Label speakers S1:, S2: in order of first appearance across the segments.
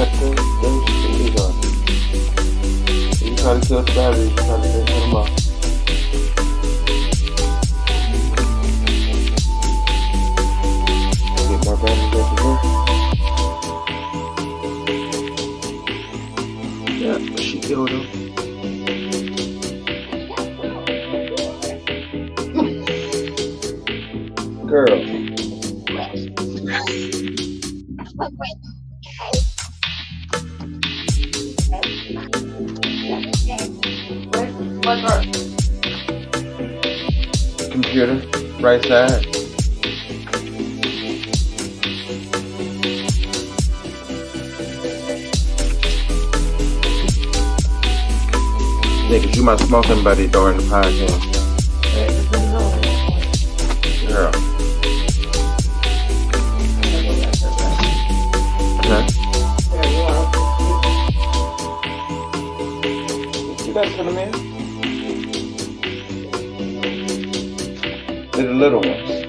S1: You try to kill Savage, you try to set him up. Get more batteries up again. Yeah, she killed him. Girl. Computer, right side. Yeah, cause you my smoking buddy during the podcast. Girl. Okay. You guys put them in? They're the little ones.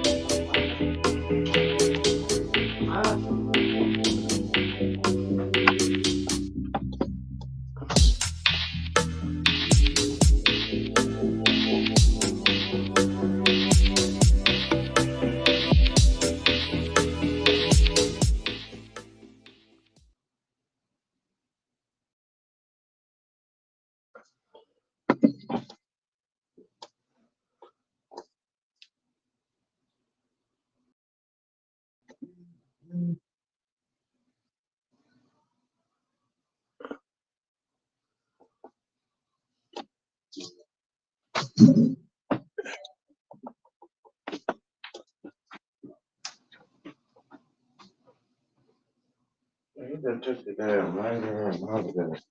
S1: You done took the damn lighter and all of that.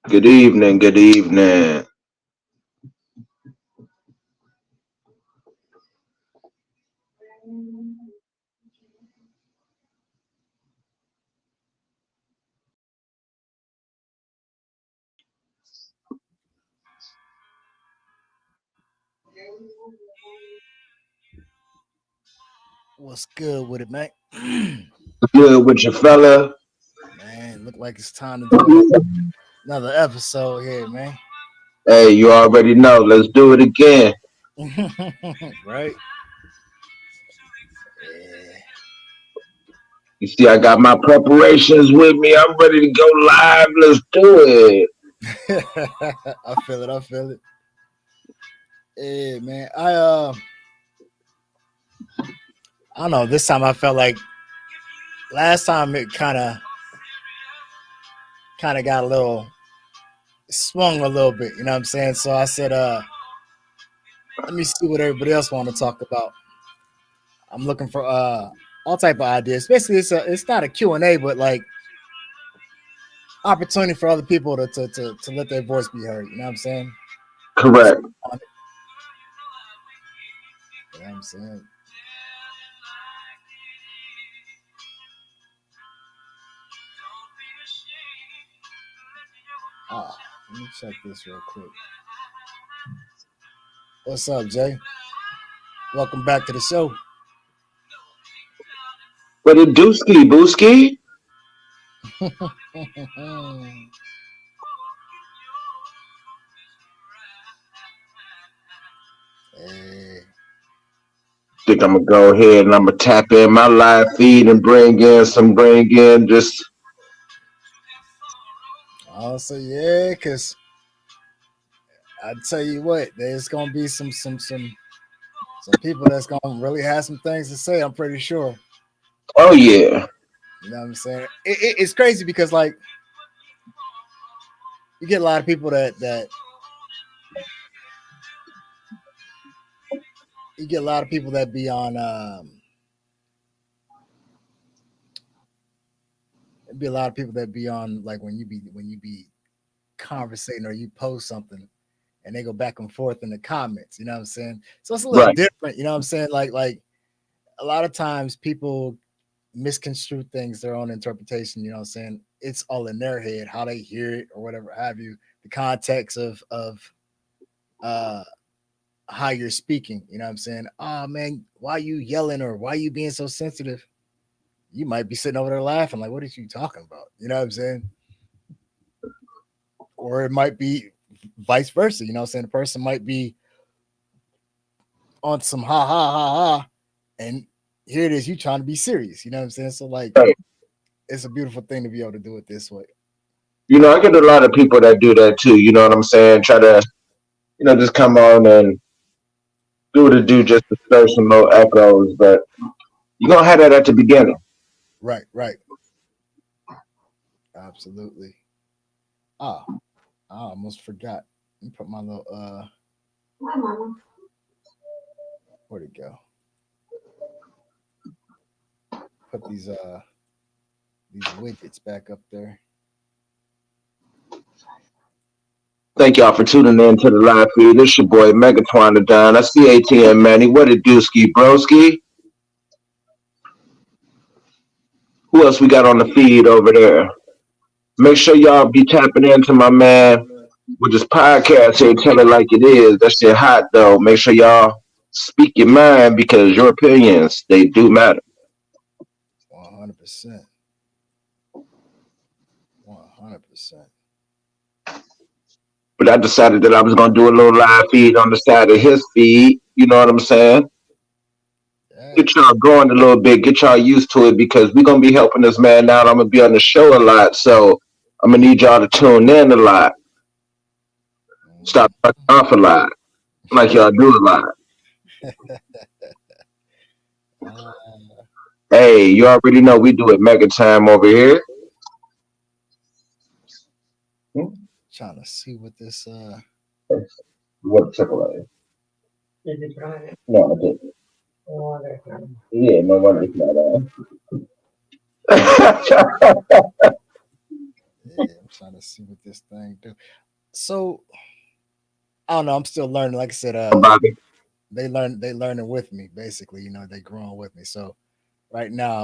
S1: Good evening, good evening.
S2: What's good with it, man?
S1: Good with your fella.
S2: Man, look like it's time to do another episode here, man.
S1: Hey, you already know. Let's do it again.
S2: Right? Yeah.
S1: You see, I got my preparations with me. I'm ready to go live. Let's do it.
S2: I feel it. I feel it. Yeah, man. I don't know. This time I felt like last time it kind of got a little swung a little bit. You know what I'm saying? So I said, let me see what everybody else want to talk about. I'm looking for all type of ideas. Basically, it's not a Q&A, but like opportunity for other people to let their voice be heard. You know what I'm saying?
S1: Correct.
S2: You know what I'm saying? Let me check this real quick. What's up, Jay? Welcome back to the show.
S1: But it dooski booski.
S2: Hey.
S1: Think I'm gonna go ahead and I'm gonna tap in my live feed and bring in just.
S2: Also, yeah, cause I tell you what, there's gonna be some people that's gonna really have some things to say. I'm pretty sure.
S1: Oh yeah.
S2: You know what I'm saying? It's crazy because like you get a lot of people that you get a lot of people that be on There'd be a lot of people that be on like when you be conversating or you post something and they go back and forth in the comments, you know what I'm saying? So it's a little
S1: Right.
S2: different, you know what I'm saying? Like a lot of times people misconstrue things, their own interpretation, you know what I'm saying? It's all in their head, how they hear it or whatever have you, the context of uh how you're speaking, you know what I'm saying? Oh man, why you yelling or why you being so sensitive? You might be sitting over there laughing, like, what are you talking about? You know what I'm saying? Or it might be vice versa, you know what I'm saying? The person might be on some ha ha ha ha, and here it is, you trying to be serious, you know what I'm saying? So like
S1: Right.
S2: it's a beautiful thing to be able to do it this way.
S1: I get a lot of people that do that too. You know what I'm saying? Try to, just come on and do what it do just to stir some little echoes. But you're going to have that at the beginning.
S2: Right, right. Absolutely. Ah, I almost forgot. Let me put my little where'd it go? Put these widgets back up there.
S1: Thank y'all for tuning in to the live feed. This your boy Megatron the Don. I see ATM Manny. What it do, Ski Broski? Who else we got on the feed over there? Make sure y'all be tapping into my man with this podcast here. Tell it like it is. That shit hot though. Make sure y'all speak your mind because your opinions, they do matter.
S2: 100%. 100%.
S1: But I decided that I was going to do a little live feed on the side of his feed. You know what I'm saying?
S2: Yeah.
S1: Get y'all going a little bit, get y'all used to it because we're gonna be helping this man out. I'm gonna be on the show a lot, so I'm gonna need y'all to tune in a lot. Stop fucking off a lot, like y'all do a lot.
S2: uh,
S1: Hey, you already know we do it mega time over here.
S2: trying to see what this
S1: What Chick-fil-A? No, I didn't. Yeah, no wonder it's not on.
S2: yeah, I'm trying to see what this thing do. So I don't know, I'm still learning. Like I said,
S1: Bobby.
S2: they learning with me, basically, you know, they growing with me. So right now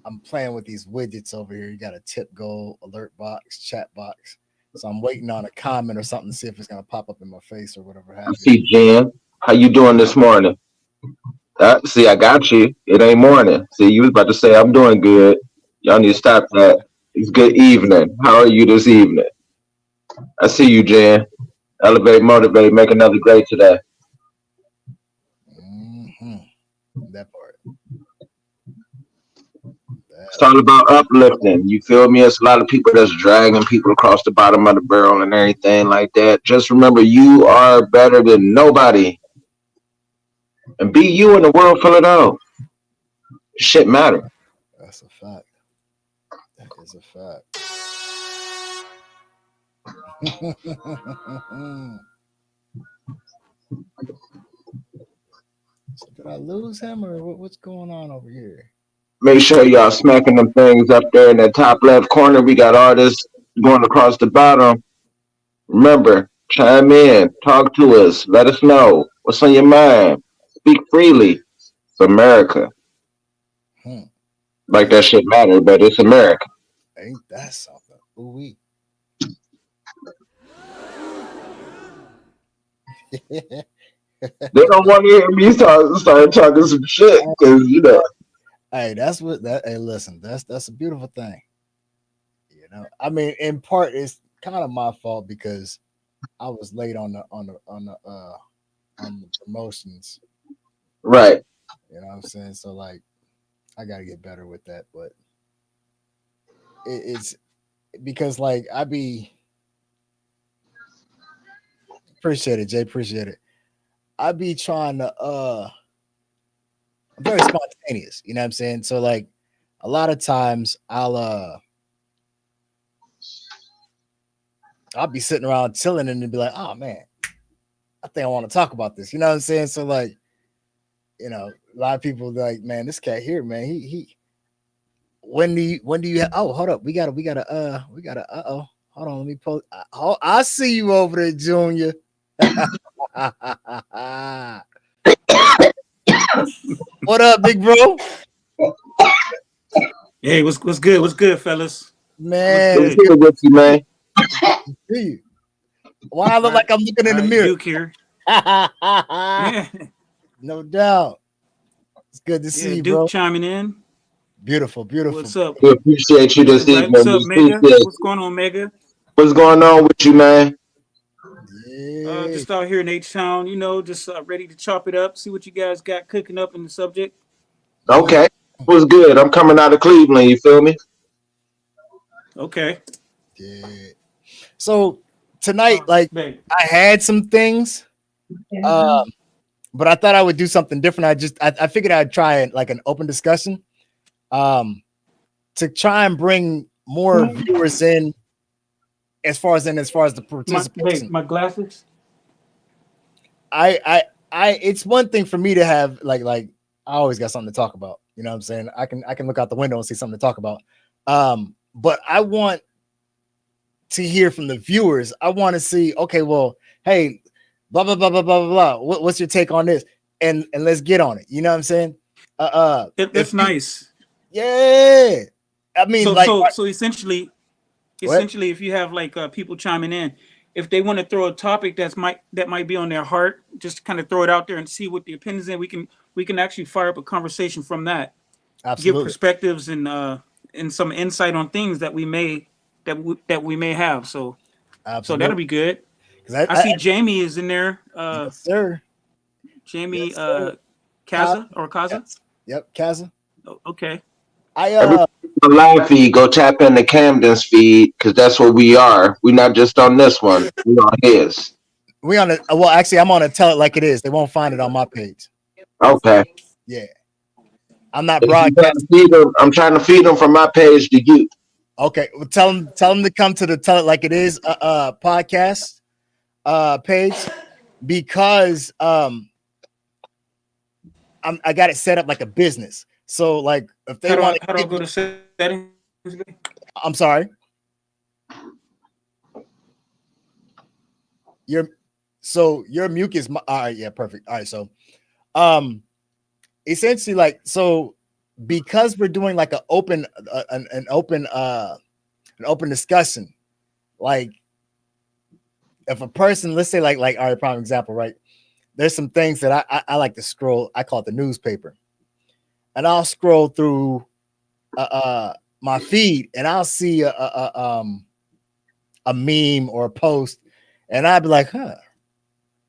S2: I'm playing with these widgets over here. You got a tip goal, alert box, chat box. So I'm waiting on a comment or something to see if it's gonna pop up in my face or whatever
S1: I
S2: have you.
S1: see Jen. How you doing this morning? See, I got you. It ain't morning. See, you was about to say I'm doing good. Y'all need to stop that. It's good evening. How are you this evening? I see you, Jen. Elevate, motivate, make another great today.
S2: Hmm. That part.
S1: It's
S2: That
S1: all
S2: part.
S1: about uplifting. You feel me? It's a lot of people that's dragging people across the bottom of the barrel and everything like that. Just remember, you are better than nobody. And be you in a world full of those. Shit matter.
S2: That's a fact. That is a fact. So did I lose him or what's going on over here?
S1: Make sure y'all smacking them things up there in that top left corner. We got artists going across the bottom. Remember, chime in, talk to us, let us know what's on your mind. Speak freely. It's America.
S2: Hmm.
S1: Like
S2: Ain't
S1: that shit matter, but it's America.
S2: ain't that something? Ooh wee.
S1: They don't want to hear me start talking some shit because
S2: Hey, that's what that. Hey, listen, that's a beautiful thing. You know, I mean, in part, it's kind of my fault because I was late on the promotions.
S1: right.
S2: You know what I'm saying? So like, I got to get better with that. But it's because like I be appreciate it, Jay. Appreciate it. I be trying to I'm very spontaneous, you know what I'm saying? So like a lot of times I'll be sitting around chilling and be like, oh man, I think I want to talk about this. You know what I'm saying? So like, you know, a lot of people like, man, this cat here, man, he when do you oh, hold up, hold on, let me post. I see you over there, Junior. What up, big bro?
S3: Hey, what's good? What's good, fellas? What's
S2: Man,
S1: What's
S3: good?
S1: good with you, man?
S2: it's good to see you. Why I look
S3: All
S2: like
S3: right,
S2: I'm looking in
S3: all
S2: the
S3: right,
S2: mirror?
S3: Duke here. Yeah,
S2: No doubt. It's good to see
S3: yeah,
S2: you,
S3: Duke
S2: bro.
S3: chiming in.
S2: Beautiful, beautiful.
S3: What's up?
S1: We appreciate you
S3: All
S1: this
S3: right,
S1: evening.
S3: what's up,
S1: We
S3: Mega?
S1: appreciate
S3: What's going on, Mega?
S1: what's going on with you, man.
S2: Yeah.
S3: Just out here in H Town, just ready to chop it up. See what you guys got cooking up in the subject.
S2: Mm,
S1: Okay. What's good? I'm coming out of Cleveland, you feel me?
S3: Okay.
S2: yeah. So tonight,
S3: All
S2: like
S3: right.
S2: I had some things, um, but I thought I would do something different. I figured I'd try it like an open discussion, um, to try and bring more viewers in as far as the participation.
S3: My glasses.
S2: I I it's one thing for me to have like I always got something to talk about. You know what I'm saying? I can look out the window and see something to talk about. But I want to hear from the viewers. I want to see, okay, well, hey, blah blah blah blah blah blah blah. What's your take on this? And let's get on it. You know what I'm saying?
S3: That's
S2: If you,
S3: nice.
S2: yeah, I mean,
S3: So
S2: like,
S3: so so essentially,
S2: what?
S3: if you have like people chiming in, if they want to throw a topic that might be on their heart, just kind of throw it out there and see what the opinions in. We can actually fire up a conversation from that, give
S2: Absolutely,
S3: perspectives and some insight on things that we may have. So that'll
S2: absolutely.
S3: be good.
S2: Because
S3: I see Jamie is in there.
S2: yes, sir,
S3: Jamie
S2: yes, sir. Kaza,
S3: Kaza or Kaza.
S2: yes, yep, Kaza.
S3: Okay.
S2: I
S1: Every live feed, go tap in the Camden's feed, because that's what we are. We're not just on this one. We on his.
S2: we on it. Well, actually, I'm on to tell it like it is. They won't find it on my page.
S1: Okay.
S2: Yeah, I'm not
S1: If you trying to
S2: broadcasting.
S1: feed them, I'm trying to feed them from my page to you.
S2: Okay, well, tell them to come to the Tell It Like It Is podcast page, because I got it set up like a business. So like if they want
S3: How do I
S2: to,
S3: go to settings?
S2: I'm sorry, your your mucus. All right, yeah, perfect. All right, so um essentially, like, so because we're doing like an open discussion, like if a person, let's say like all right, prime example, right? There's some things that I like to scroll. I call it the newspaper, and I'll scroll through my feed, and I'll see a meme or a post, and I'd be like, huh,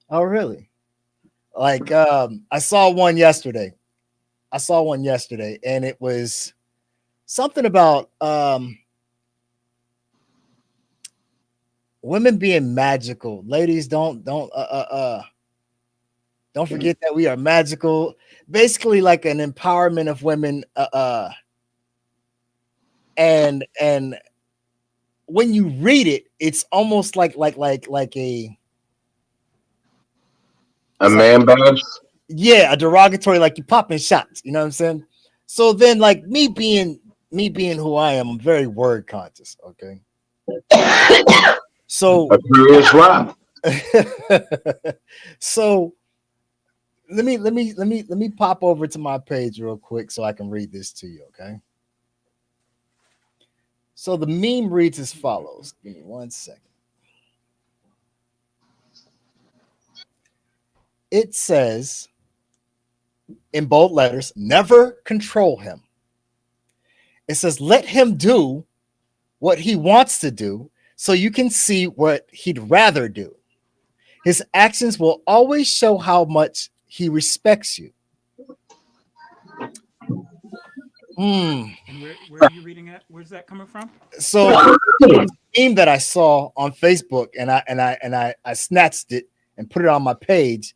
S2: oh really? Like I saw one yesterday. And it was something about women being magical. Ladies, don't forget that we are magical. Basically, like an empowerment of women. And when you read it, it's almost like a
S1: A
S2: it's like
S1: man bash.
S2: yeah, a derogatory, like you popping shots. You know what I'm saying? So then, like me being who I am, I'm very word conscious. Okay, so
S1: A curious rock.
S2: so let me pop over to my page real quick so I can read this to you. Okay. So the meme reads as follows. Give me 1 second. It says in bold letters, never control him. It says, let him do what he wants to do so you can see what he'd rather do. His actions will always show how much he respects you. Hmm.
S3: And where are you reading at? Where's that coming from?
S2: So meme that I saw on Facebook, and I snatched it and put it on my page,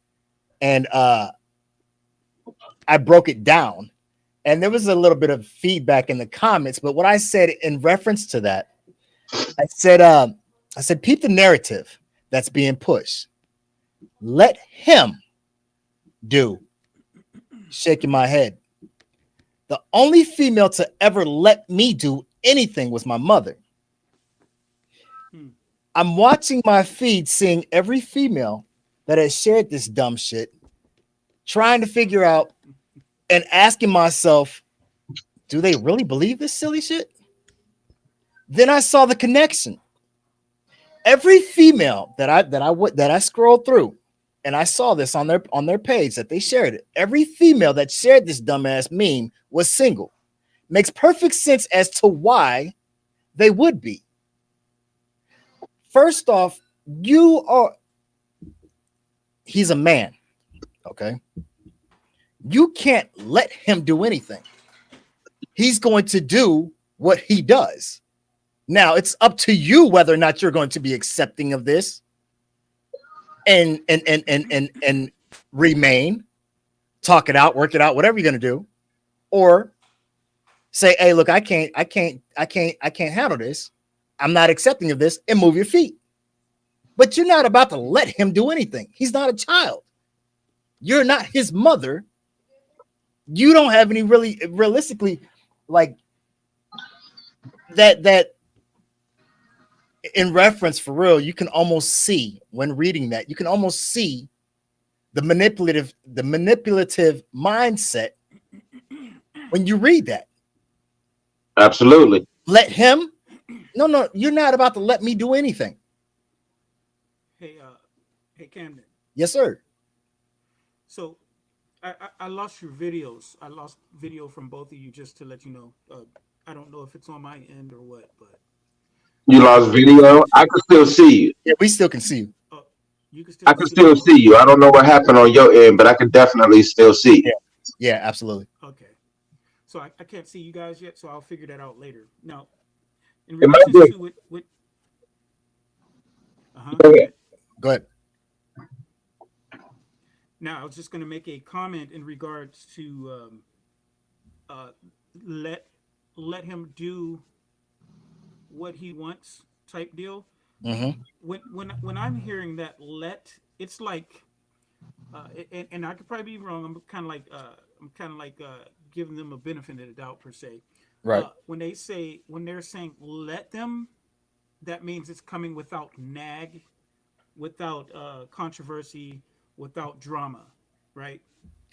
S2: and I broke it down, and there was a little bit of feedback in the comments. But what I said in reference to that, I said, peep the narrative that's being pushed. Let him do. Shaking my head. The only female to ever let me do anything was my mother.
S3: Hmm.
S2: I'm watching my feed, seeing every female that has shared this dumb shit, trying to figure out and asking myself, do they really believe this silly shit? Then I saw the connection. Every female that I scrolled through, and I saw this on their page that they shared it. Every female that shared this dumbass meme was single. Makes perfect sense as to why they would be. First off, he's a man, okay? You can't let him do anything. He's going to do what he does. Now it's up to you whether or not you're going to be accepting of this and remain, talk it out, work it out, whatever you're going to do, or say, hey, look, I can't handle this. I'm not accepting of this, and move your feet. But you're not about to let him do anything. He's not a child. You're not his mother. You don't have any realistically like that in reference for real. You can almost see when reading that, you can almost see the manipulative mindset when you read that.
S1: Absolutely.
S2: Let him. No, you're not about to let me do anything.
S3: Hey, Camden.
S2: Yes, sir.
S3: So, I lost your videos. I lost video from both of you, just to let you know. I don't know if it's on my end or what, but
S1: You lost video. I can still see you.
S2: Yeah, we still can see you.
S3: you can still
S1: I can still see you. I don't know what happened on your end, but I can definitely still see you.
S2: Yeah, absolutely.
S3: Okay. So I can't see you guys yet, so I'll figure that out later. Now, in
S1: It might
S3: relation
S1: be.
S3: to what
S1: Go ahead.
S2: Go ahead.
S3: now I was just going to make a comment in regards to uh, let him do what he wants type deal.
S2: Mm-hmm.
S3: When I'm hearing that it's like and I could probably be wrong. I'm kind of like giving them a benefit of the doubt per se.
S2: Right.
S3: When they're saying let them, that means it's coming without nag, without controversy, without drama, right?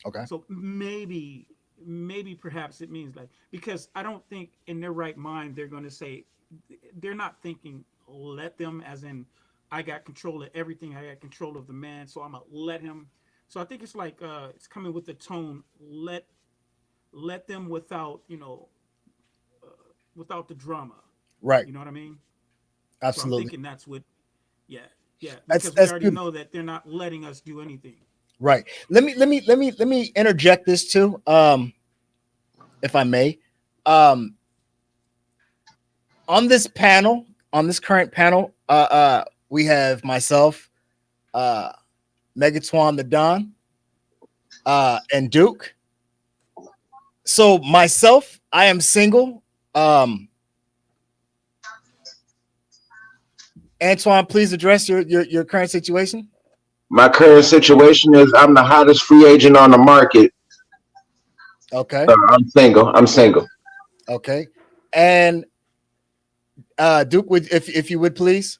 S2: Okay.
S3: So maybe perhaps it means like, because I don't think in their right mind they're going to say, they're not thinking let them as in I got control of everything, I got control of the man, so I'm gonna let him. So I think it's like it's coming with the tone let them without without the drama.
S2: Right.
S3: You know what I mean? So I'm
S2: Absolutely.
S3: thinking that's what, yeah, yeah,
S2: That's
S3: because we already
S2: beautiful.
S3: know that they're not letting us do anything.
S2: Right. Let me interject this too. If I may. Um, on this panel, on this current panel, we have myself, Megatwan the Don, and Duke. So myself, I am single. Antoine, please address your current situation.
S1: My current situation is I'm the hottest free agent on the market.
S2: Okay.
S1: I'm single. I'm single.
S2: Okay. And Duke, would if you would please.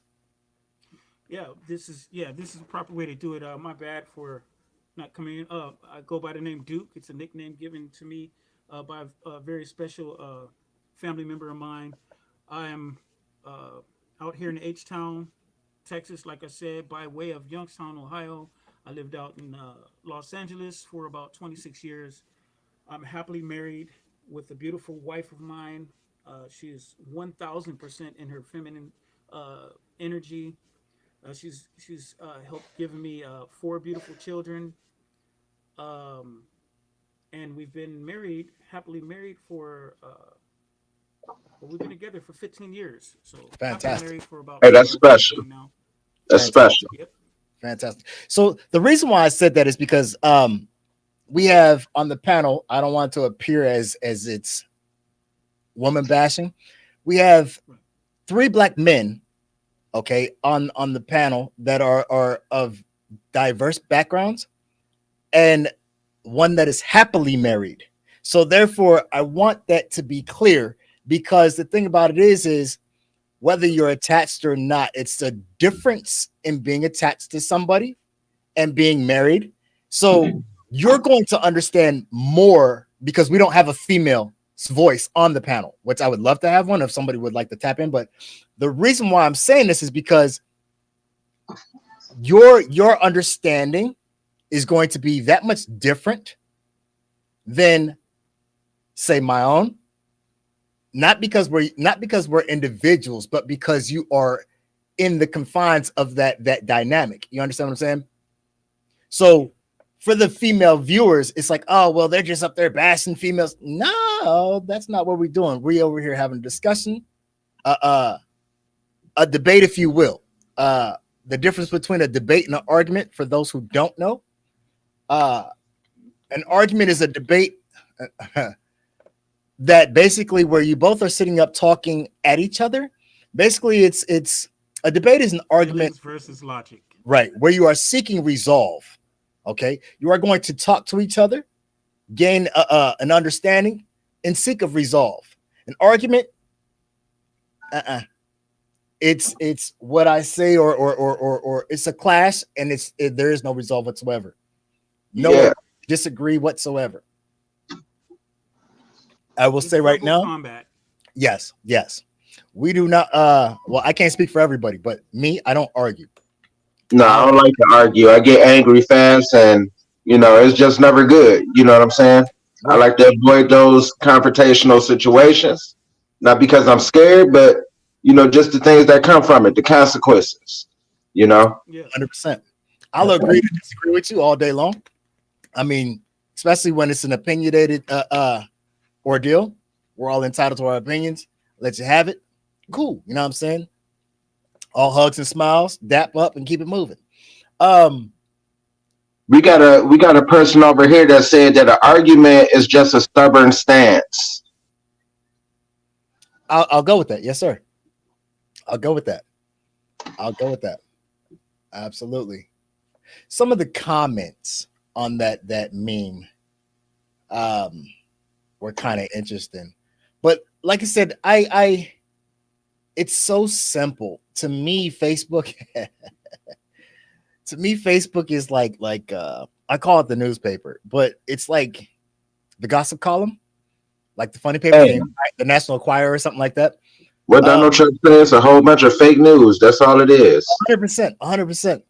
S3: This is the proper way to do it. My bad for not coming in. I go by the name Duke. It's a nickname given to me by a very special family member of mine. I am uh, out here in H Town, Texas, like I said, by way of Youngstown, Ohio. I lived out in Los Angeles for about 26 years. I'm happily married with a beautiful wife of mine. She is 1,000% in her feminine energy. She's helped giving me four beautiful children, um, and we've been married, happily married for. Well, we've been together for 15 years, so happily
S2: Fantastic.
S3: married for about
S1: Hey, that's special.
S3: 13 now.
S1: That's special.
S2: Fantastic.
S3: Yep.
S2: Fantastic. So the reason why I said that is because we have on the panel, I don't want to appear as it's woman bashing. We have three black men, okay, on the panel that are of diverse backgrounds, and one that is happily married. So therefore, I want that to be clear, because the thing about it is whether you're attached or not, it's the difference in being attached to somebody and being married. So you're going to understand more because we don't have a female voice on the panel, which I would love to have one if somebody would like to tap in. But the reason why I'm saying this is because your understanding is going to be that much different than, say, my own. Not because we're individuals, but because you are in the confines of that dynamic. You understand what I'm saying? So for the female viewers, it's like, oh, well, they're just up there bashing females. No, that's not what we're doing. We over here having a discussion, a debate, if you will. The difference between a debate and an argument, for those who don't know, an argument is a debate that basically where you both are sitting up talking at each other. Basically, it's a debate is an argument
S3: Feelings versus logic.
S2: right, where you are seeking resolve. Okay, you are going to talk to each other, gain an understanding, and seek of resolve. An argument, it's what I say, or it's a clash, and there is no resolve whatsoever. No
S1: Yeah.
S2: disagree whatsoever. I will
S3: It's
S2: say right
S3: verbal
S2: now,
S3: combat.
S2: yes, we do not. Well, I can't speak for everybody, but me, I don't argue.
S1: No, I don't like to argue. I get angry fast, and it's just never good. You know what I'm saying? I
S2: Right.
S1: like to avoid those confrontational situations, not because I'm scared, but just the things that come from it, the consequences. You know?
S3: Yeah.
S2: 100%. I'll agree to disagree with you all day long. I mean, especially when it's an opinionated ordeal. We're all entitled to our opinions. Let you have it. Cool. You know what I'm saying? All hugs and smiles, dap up and keep it moving. Um,
S1: We got a person over here that said that an argument is just a stubborn stance.
S2: I'll go with that. Yes, sir. I'll go with that. I'll go with that. Absolutely. Some of the comments on that meme were kind of interesting. But like I said, I it's so simple. To me, Facebook Facebook is like I call it the newspaper, but it's like the gossip column, like the funny paper,
S1: Hey,
S2: the National Enquirer or something like that.
S1: what Donald Trump says, a whole bunch of fake news. That's all it is.
S2: 100%, 100%.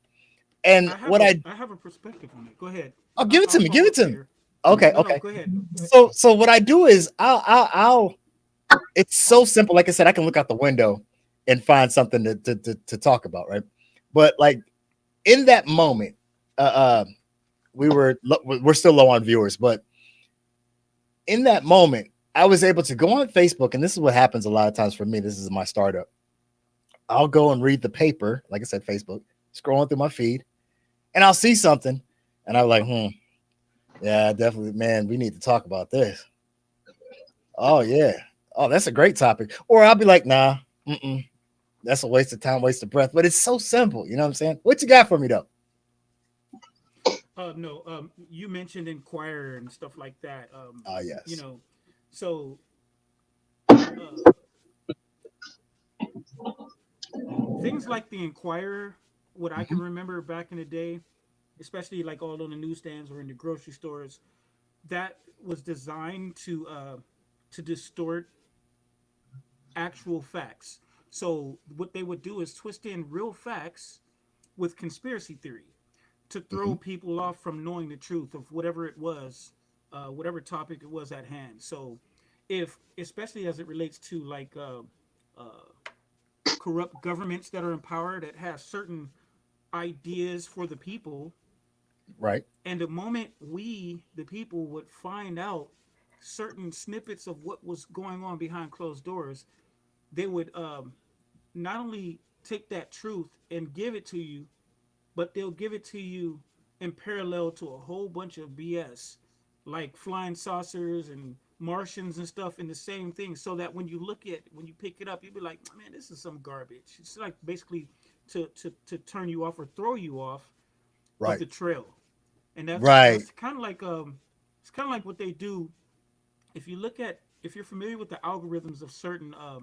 S2: And what
S3: I have a perspective on it. Go ahead.
S2: I'll give it to me. Give
S3: follow
S2: it to me.
S3: here.
S2: Okay,
S3: No,
S2: okay.
S3: go ahead.
S2: So what I do is I'll it's so simple. Like I said, I can look out the window and find something to talk about, right? But like in that moment, we're still low on viewers, but in that moment, I was able to go on Facebook, and this is what happens a lot of times for me. This is my startup. I'll go and read the paper, like I said, Facebook, scrolling through my feed, and I'll see something, and I'm like, yeah, definitely, man, we need to talk about this. Oh yeah, oh that's a great topic. Or I'll be like, nah, that's a waste of time, waste of breath. But it's so simple, you know what I'm saying? What you got for me though?
S3: No, you mentioned Inquirer and stuff like that.
S2: Yes.
S3: You know, so things like the Inquirer, what I can remember back in the day, especially like all on the newsstands or in the grocery stores, that was designed to distort actual facts. So what they would do is twist in real facts with conspiracy theory to throw people off from knowing the truth of whatever it was, whatever topic it was at hand. So, if especially as it relates to like corrupt governments that are in power that have certain ideas for the people,
S2: Right.
S3: and the moment we, the people, would find out certain snippets of what was going on behind closed doors, they would not only take that truth and give it to you, but they'll give it to you in parallel to a whole bunch of BS, like flying saucers and Martians and stuff in the same thing. So that when you pick it up, you'll be like, man, this is some garbage. It's like basically to turn you off or throw you off of
S2: Right.
S3: the trail. And
S2: Right.
S3: that's kind of like it's kind of like what they do if you look at, if you're familiar with the algorithms of certain uh,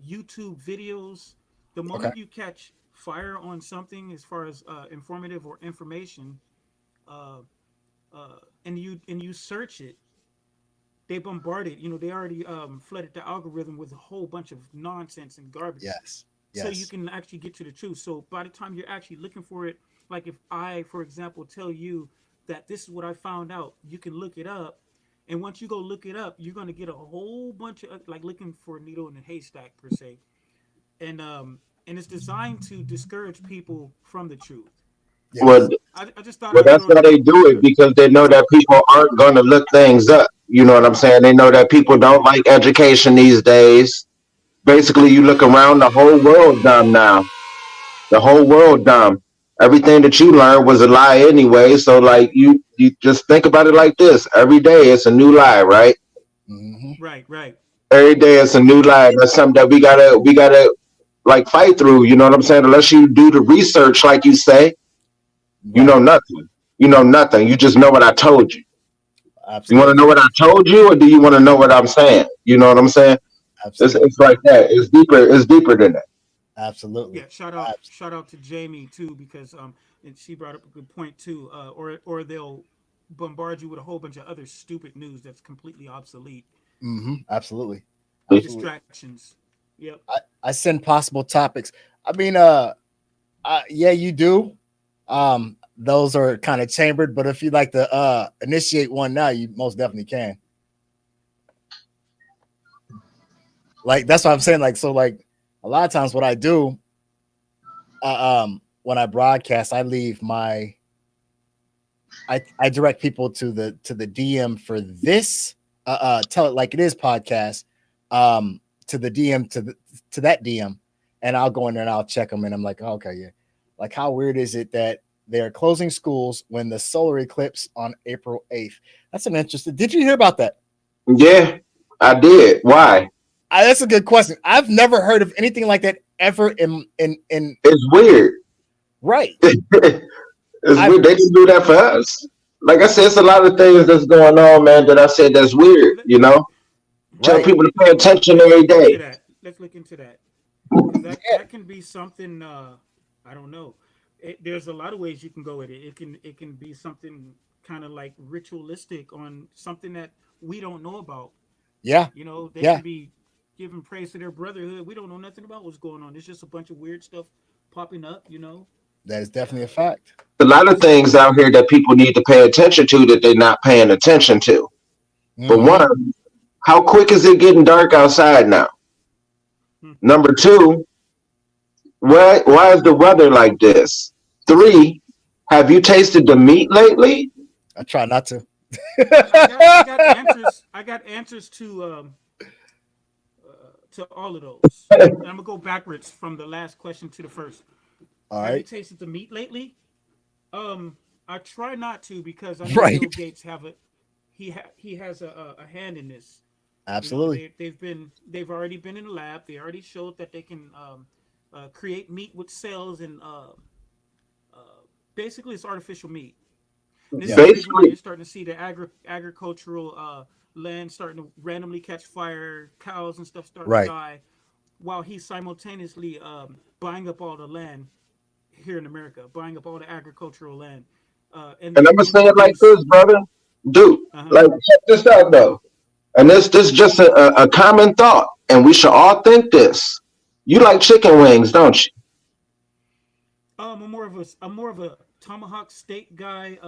S3: YouTube videos, the
S2: Okay.
S3: moment you catch fire on something as far as informative or information, uh, and you search it, they bombard it. You know, they already flooded the algorithm with a whole bunch of nonsense and garbage,
S2: Yes.
S3: so you
S2: Yes.
S3: can actually get to the truth. So by the time you're actually looking for it, like if I, for example, tell you that this is what I found out, you can look it up, and once you go look it up, you're going to get a whole bunch of like looking for a needle in a haystack per se, and it's designed to discourage people from the truth.
S1: Well,
S2: Yes.
S3: I just thought
S1: well,
S3: I'd
S1: that's
S3: throw
S1: why
S3: that
S1: they
S3: out there.
S1: do it because they know that people aren't going to look things up. You know what I'm saying? They know that people don't like education these days. Basically, you look around, the whole world dumb now. The whole world dumb. Everything that you learned was a lie anyway. So, like, you just think about it like this: every day it's a new lie, right?
S2: Hmm.
S3: Right, right.
S1: Every day it's a new lie. That's something that we gotta like fight through. You know what I'm saying? Unless you do the research, like you say, you know
S2: Right.
S1: nothing. You know nothing. You just know what I told you. You want to know
S2: Absolutely.
S1: what I told you, or do you want to know what I'm saying? You know what I'm saying? It's
S2: Absolutely.
S1: like that. It's deeper. It's deeper than that.
S2: Absolutely.
S3: Yeah, shout out to Jamie too, because and she brought up a good point too. Or they'll bombard you with a whole bunch of other stupid news that's completely obsolete
S2: Absolutely.
S3: and
S2: Absolutely.
S3: distractions. Yep.
S2: I send possible topics. I mean, yeah, you do. Those are kind of chambered, but if you'd like to initiate one now, you most definitely can. Like that's what I'm saying. Like so, like a lot of times, what I do, when I broadcast, I leave my I direct people to the DM for this tell it like it is podcast to the DM to that DM, and I'll go in there and I'll check them and I'm like, oh, okay, yeah. Like how weird is it that they're closing schools when the solar eclipse on April 8th? That's an interesting. Did you hear about that?
S1: Yeah, I did. Why?
S2: That's a good question. I've never heard of anything like that ever in
S1: It's weird.
S2: right.
S1: It's
S2: I've
S1: weird. They can do that for us. Like I said, it's a lot of things that's going on, man. That I said that's weird.
S3: Let,
S1: You know, tell
S2: right.
S1: people to pay attention
S3: let's
S1: every
S3: look into
S1: day.
S3: that. Let's look into that because that can be something. I don't know. There's a lot of ways you can go with it. It can be something kind of like ritualistic on something that we don't know about.
S2: Yeah.
S3: You know, they
S2: Yeah.
S3: can be giving praise to their brotherhood. We don't know nothing about what's going on. It's just a bunch of weird stuff popping up. You know,
S2: That is definitely a
S3: uh,
S2: fact.
S1: A lot of things out here that people need to pay attention to that they're not paying attention to. For
S2: Hmm.
S1: one, how quick is it getting dark outside now?
S3: hmm,
S1: Number two, why is the weather like this? Three, have you tasted the meat lately?
S2: I try not to.
S3: I got answers. I got answers to all of those. And I'm gonna go backwards from the last question to the first.
S2: All
S3: Have you
S2: right.
S3: tasted the meat lately? Um, I try not to because I know Bill
S2: Right.
S3: Gates he has a hand in this. You know,
S2: Absolutely.
S3: they've already been in the lab. They already showed that they can create meat with cells and uh, basically it's artificial meat. And this is
S2: Yeah.
S3: the reason why you're
S1: Basically,
S3: starting to see the agricultural land starting to randomly catch fire, cows and stuff starting to
S2: Right.
S3: die, while he's simultaneously buying up all the land here in America, buying up all the agricultural land,
S1: and I'm gonna
S3: and
S1: say it
S3: then
S1: like
S3: he's
S1: this, brother. Dude,
S3: uh-huh.
S1: like check this out though. And this just a common thought, and we should all think this. You like chicken wings, don't you?
S3: I'm more of a tomahawk steak guy,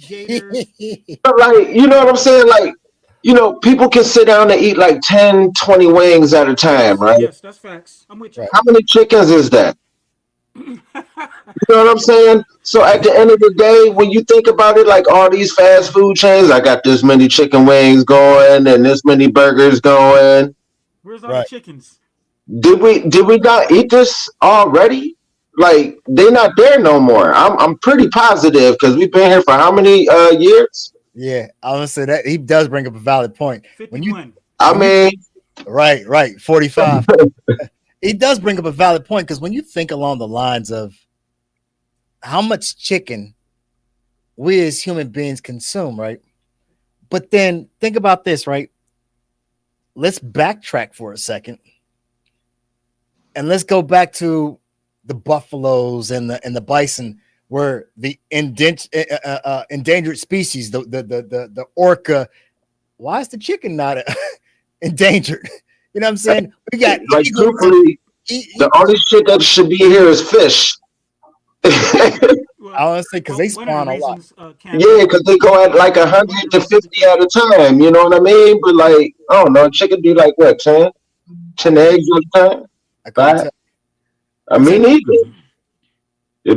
S3: gator.
S1: But like, you know what I'm saying? Like, people can sit down and eat like 10, 20 wings at a time,
S3: Yes,
S1: right?
S3: yes, that's facts. I'm with you.
S2: Right.
S1: How many chickens is that? You know what I'm saying? So at the end of the day, when you think about it, like all these fast food chains, I got this many chicken wings going and this many burgers going.
S3: Where's all the
S2: Right.
S3: chickens?
S1: Did we not eat this already? Like they not there no more. I'm pretty positive because we've been here for how many years?
S2: Yeah. I want to say that he does bring up a valid point. When you
S3: 51.
S1: I
S2: when you
S1: mean,
S2: right, 45. He does bring up a valid point because when you think along the lines of how much chicken we as human beings consume, right? But then think about this, right? Let's backtrack for a second and let's go back to the buffaloes and the bison, where the endangered species, the orca. Why is the chicken not endangered? You know what I'm saying? We got
S1: Like
S2: eagles.
S1: truthfully, the only shit that should be here is fish.
S3: Well,
S2: I want to say because they
S3: one of the
S2: spawn a lot.
S3: reasons, Captain,
S1: Yeah, because they go at like
S3: one of
S1: 100
S3: the
S1: to
S3: reasons
S1: 50 at a time. You know what I mean? But like, I don't know, chicken do like what, 10 eggs at a time?
S2: I couldn't
S1: Right?
S2: tell.
S1: I mean, neither.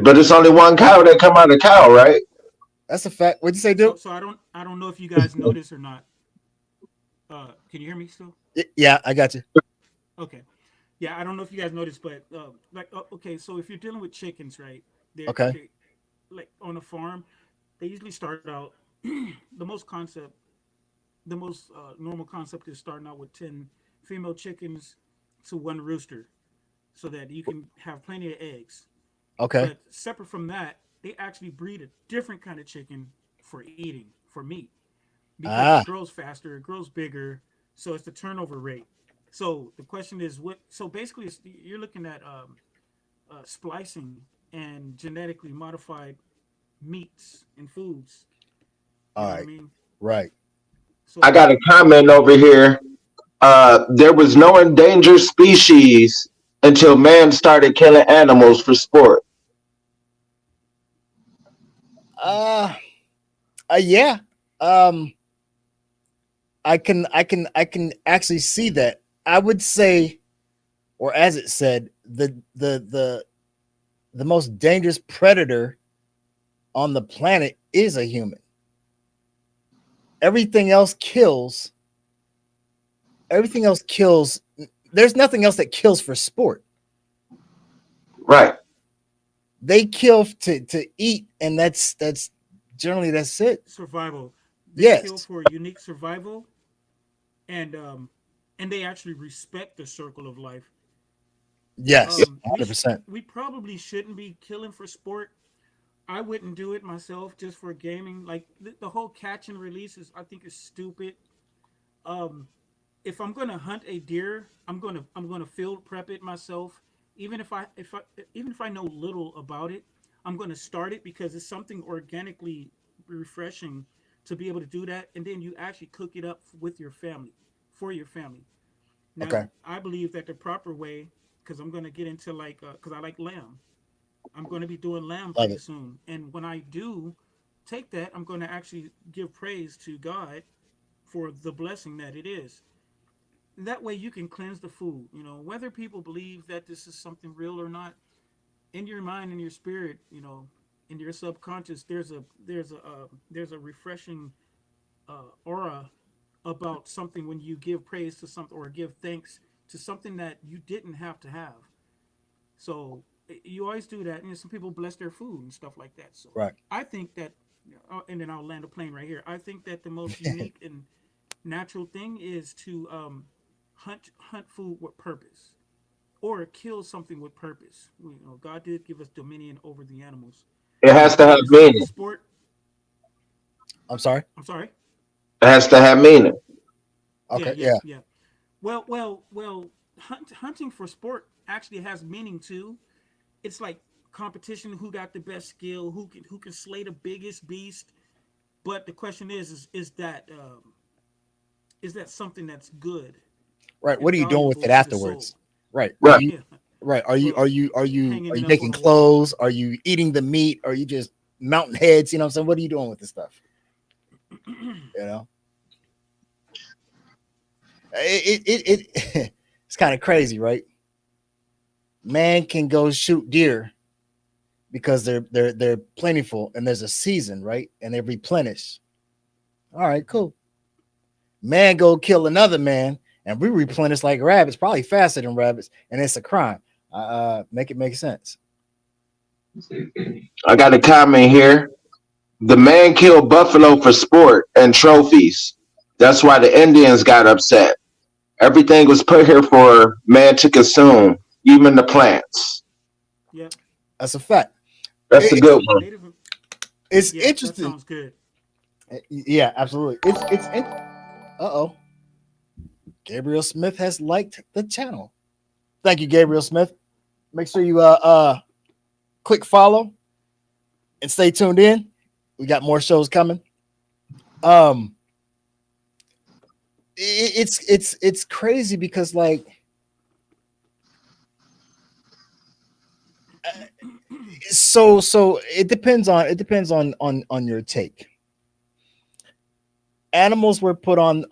S1: But it's only one cow that come out of cow, right?
S2: That's a fact. What'd you say,
S3: so
S2: dude?
S3: I don't know if you guys notice or not. Can you hear me still?
S2: Yeah, I got you.
S3: Okay. Yeah, I don't know if you guys noticed, but okay, so if you're dealing with chickens, right?
S2: Okay.
S3: They like on a farm, they usually start out the most concept, the most normal concept is starting out with 10 female chickens to one rooster, so that you can have plenty of eggs.
S2: Okay.
S3: But separate from that, they actually breed a different kind of chicken for eating, for meat, because it
S2: Ah,
S3: grows faster, it grows bigger, so it's the turnover rate. So the question is, what? So basically, you're looking at splicing and genetically modified meats and foods. You
S2: all
S3: know what I
S2: right.
S3: mean?
S2: Right.
S1: I
S3: So
S1: got a comment over here. There was no endangered species until man started killing animals for sport.
S2: Uh, yeah. Um, I can actually see that. I would say, or as it said, the most dangerous predator on the planet is a human. Everything else kills. Everything else kills. There's nothing else that kills for sport.
S1: Right.
S2: They kill to eat, and that's generally that's it.
S3: survival, they kill
S2: Yes.
S3: for unique survival, and they actually respect the circle of life.
S2: Yes.
S3: We
S2: 100%.
S3: we probably shouldn't be killing for sport. I wouldn't do it myself just for gaming. Like the whole catch and release is, I think, is stupid. Um, if I'm gonna hunt a deer, I'm gonna field prep it myself. Even if I know little about it, I'm gonna start it because it's something organically refreshing to be able to do that, and then you actually cook it up with your family, for your family.
S2: Okay.
S3: Now, I believe that the proper way, because I'm gonna get into like, because I like lamb. I'm going to be doing lamb
S2: Love
S3: pretty
S2: it.
S3: soon. And when I do take that, I'm going to actually give praise to God for the blessing that it is. That way you can cleanse the food. You know, whether people believe that this is something real or not, in your mind and your spirit, in your subconscious, there's a refreshing aura about something when you give praise to something or give thanks to something that you didn't have to have. So you always do that, and some people bless their food and stuff like that. So
S2: Right.
S3: I think that, and then I'll land a plane right here. I think that the most unique and natural thing is to hunt food with purpose, or kill something with purpose. God did give us dominion over the animals.
S1: It has to
S3: Now,
S1: have
S3: as far as
S1: meaning.
S3: sport,
S2: I'm sorry.
S3: I'm sorry.
S1: It has to have meaning.
S3: Yeah,
S2: Okay.
S3: yeah,
S2: Yeah.
S3: yeah. Well. Hunting for sport actually has meaning too. It's like competition, who got the best skill, who can slay the biggest beast. But the question is that something that's good
S2: Right.
S3: and
S2: What are you doing with
S3: valuable
S2: it
S3: to the soul?
S2: afterwards? Right. Are
S1: Right.
S2: you
S3: Yeah.
S2: right? Are you are
S3: Well,
S2: you are you are
S3: hanging
S2: you
S3: it up on
S2: making
S3: a wall.
S2: clothes? Are you eating the meat? Are you just mountain heads? You know what I'm saying? What are you doing with this stuff? You know, it's kind of crazy, right? Man can go shoot deer because they're plentiful and there's a season, right? And they replenish. All right, cool. Man go kill another man and we replenish like rabbits, probably faster than rabbits, and it's a crime. Make it make sense.
S1: I got a comment here. The man killed buffalo for sport and trophies. That's why the Indians got upset. Everything was put here for man to consume, even the plants.
S3: Yep.
S2: That's a fact.
S1: That's a
S2: It's
S1: good one.
S3: Native.
S2: it's
S3: Yeah, that
S2: interesting.
S3: sounds good.
S2: Yeah, absolutely. It's uh-oh. Gabriel Smith has liked the channel. Thank you, Gabriel Smith. Make sure you click follow and stay tuned in. We got more shows coming. Um it's crazy because like so it depends on your take. Animals were put on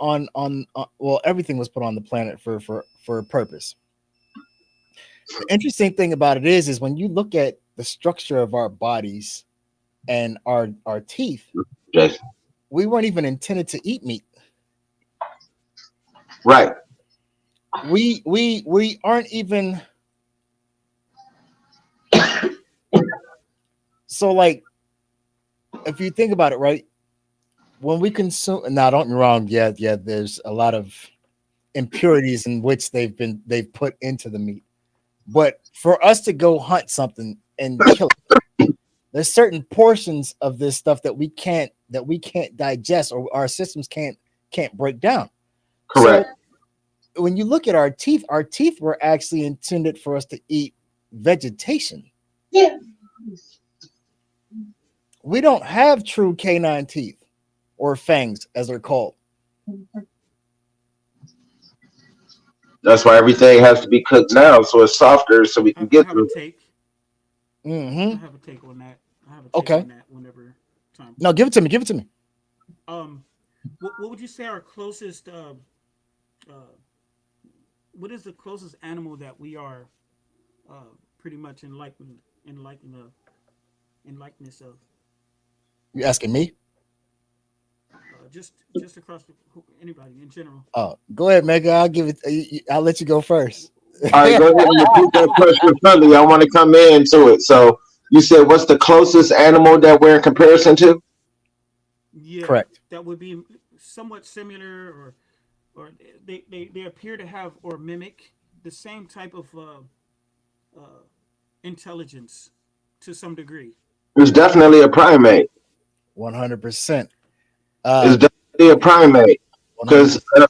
S2: well, everything was put on the planet for a purpose. The interesting thing about it is when you look at the structure of our bodies and our teeth,
S1: Jason.
S2: we weren't even intended to eat meat.
S1: Right.
S2: We aren't even. So like if you think about it, right, when we consume, now don't get me wrong, yeah, there's a lot of impurities in which they've put into the meat, but for us to go hunt something and kill it, there's certain portions of this stuff that we can't digest, or our systems can't break down.
S1: Correct.
S2: So when you look at our teeth were actually intended for us to eat vegetation.
S1: Yeah.
S2: We don't have true canine teeth, or fangs as they're called.
S1: That's why everything has to be cooked now, so it's softer, so we can
S3: I
S1: get
S3: have
S1: through.
S3: a take. I
S2: Mm-hmm.
S3: have a take on that. I have a take
S2: Okay.
S3: on that whenever time.
S2: No, give it to me. Give it to me.
S3: Um, what would you say our closest? Uh, what is the closest animal that we are, pretty much in likeness of?
S2: You asking me?
S3: Just across anybody in general.
S2: Oh, go ahead, Mega. I'll give it. I'll let you go first.
S1: All right, go ahead and repeat that question friendly. I want to come into it. So you said, what's the closest animal that we're in comparison to?
S3: Yeah,
S2: Correct.
S3: that would be somewhat similar, or they appear to have or mimic the same type of uh, intelligence to some degree.
S1: It's definitely a primate.
S2: 100%.
S1: It's definitely a primate because
S2: 100%.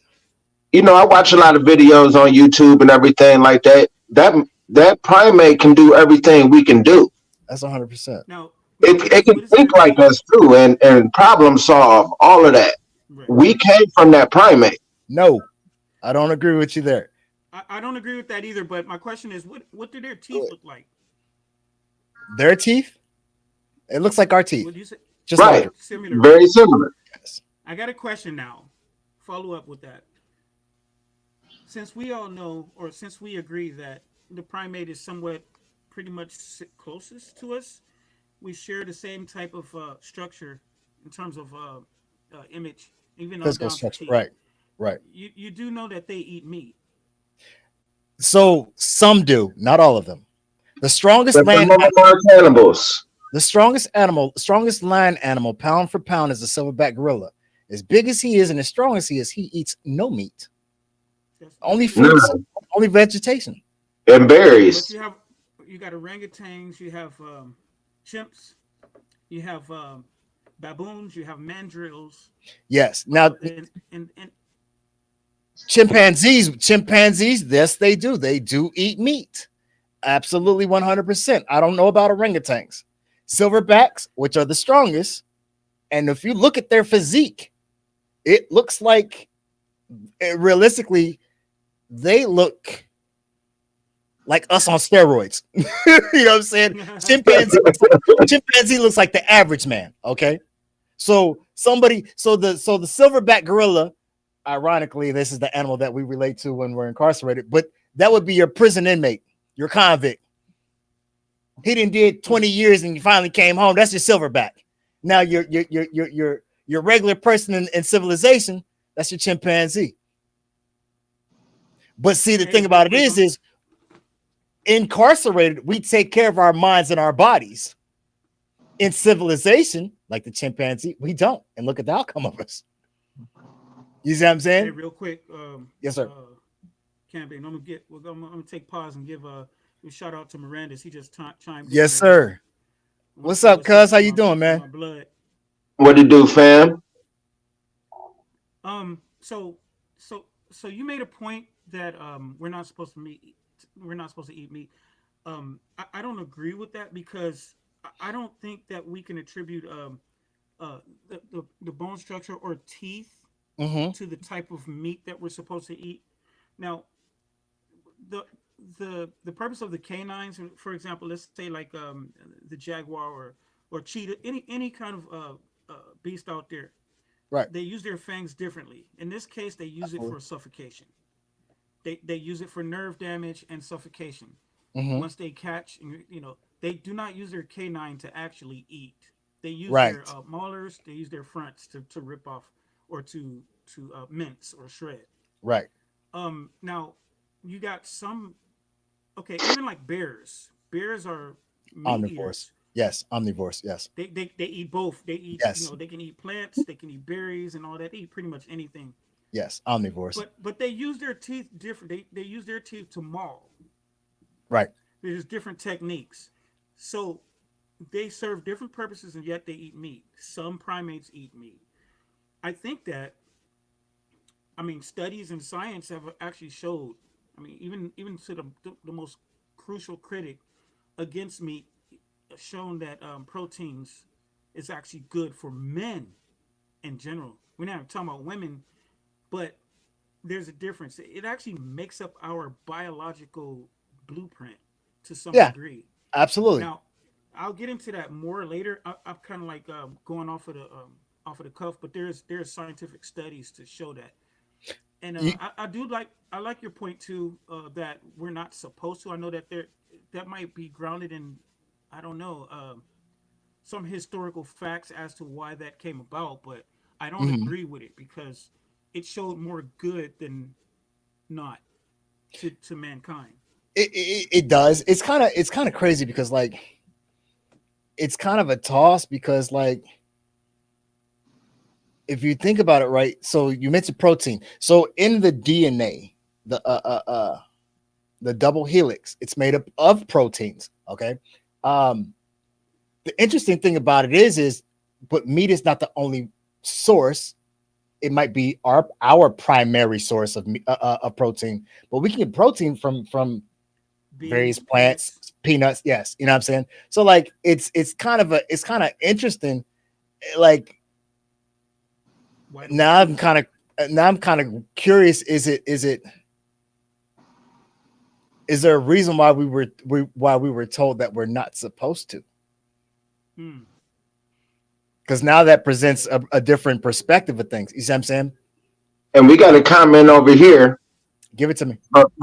S1: I watch a lot of videos on YouTube and everything like that. That primate can do everything we can do.
S2: That's 100%.
S3: Now,
S1: It can
S3: what is
S1: think
S3: their
S1: like us too, and problem solve all of that.
S3: right?
S1: We came from that primate.
S2: No, I don't agree with you there.
S3: I don't agree with that either. But my question is, what do their teeth look like?
S2: Their teeth, it looks like our teeth,
S3: Would you say
S2: just
S1: Right.
S2: larger.
S3: similar? Right?
S1: Very similar.
S2: Yes.
S3: I got a question now. Follow up with that. Since we all know, or since we agree that the primate is somewhat pretty much closest to us, we share the same type of structure in terms of image, even on
S2: Physical
S3: down to
S2: structure.
S3: teeth.
S2: Right.
S3: You do know that they eat meat.
S2: So some do, not all of them. The strongest
S1: But some
S2: land,
S1: of them are cannibals.
S2: the strongest land animal, pound for pound, is the silverback gorilla. As big as he is and as strong as he eats no meat,
S3: That's
S2: only
S3: true.
S2: fruits,
S1: No.
S2: only vegetation.
S1: And
S3: But
S1: berries.
S3: you got orangutans, you have chimps, you have baboons, you have mandrills,
S2: Yes. Now
S3: and
S2: chimpanzees, yes, they do. They do eat meat. Absolutely 100%. I don't know about orangutans. Silverbacks, which are the strongest, and if you look at their physique, it looks like realistically they look like us on steroids. You know what I'm saying? Chimpanzee looks like the average man. Okay, so the silverback gorilla. Ironically, this is the animal that we relate to when we're incarcerated, but that would be your prison inmate, your convict. He did 20 years and you finally came home. That's your silverback. Now your regular person in civilization, that's your chimpanzee. But see, the thing about it is incarcerated, we take care of our minds and our bodies. In civilization, like the chimpanzee, we don't. And look at the outcome of us. You see what I'm
S3: hey,
S2: saying?
S3: real quick,
S2: Yes, sir.
S3: campaign. I'm gonna take pause and give a shout out to Mirandis. He just chimed in.
S2: Yes,
S3: right now.
S2: sir. What's up, cuz? How you doing, man?
S3: My blood.
S1: What to do, fam?
S3: So so you made a point that we're not supposed to eat meat. I don't agree with that because I don't think that we can attribute the bone structure or teeth
S2: Mm-hmm.
S3: to the type of meat that we're supposed to eat. Now, the the purpose of the canines, for example, let's say like the jaguar or cheetah, any kind of beast out there,
S2: Right.
S3: they use their fangs differently. In this case, they use it
S2: Absolutely.
S3: for suffocation. They use it for nerve damage and suffocation.
S2: Mm-hmm.
S3: Once they catch, they do not use their canine to actually eat. They use their
S2: Right.
S3: molars. They use their fronts to rip off or to mince or shred.
S2: Right.
S3: Now you got some. Okay, even like bears. Bears are meat
S2: Omnivores.
S3: eaters.
S2: Yes. Omnivores. Yes.
S3: They eat both. They eat,
S2: Yes.
S3: they can eat plants, they can eat berries and all that. They eat pretty much anything.
S2: Yes. Omnivores.
S3: But they use their teeth different. They use their teeth to maul.
S2: Right.
S3: There's different techniques. So they serve different purposes and yet they eat meat. Some primates eat meat. I think that studies in science have actually showed. Even to the most crucial critic against meat, shown that proteins is actually good for men in general. We're not talking about women, but there's a difference. It actually makes up our biological blueprint to some
S2: Yeah.
S3: degree.
S2: Absolutely.
S3: Now, I'll get into that more later. I'm kind of like going off of the cuff, but there's scientific studies to show that. And
S2: You,
S3: I like your point too, that we're not supposed to. I know that that might be grounded in, I don't know, some historical facts as to why that came about, but I don't
S2: mhm.
S3: agree with it because it showed more good than not to mankind.
S2: It does. It's kind of crazy because like it's kind of a toss because like if you think about it, right? So you mentioned protein. So in the DNA, the the double helix, it's made up of proteins. Okay. Um, the interesting thing about it is, but meat is not the only source. It might be our primary source of protein, but we can get protein from various
S3: Beans,
S2: plants,
S3: peanuts,
S2: peanuts. Yes, you know what I'm saying. So like it's kind of interesting. Like
S3: white
S2: now
S3: oats.
S2: I'm kind of now I'm kind of curious. Is there a reason why why we were told that we're not supposed to?
S3: Hmm.
S2: Because now that presents a different perspective of things. You see what I'm saying?
S1: And we got a comment over here
S2: Give it to me.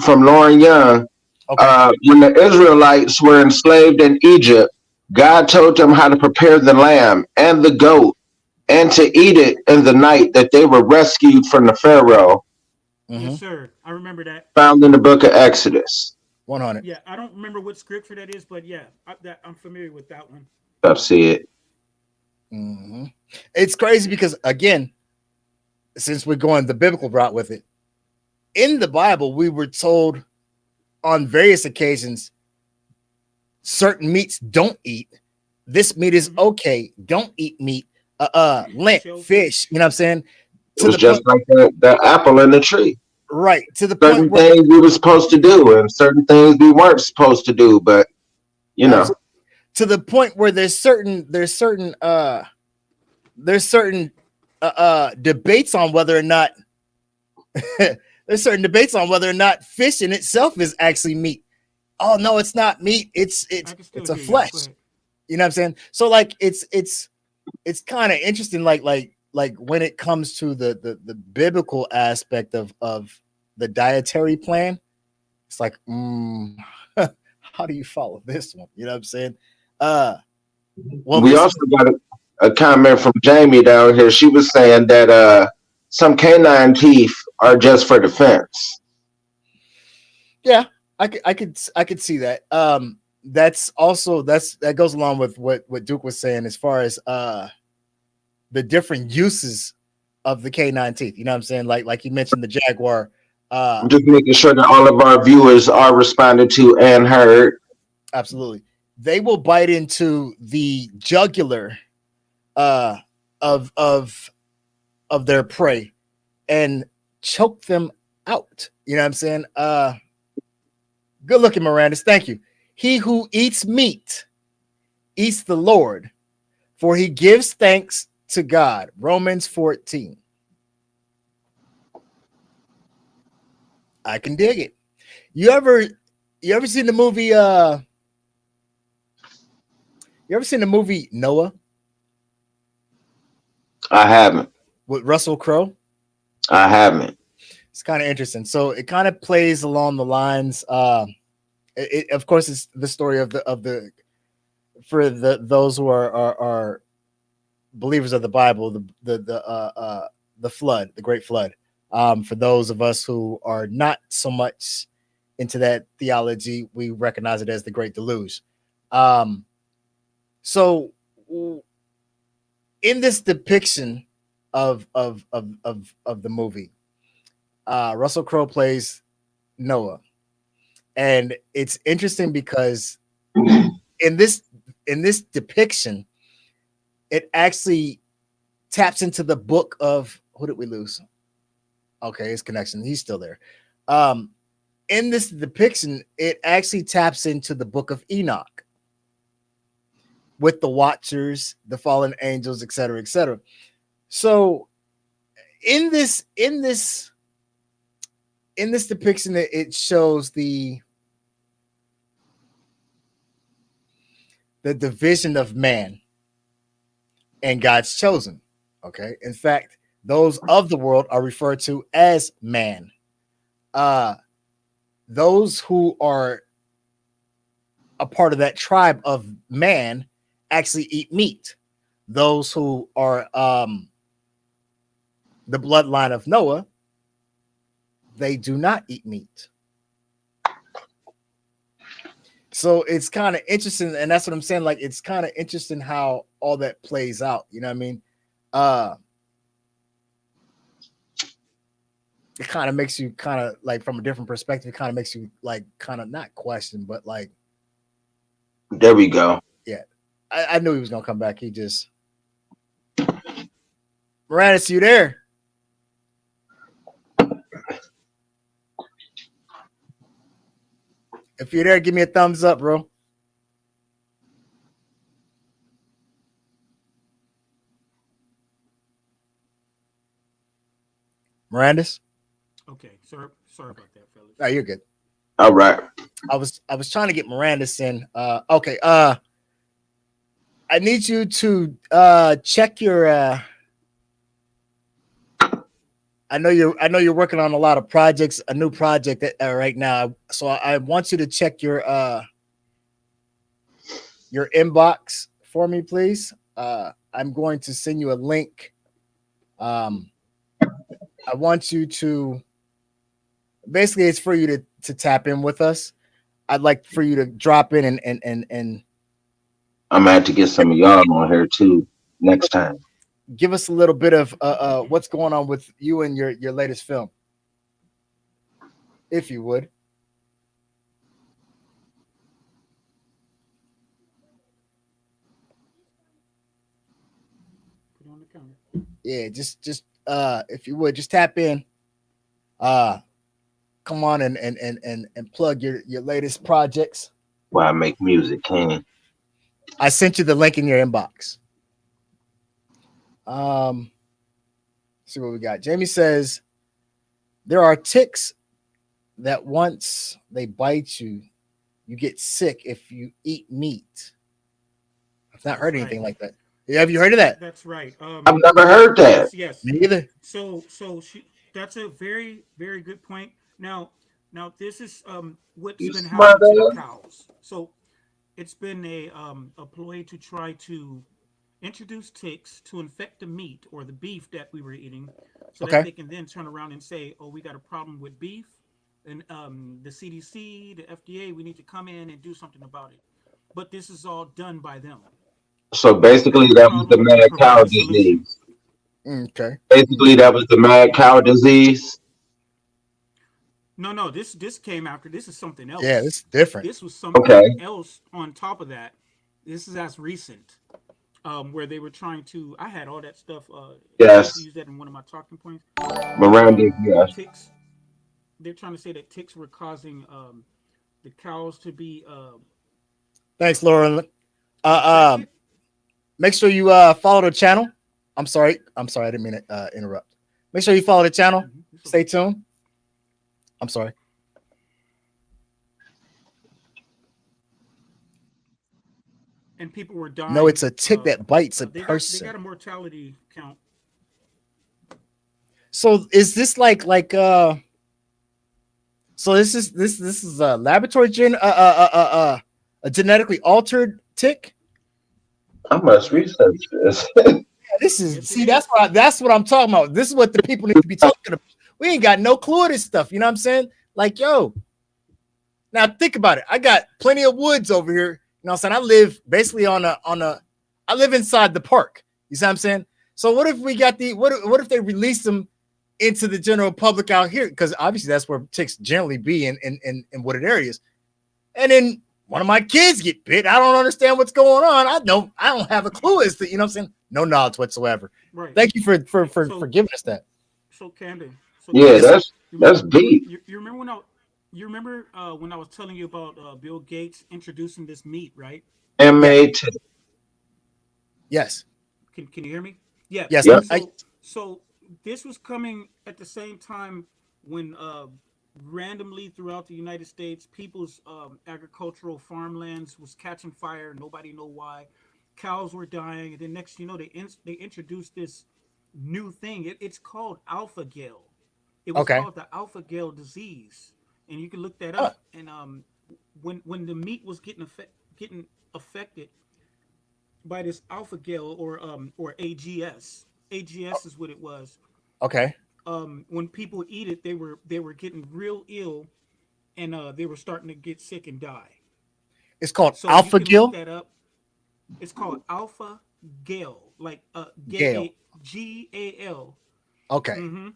S1: from Lauren Young.
S2: Okay.
S1: When the Israelites were enslaved in Egypt, God told them how to prepare the lamb and the goat and to eat it in the night that they were rescued from the Pharaoh,
S3: Yes,
S2: Mm-hmm.
S3: sir. I remember that.
S1: found in the book of Exodus.
S2: 100.
S3: Yeah, I don't remember what scripture that is, but yeah, I'm familiar with that one.
S1: I've seen it.
S2: Mm-hmm. It's crazy because again, since we're going the biblical route with it, in the Bible, we were told on various occasions certain meats don't eat. This meat is
S3: Hmm.
S2: okay. Don't eat meat. Lint, fish.
S3: Shellfish.
S2: You know what I'm saying?
S1: It
S2: To
S1: was
S2: the
S1: just
S2: point,
S1: like the apple in the tree.
S2: right? To the point
S1: Certain
S2: where
S1: things we were supposed to do and certain things we weren't supposed to do, but you know.
S2: absolutely to the point where there's certain debates on whether or not there's certain debates on whether or not fish in itself is actually meat. Oh no, it's not meat.
S3: I can still
S2: It's a
S3: hear you.
S2: flesh.
S3: Go ahead.
S2: You know what I'm saying? So like it's kind of interesting, like when it comes to the biblical aspect of the dietary plan, it's like, how do you follow this one? You know what I'm saying? Uh well
S1: We
S2: this
S1: also got a comment from Jamie down here. She was saying that some canine teeth are just for defense.
S2: yeah, I could see that. That's also that goes along with what Duke was saying as far as the different uses of the canine teeth. You know what I'm saying? Like you mentioned the jaguar.
S1: I'm just making sure that all of our viewers are responded to and heard.
S2: Absolutely. They will bite into the jugular uh of of of their prey and choke them out. You know what I'm saying? Good looking, Mirandus. Thank you. He who eats meat eats the Lord, for he gives thanks to God. Romans 14. I can dig it. You ever seen the movie you ever seen the movie Noah
S1: I haven't.
S2: with Russell Crowe?
S1: I haven't.
S2: It's kind of interesting. So it kind of plays along the lines. Of course, it's the story of the for those who are believers of the Bible, the flood, the Great Flood. For those of us who are not so much into that theology, we recognize it as the Great Deluge. So in this depiction of the movie, Russell Crowe plays Noah, and it's interesting because in this depiction, it actually taps into the book of who did we lose? Okay, his connection. He's still there. In this depiction, it actually taps into the book of Enoch with the Watchers, the fallen angels, etc., etc. So in this depiction, it shows the division of man and God's chosen. Okay. In fact, those of the world are referred to as man. Those who are a part of that tribe of man actually eat meat. Those who are the bloodline of Noah, they do not eat meat. So it's kind of interesting, and that's what I'm saying. Like, it's kind of interesting how all that plays out. You know what I mean? It kind of makes you kind of like from a different perspective. It kind of makes you like kind of not question, but like,
S1: There we go.
S2: yeah, I knew he was gonna come back. He just Mirandus, you there? If you're there, give me a thumbs up, bro. Mirandus?
S3: Okay, sorry about that, fellas.
S2: No, you're good.
S1: All right.
S2: I was trying to get Mirandus in. Okay. I need you to check your I know you're working on a lot of projects, a new project right now. So I want you to check your inbox for me, please. I'm going to send you a link. I want you to basically it's for you to tap in with us. I'd like for you to drop in and
S1: I'm gonna have to get some of y'all on here too next time.
S2: give us a little bit of what's going on with you and your latest film, if you would.
S3: Put it on the counter.
S2: Yeah, just if you would just tap in. Come on and plug your latest projects.
S1: Why I make music, King.
S2: I sent you the link in your inbox. See what we got. Jamie says there are ticks that once they bite you, you get sick if you eat meat. I've not heard anything like that. Yeah, have you heard of that?
S3: That's right.
S1: I've never heard that.
S3: Yes.
S2: Me either.
S3: So that's a very very good point. Now this is what's
S1: You
S3: been
S1: smart
S3: happening to the
S1: ass.
S3: cows. So it's been a ploy to try to introduce ticks to infect the meat or the beef that we were eating, so that
S2: Okay.
S3: they can then turn around and say, "Oh, we got a problem with beef," and the CDC, the FDA, we need to come in and do something about it. But this is all done by them.
S1: So
S3: We don't
S1: basically,
S3: have a
S1: that was the
S3: problem. We
S1: mad
S3: provide
S1: cow
S3: a solution.
S1: disease.
S2: Okay.
S1: Basically, that was the mad cow disease.
S3: No. This came after. This is something
S2: Yeah,
S3: else.
S2: this is different.
S3: This was something
S1: Okay.
S3: else on top of that. This is as recent. where they were trying to. I had all that stuff. I used to
S1: Yes,
S3: use that in one of my talking points.
S1: Miranda. Yes,
S3: Ticks. They're trying to say that ticks were causing the cows to be
S2: Thanks, Lauren.
S3: infected.
S2: Make sure you follow the channel. I'm sorry. I didn't mean to interrupt. Make sure you follow the channel.
S3: It's
S2: Stay
S3: okay.
S2: tuned. I'm sorry.
S3: And people were
S2: No, it's
S3: dying.
S2: a tick that bites a
S3: They got
S2: person.
S3: a mortality count.
S2: So is this like so this is a laboratory a genetically altered tick?
S1: I must research this.
S2: Yeah, this is
S3: Yes, it
S2: see
S3: is.
S2: that's what I'm talking about. This is what the people need to be talking about. We ain't got no clue of this stuff. You know what I'm saying? Like, yo, now think about it. I got plenty of woods over here. You know what I'm saying? I live basically on a I live inside the park. You see what I'm saying? So what if we got the what if they release them into the general public out here? Because obviously that's where ticks generally be in wooded areas. And then one of my kids get bit. I don't understand what's going on. I don't have a clue as to, you know what I'm saying? No knowledge whatsoever.
S3: Right.
S2: Thank you for
S3: So
S2: giving us that.
S3: so Camden. So
S1: Yeah,
S2: Yes,
S3: Camden.
S2: sir.
S3: You
S1: that's
S3: remember
S1: deep.
S3: you remember you remember when I was telling you about Bill Gates introducing this meat, right?
S2: Yes,
S1: Handmade too.
S2: yes,
S3: Can you hear me? Yeah.
S2: yes.
S1: Yep.
S3: So this was coming at the same time when randomly throughout the United States, people's agricultural farmlands was catching fire. Nobody know why. Cows were dying, and then next, they introduced this new thing. It's called alpha gal. It was
S2: Okay.
S3: called the alpha gal disease, and you can look that
S2: Huh.
S3: up. And when the meat was getting affected by this alpha gal or AGS. AGS is what it was.
S2: Okay.
S3: When people eat it, they were getting real ill, and they were starting to get sick and die.
S2: It's called
S3: So you
S2: Alpha
S3: can look
S2: Gill.
S3: that up. It's called alpha gal, like
S2: Gale.
S3: GAL.
S2: Okay.
S3: Mm-hmm.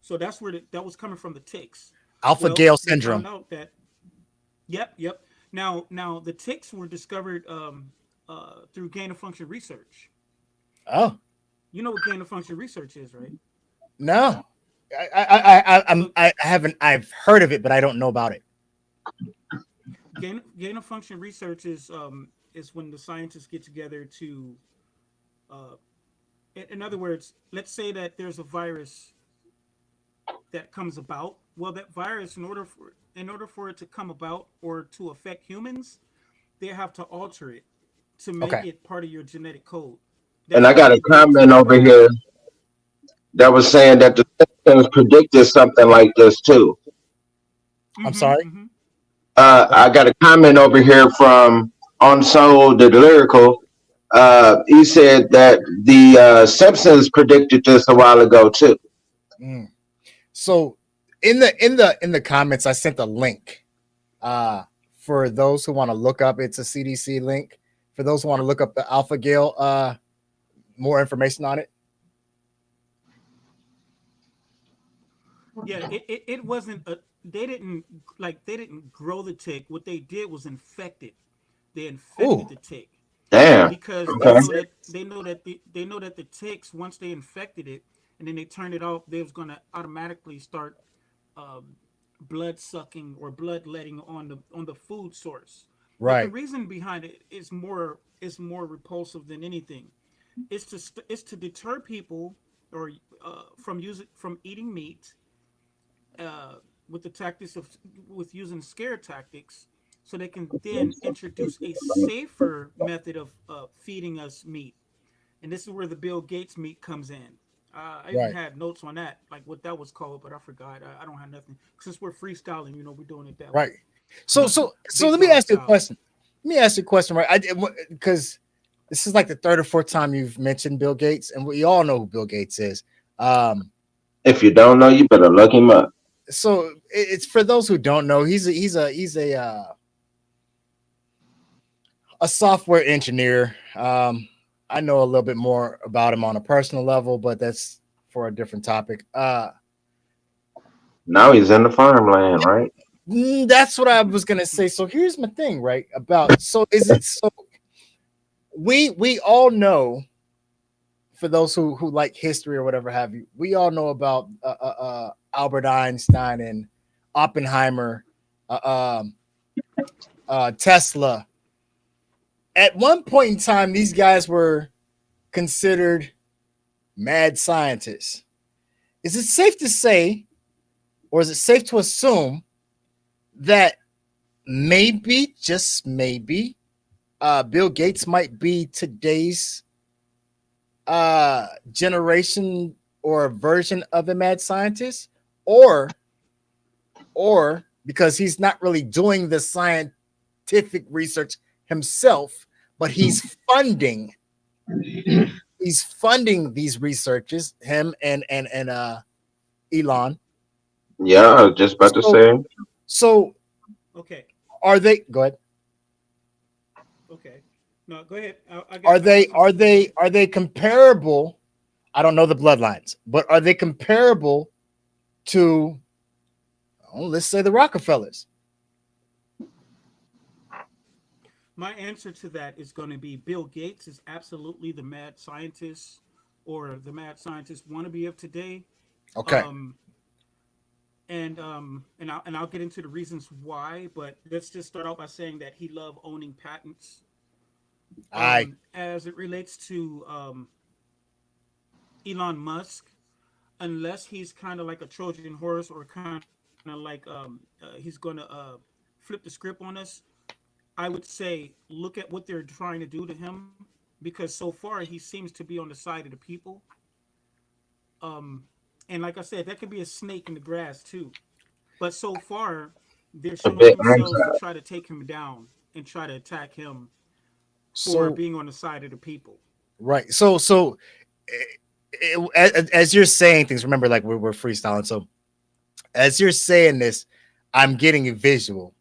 S3: So that's where that was coming from, the ticks.
S2: Alpha
S3: Well,
S2: Gale
S3: they found
S2: syndrome.
S3: out that yep. Now the ticks were discovered through gain of function research.
S2: Oh
S3: You know what gain of function research is, right?
S2: no.
S3: So
S2: I haven't I've heard of it, but I don't know about it.
S3: gain of function research is when the scientists get together to, uh, in other words, let's say that there's a virus that comes about. Well, that virus, in order for it to come about or to affect humans, they have to alter it to make
S2: Okay.
S3: it part of your genetic code.
S1: And
S3: That's
S1: I
S3: why
S1: got a
S3: Bill Gates
S1: comment
S3: and
S1: over
S3: everybody.
S1: here that was saying that the Simpsons predicted something like this too.
S2: I'm
S3: Mm-hmm.
S2: sorry.
S3: Mm-hmm.
S2: What?
S1: I got a comment over here from Unsold the Lyrical. He said that the Simpsons predicted this a while ago too.
S2: Mm. So in the comments, I sent a link uh for those who want to look up. It's a CDC link for those who want to look up the Alpha Gale more information on it.
S3: Yeah, it wasn't a. They didn't grow the tick. What they did was infect it. They infected
S2: Ooh,
S3: the tick
S1: Damn.
S3: because they
S1: Okay.
S3: know
S2: that's it.
S3: that the ticks, once they infected it and then they turned it off, they was gonna automatically start um, blood sucking or blood letting on the food source. But the
S2: Right.
S3: reason behind it is more repulsive than anything. It's to deter people or from eating meat uh, with the tactics of with using scare tactics, so they can then introduce a safer method of feeding us meat. And this is where the Bill Gates meat comes in. I even
S2: Right.
S3: had notes on that, like what that was called, but I forgot. I don't have nothing since we're freestyling. We're doing it that way,
S2: Right. So
S3: big
S2: let me
S3: dog
S2: ask you a
S3: style.
S2: question. Let me ask you a question, right? I because this is like the third or fourth time you've mentioned Bill Gates, and we all know who Bill Gates is. Um,
S1: If you don't know, you better look him up.
S2: so it's for those who don't know, a software engineer. I know a little bit more about him on a personal level, but that's for a different topic.
S1: Now he's in the farmland, right?
S2: That's what I was gonna say. So here's my thing, right? About so is it so we all know, for those who like history or whatever have you, we all know about Albert Einstein and Oppenheimer, uh, um, Tesla. At one point in time, these guys were considered mad scientists. Is it safe to say, or is it safe to assume that maybe, just maybe, Bill Gates might be today's generation or version of a mad scientist, or because he's not really doing the scientific research himself, but he's funding these researches, him and Elon.
S1: Yeah, I was just about to
S2: So
S1: say.
S2: so
S3: Okay.
S2: are they, go ahead,
S3: Okay. No, go ahead.
S2: are
S3: I got
S2: they
S3: some
S2: are
S3: stuff to say.
S2: they are they comparable? I don't know the bloodlines, but are they comparable to, oh, let's say, the Rockefellers?
S3: My answer to that is going to be Bill Gates is absolutely the mad scientist or the mad scientist wannabe of today.
S2: Okay.
S3: Um, and I'll get into the reasons why, but let's just start out by saying that he loved owning patents.
S2: I
S3: As it relates to Elon Musk, unless he's kind of like a Trojan horse or kind of like he's going to flip the script on us, I would say look at what they're trying to do to him because so far he seems to be on the side of the people. Um, and like I said, that could be a snake in the grass too. But so far, they're
S1: A
S3: showing
S1: bit
S3: themselves to
S1: anti.
S3: try to take him down and try to attack him for
S2: so
S3: being on the side of the people.
S2: right. As you're saying things, remember, like we're freestyling. So as you're saying this, I'm getting a visual.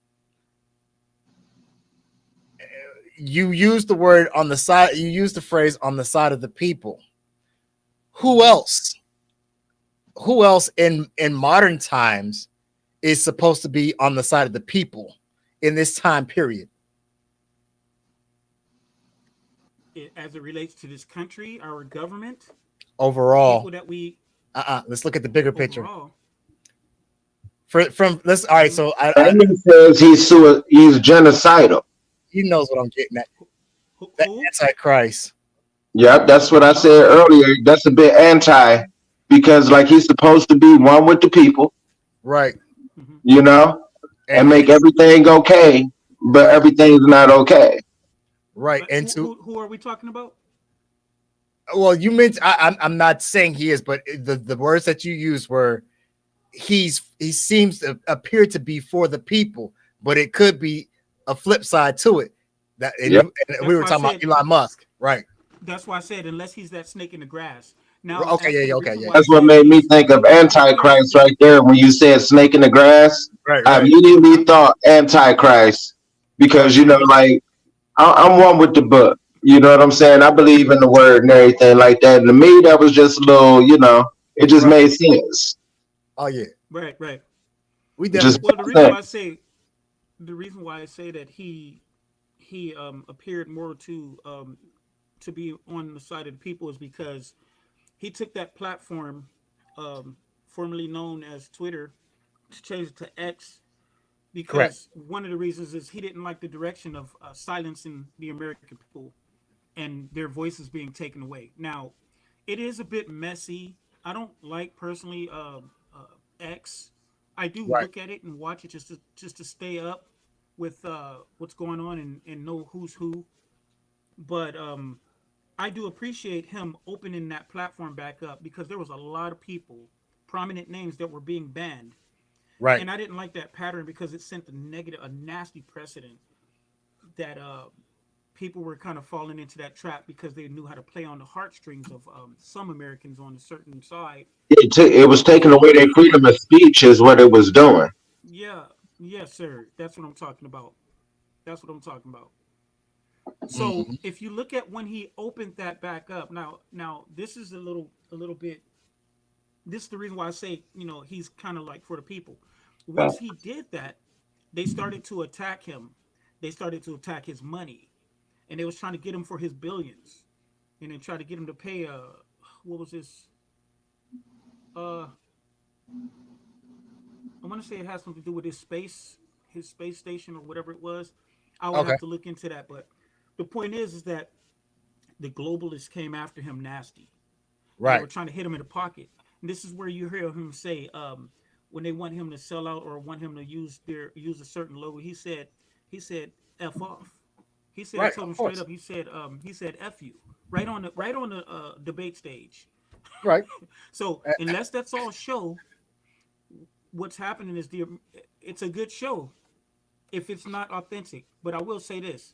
S2: You use the word on the side. You use the phrase on the side of the people. Who
S3: Hmm.
S2: else? Who else in modern times is supposed to be on the side of the people in this time period?
S3: As it relates to this country, our government, the
S2: Overall,
S3: people that we
S2: let's look at the bigger picture.
S3: overall.
S2: From let's, all right.
S3: Hmm.
S2: So
S1: Amy says he's genocidal.
S2: he knows what I'm getting at. The
S3: Who?
S2: Antichrist.
S1: Yep, that's what I said
S3: Oh.
S1: earlier. That's a bit anti because like he's supposed to be one with the people,
S2: Right.
S3: Hmm.
S1: you know, and
S2: And
S1: make everything okay, but
S2: right,
S1: everything's not okay.
S2: right. And to,
S3: Who are we talking about?
S2: well, you meant, I'm not saying he is, but the words that you used were, he seems to appear to be for the people, but it could be a flip side to it. That,
S1: Yep.
S2: and we
S3: That's
S2: were
S3: why I
S2: talking about
S3: said.
S2: Elon Musk, right?
S3: That's why I said unless he's that snake in the grass. Now,
S2: Okay,
S3: as
S2: yeah,
S3: for
S2: yeah,
S3: the
S2: okay,
S3: reason
S2: yeah,
S3: why I
S2: yeah.
S1: That's what
S3: said
S1: made me
S3: he's
S1: think of
S3: up there,
S1: Antichrist right there when you said snake in the grass.
S2: Right,
S1: I
S2: right,
S1: immediately
S3: I'm
S1: thought Antichrist because,
S2: right.
S1: you know, like I'm one with the book. You know what I'm saying? I believe in the word and everything like that. And to me, that was just a little, you know, it just
S2: Right.
S1: made sense.
S2: Oh yeah,
S3: right.
S2: we
S1: It just
S2: definitely.
S3: Well, the
S1: made
S3: reason why I
S1: sense.
S3: say that he appeared more to be on the side of the people is because he took that platform, formerly known as Twitter, to change it to X
S2: Correct.
S3: because one of the reasons is he didn't like the direction of silencing the American people and their voices being taken away. Now, it is a bit messy. I don't like personally X. I do
S2: Right.
S3: look at it and watch it just to stay up with what's going on and know who's who. But I do appreciate him opening that platform back up because there was a lot of people, prominent names that were being banned,
S2: Right.
S3: and I didn't like that pattern because it sent a nasty precedent that people were kind of falling into that trap because they knew how to play on the heartstrings of some Americans on a certain side
S1: It was taking
S3: for
S1: away their freedom of speech, is what it was doing.
S3: yeah, yes, sir. That's what I'm talking about. That's what I'm talking about. So
S2: Mhm.
S3: if you look at when he opened that back up, now this is a little bit. This is the reason why I say he's kind of like for the people. Once he did that, they started to attack him. They started to attack his money. and they was trying to get him for his billions, and then try to get him to pay what was this? I want to say it has something to do with his space station or whatever it was. I would
S2: Okay.
S3: have to look into that, but the point is that the globalists came after him nasty. And they
S2: Right.
S3: were trying to hit him in the pocket. And this is where you hear him say, when they want him to sell out or want him to use a certain logo, he said F off. He said, I
S2: Right.
S3: told him
S2: Of
S3: straight
S2: course.
S3: up, he said F you. Right on the debate stage.
S2: Right.
S3: So unless that's all show, what's happening is it's a good show if it's not authentic. But I will say this: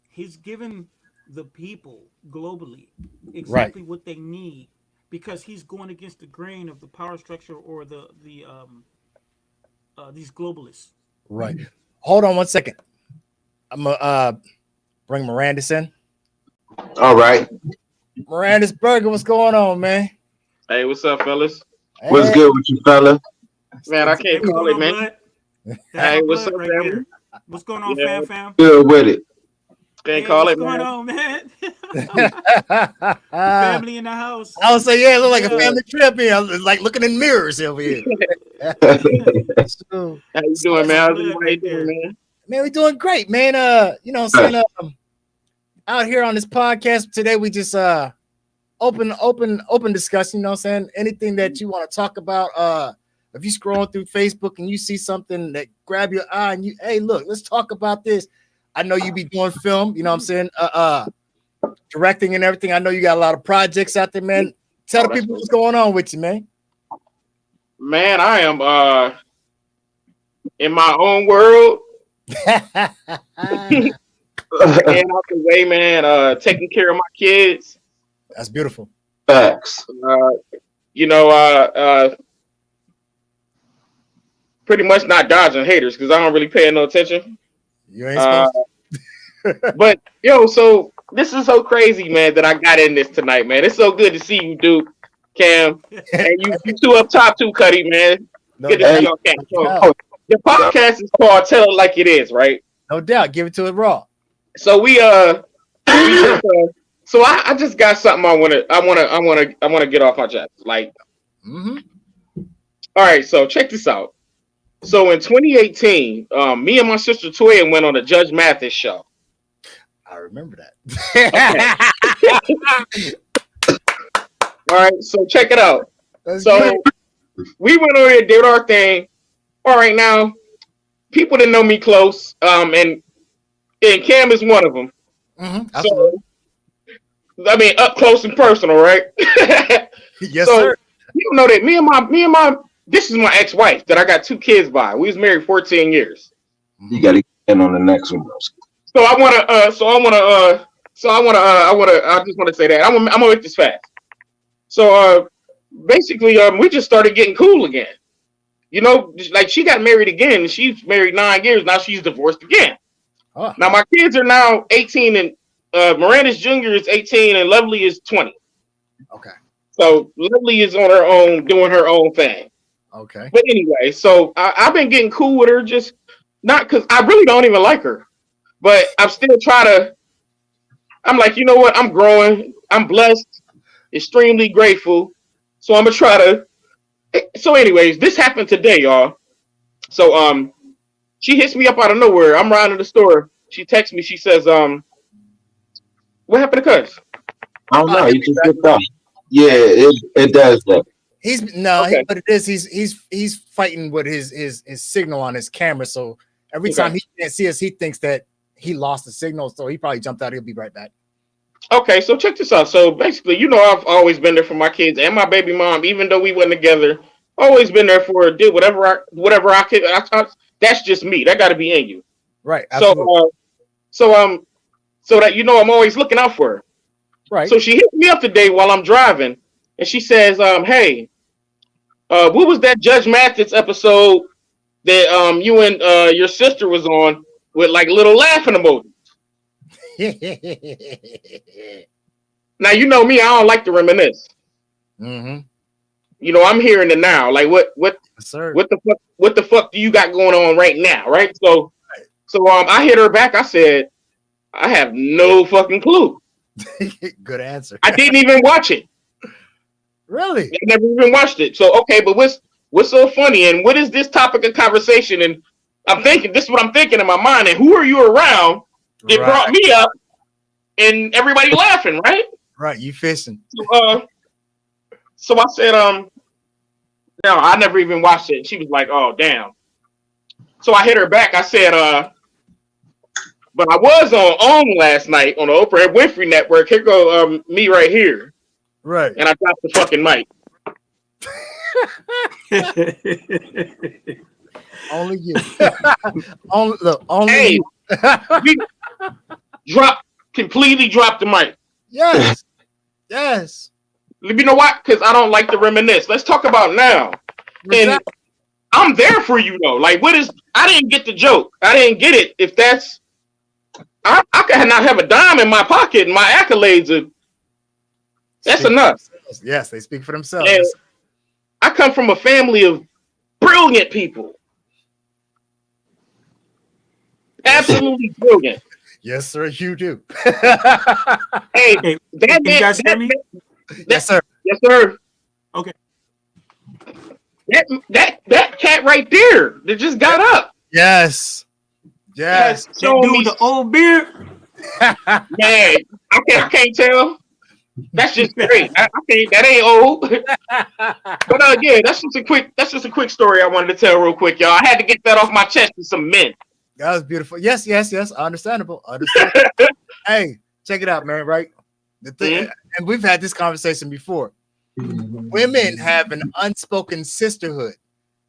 S3: he's given the people globally exactly what they need because he's going against the grain of the power structure or these globalists.
S2: Right. Hold on 1 second. I'm gonna bring Mirandis in.
S1: All right.
S2: Mirandis Burger, what's going on, man?
S4: Hey, what's up, fellas?
S1: What's
S2: Hey.
S1: good with you, fella?
S4: Man, I
S3: Hey,
S4: can't
S3: what's
S4: call
S3: going
S4: it,
S3: on,
S4: man.
S3: blood? That's
S4: Hey,
S3: my
S4: what's
S3: blood
S4: up,
S3: right
S4: family?
S3: there. What's going on,
S4: Yeah,
S3: fam?
S1: Good with it.
S4: can't
S3: Hey,
S4: call
S3: what's
S4: it,
S3: going
S4: man.
S3: on, man?
S2: I
S3: Family in the house.
S2: would say, yeah, it look like a
S3: Yeah.
S2: family trip here. I'm like looking in mirrors over here. So,
S4: How you doing,
S3: That's
S4: man? How's
S3: blood
S4: everybody
S3: right
S4: doing,
S3: there.
S4: man?
S2: man, we doing great, man. You know what I'm saying? Out here on this podcast today, we just open discussion, you know what I'm saying? Anything that you want to talk about. If you scrolling through Facebook and you see something that grab your eye and you, hey, look, let's talk about this. I know you be doing film, you know what I'm saying? Directing and everything. I know you got a lot of projects out there, man. Tell the
S4: that's
S2: people
S4: right.
S2: what's going on with you, man.
S4: Man, I am in my own world,
S2: That's
S4: staying out the way, man. Taking care of my kids.
S2: beautiful.
S1: Facts.
S4: You know, pretty much not dodging haters because I don't really pay no attention.
S2: You ain't
S4: Uh,
S2: supposed to.
S4: but yo, so this is so crazy, man, that I got in this tonight, man. It's so good to see you, Duke, Cam, and you two up top too, Cuddy, man.
S2: No
S4: Good to
S2: doubt.
S4: see y'all, Cam. So
S2: No,
S4: the podcast is called "Tell It Like It Is," right?
S2: no doubt. Give it to it raw.
S4: So so I just got something I wanna get off my chest. Like,
S2: Mm-hmm.
S4: all right, so check this out. So in 2018, me and my sister Toya went on a Judge Mathis show.
S2: I remember that.
S4: All right, so check it out.
S2: That's
S4: So
S2: good.
S4: we went over there, did our thing. All right, now people that know me close, and Cam is one of them.
S2: Mhm,
S4: So
S2: absolutely.
S4: I mean, up close and personal, right?
S2: Yes,
S4: so
S2: sir.
S4: you know that me and my this is my ex-wife that I got 2 kids by. We was married 14 years.
S1: You got to get in on the next one, bro.
S4: So I just want to say that I'm gonna make this fast. So basically we just started getting cool again. You know, like she got married again. And she's married 9 years now. She's divorced again.
S2: Oh,
S4: Now my kids are now 18 and Miranda's Jr. is 18 and Lovely is 20.
S2: okay.
S4: So Lovely is on her own doing her own thing.
S2: Okay.
S4: But anyway, so I've been getting cool with her, just not because I really don't even like her, but I'm still trying to. I'm like, you know what? I'm growing. I'm blessed, extremely grateful. So I'm gonna try to. So, anyways, this happened today, y'all. So she hits me up out of nowhere. I'm riding to the store. She texts me. She says, what happened to Cuz?
S1: I don't know.
S2: he'll
S1: He
S2: be
S1: just
S2: back.
S1: looked up. Yeah, it does that.
S2: He's no,
S4: Okay.
S2: but it is. He's fighting with his signal on his camera. So every
S4: Okay.
S2: time he can't see us, he thinks that he lost the signal. So he probably jumped out. He'll be right back.
S4: Okay, so check this out. So basically, you know, I've always been there for my kids and my baby mom, even though we went together. Always been there for her. Did whatever I could. That's just me. That got to be in you.
S2: Right. Absolutely.
S4: So that you know, I'm always looking out for her.
S2: right.
S4: So she hit me up today while I'm driving, and she says, "Hey, what was that Judge Mathis episode that you and your sister was on with like little laughing emojis?" Now you know me, I don't like to reminisce.
S2: Mm-hmm.
S4: You know, I'm hearing it now. Like what
S2: Yes, sir.
S4: what the fuck do you got going on right now, right? So I hit her back. I said, I have no fucking clue.
S2: Good answer.
S4: I didn't even watch it.
S2: Really?
S4: I never even watched it. So okay, but what's so funny and what is this topic of conversation? And I'm thinking this is what I'm thinking in my mind. And who are you around? It brought me up, and everybody laughing, right?
S2: Right, you fishing.
S4: So I said, no, I never even watched it. She was like, oh damn. So I hit her back. I said, but I was on last night on the Oprah Winfrey Network. Here go me right here.
S2: Right.
S4: And I dropped the fucking mic.
S2: Only you. only
S4: Hey,
S2: you.
S4: completely dropped the mic.
S2: Yes. Yes.
S4: You know what? Because I don't like to reminisce. Let's talk about now. And I'm there for you though. Like, I didn't get the joke. I didn't get it. If that's, I cannot have a dime in my pocket and my accolades are, that's enough.
S2: Yes, they speak for themselves.
S4: And I come from a family of brilliant people. Absolutely brilliant.
S2: Yes, sir, you do.
S4: Hey,
S3: Hey, can you guys hear me?
S2: Yes, sir.
S4: Yes, sir.
S3: Okay.
S4: That cat right there that just got up.
S2: Yes. Yes.
S3: That dude with the old beard.
S4: Man, I can't tell. That's just great. I can't. That ain't old. But yeah, that's just a quick story I wanted to tell real quick, y'all. I had to get that off my chest to some men.
S2: That was beautiful. Yes. Understandable. Hey, check it out, man. Right. The thing, and we've had this conversation before. Women have an unspoken sisterhood.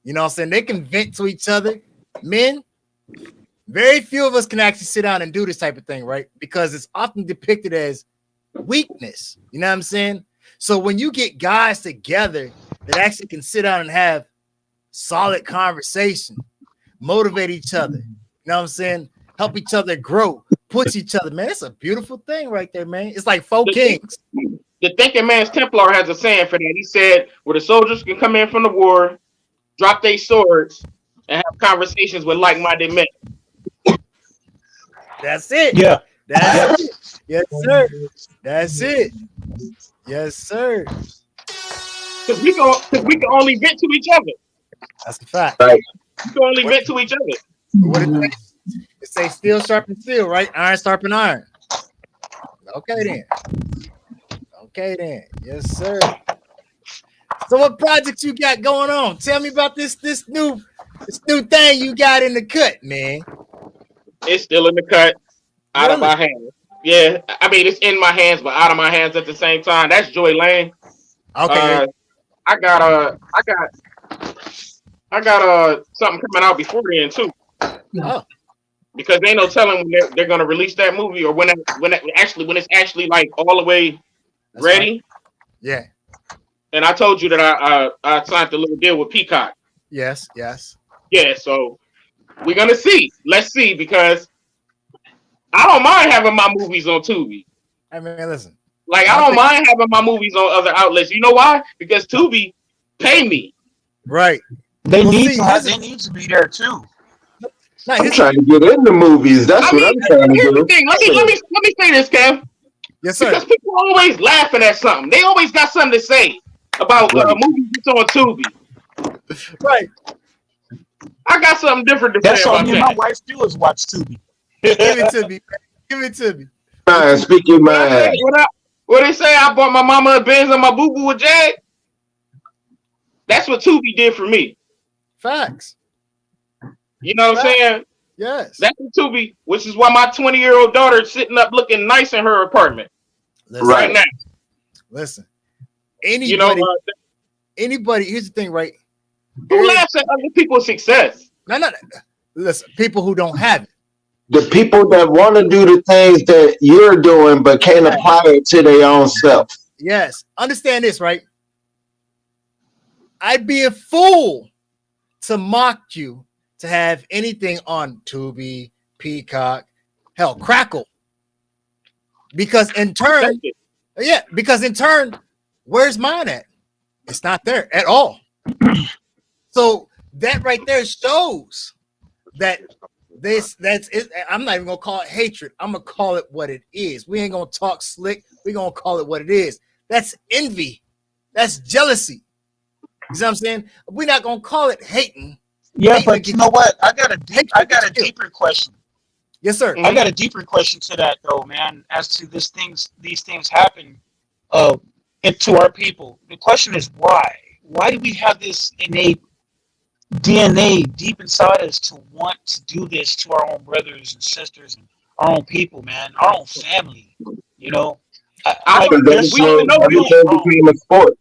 S2: You know what I'm saying? They can vent to each other. Men, very few of us can actually sit down and do this type of thing, right? Because it's often depicted as weakness. You know what I'm saying? So when you get guys together that actually can sit down and have solid conversation, motivate each other, you know what I'm saying? Help each other grow, push each other, man. It's a beautiful thing right there, man. It's like four kings.
S4: The Thinking Man's Templar has a saying for that. He said, where the soldiers can come in from the war, drop their swords, and have conversations with like-minded men.
S2: That's it.
S5: Yeah.
S2: That's it. Yes, sir. That's it. Yes, sir.
S4: Because we can only vent to each other.
S2: That's a fact.
S1: Right.
S4: We can only vent to each other.
S2: What it say steel sharpen steel, right? Iron sharpen iron. Okay then. Yes, sir. So what projects you got going on? Tell me about this new thing you got in the cut, man.
S4: It's still in the cut, out of my hands. Yeah, I mean it's in my hands, but out of my hands at the same time. That's Joy Lane.
S2: Okay.
S4: I got something coming out before then too.
S2: Oh.
S4: Because they ain't no telling when they're gonna release that movie or when it's actually like all the way
S2: That's
S4: ready.
S2: right. Yeah.
S4: And I told you that I signed a little deal with Peacock.
S2: Yes.
S4: Yeah, so we're gonna see. Let's see, because I don't mind having my movies on Tubi.
S2: I mean, listen.
S4: Like I don't mind having my movies on other outlets. You know why? Because Tubi pay me.
S2: Right.
S5: They
S2: Well,
S5: need
S2: see,
S5: they need to be there too.
S2: Now,
S1: I'm
S2: here's-
S1: trying to get in the movies. That's
S4: I
S1: what
S4: mean,
S1: I'm trying to
S4: here's the
S1: do.
S4: thing. Let me say this, Kev.
S2: yes, sir.
S4: Because people are always laughing at something. They always got something to say about movies that's on Tubi.
S2: Right.
S4: I got something different to
S5: That's
S4: say
S5: all
S4: about
S5: me and my
S4: that.
S5: wife still is watch Tubi.
S2: Give it to me. Man. Give it to me.
S1: Man, speak your mind.
S4: What they say? I bought my mama a Benz and my boo boo a Jag. That's what Tubi did for me.
S2: Facts.
S4: You know what I'm saying?
S2: Yes.
S4: That's what Tubi, which is why my 20-year-old daughter is sitting up looking nice in her apartment
S2: Listen,
S4: right now.
S2: Listen. Anybody,
S4: You know,
S2: anybody, here's the thing, right?
S4: who laughs at other people's success?
S2: No. Listen, people who don't have it.
S1: The people that want to do the things that you're doing but can't apply it to their own self.
S2: Yes. Understand this, right? I'd be a fool to mock you to have anything on Tubi, Peacock, hell, Crackle. Because in turn, where's mine at? It's not there at all. So that right there shows that That's it. I'm not even gonna call it hatred. I'm gonna call it what it is. We ain't gonna talk slick. We gonna call it what it is. That's envy. That's jealousy. You see what I'm saying? We're not gonna call it hating.
S5: Yeah,
S2: Hating
S5: but
S2: against-
S5: you know what? I got a
S2: Hatred is
S5: deeper question.
S2: Yes, sir.
S4: Mhm.
S5: I got a deeper question to that though, man. As to these things happen, and to our people. The question is why? Why do we have this innate DNA deep inside us to want to do this to our own brothers and sisters and our own people, man, our own family? You know,
S4: I
S5: like,
S4: don't-
S5: there's
S4: we don't
S5: something
S4: know.
S5: really
S1: Everything
S5: wrong.
S1: became a sport.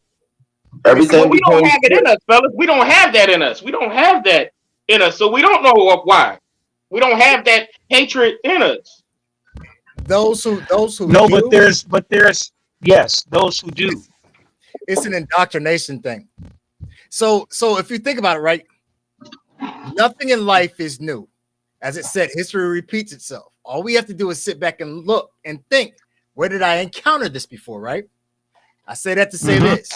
S1: Everything
S4: Well, we don't
S1: became
S4: have it in us, fellas. We don't have that in us. We don't have that in us. So we don't know why. We don't have that hatred in us.
S2: Those who
S5: No,
S2: do,
S5: but there's yes, those who do.
S2: it's an indoctrination thing. So if you think about it, right, nothing in life is new. As it said, history repeats itself. All we have to do is sit back and look and think, where did I encounter this before, right? I say that to say
S5: Mhm.
S2: this.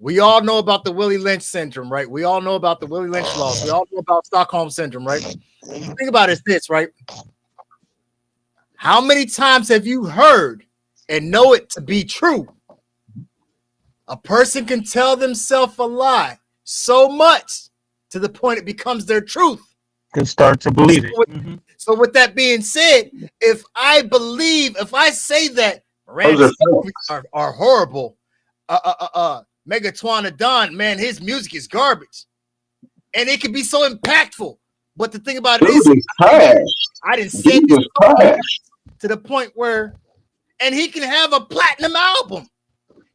S2: We all know about the Willie Lynch syndrome, right? We all know about the Willie Lynch laws. We all know about Stockholm syndrome, right? The thing about it is this, right? How many times have you heard and know it to be true? A person can tell themselves a lie so much to the point it becomes their truth.
S5: Can start to believe it.
S2: So with,
S5: Mhm.
S2: so with that being said, if I say that
S1: Those
S2: Randy's
S1: are
S2: movies are horrible, Megatron Don, man, his music is garbage, and it can be so impactful. But the thing about it
S1: dude
S2: is,
S1: is trash.
S2: I didn't say
S1: Dude
S2: this
S1: is trash.
S2: to the point where, and he can have a platinum album.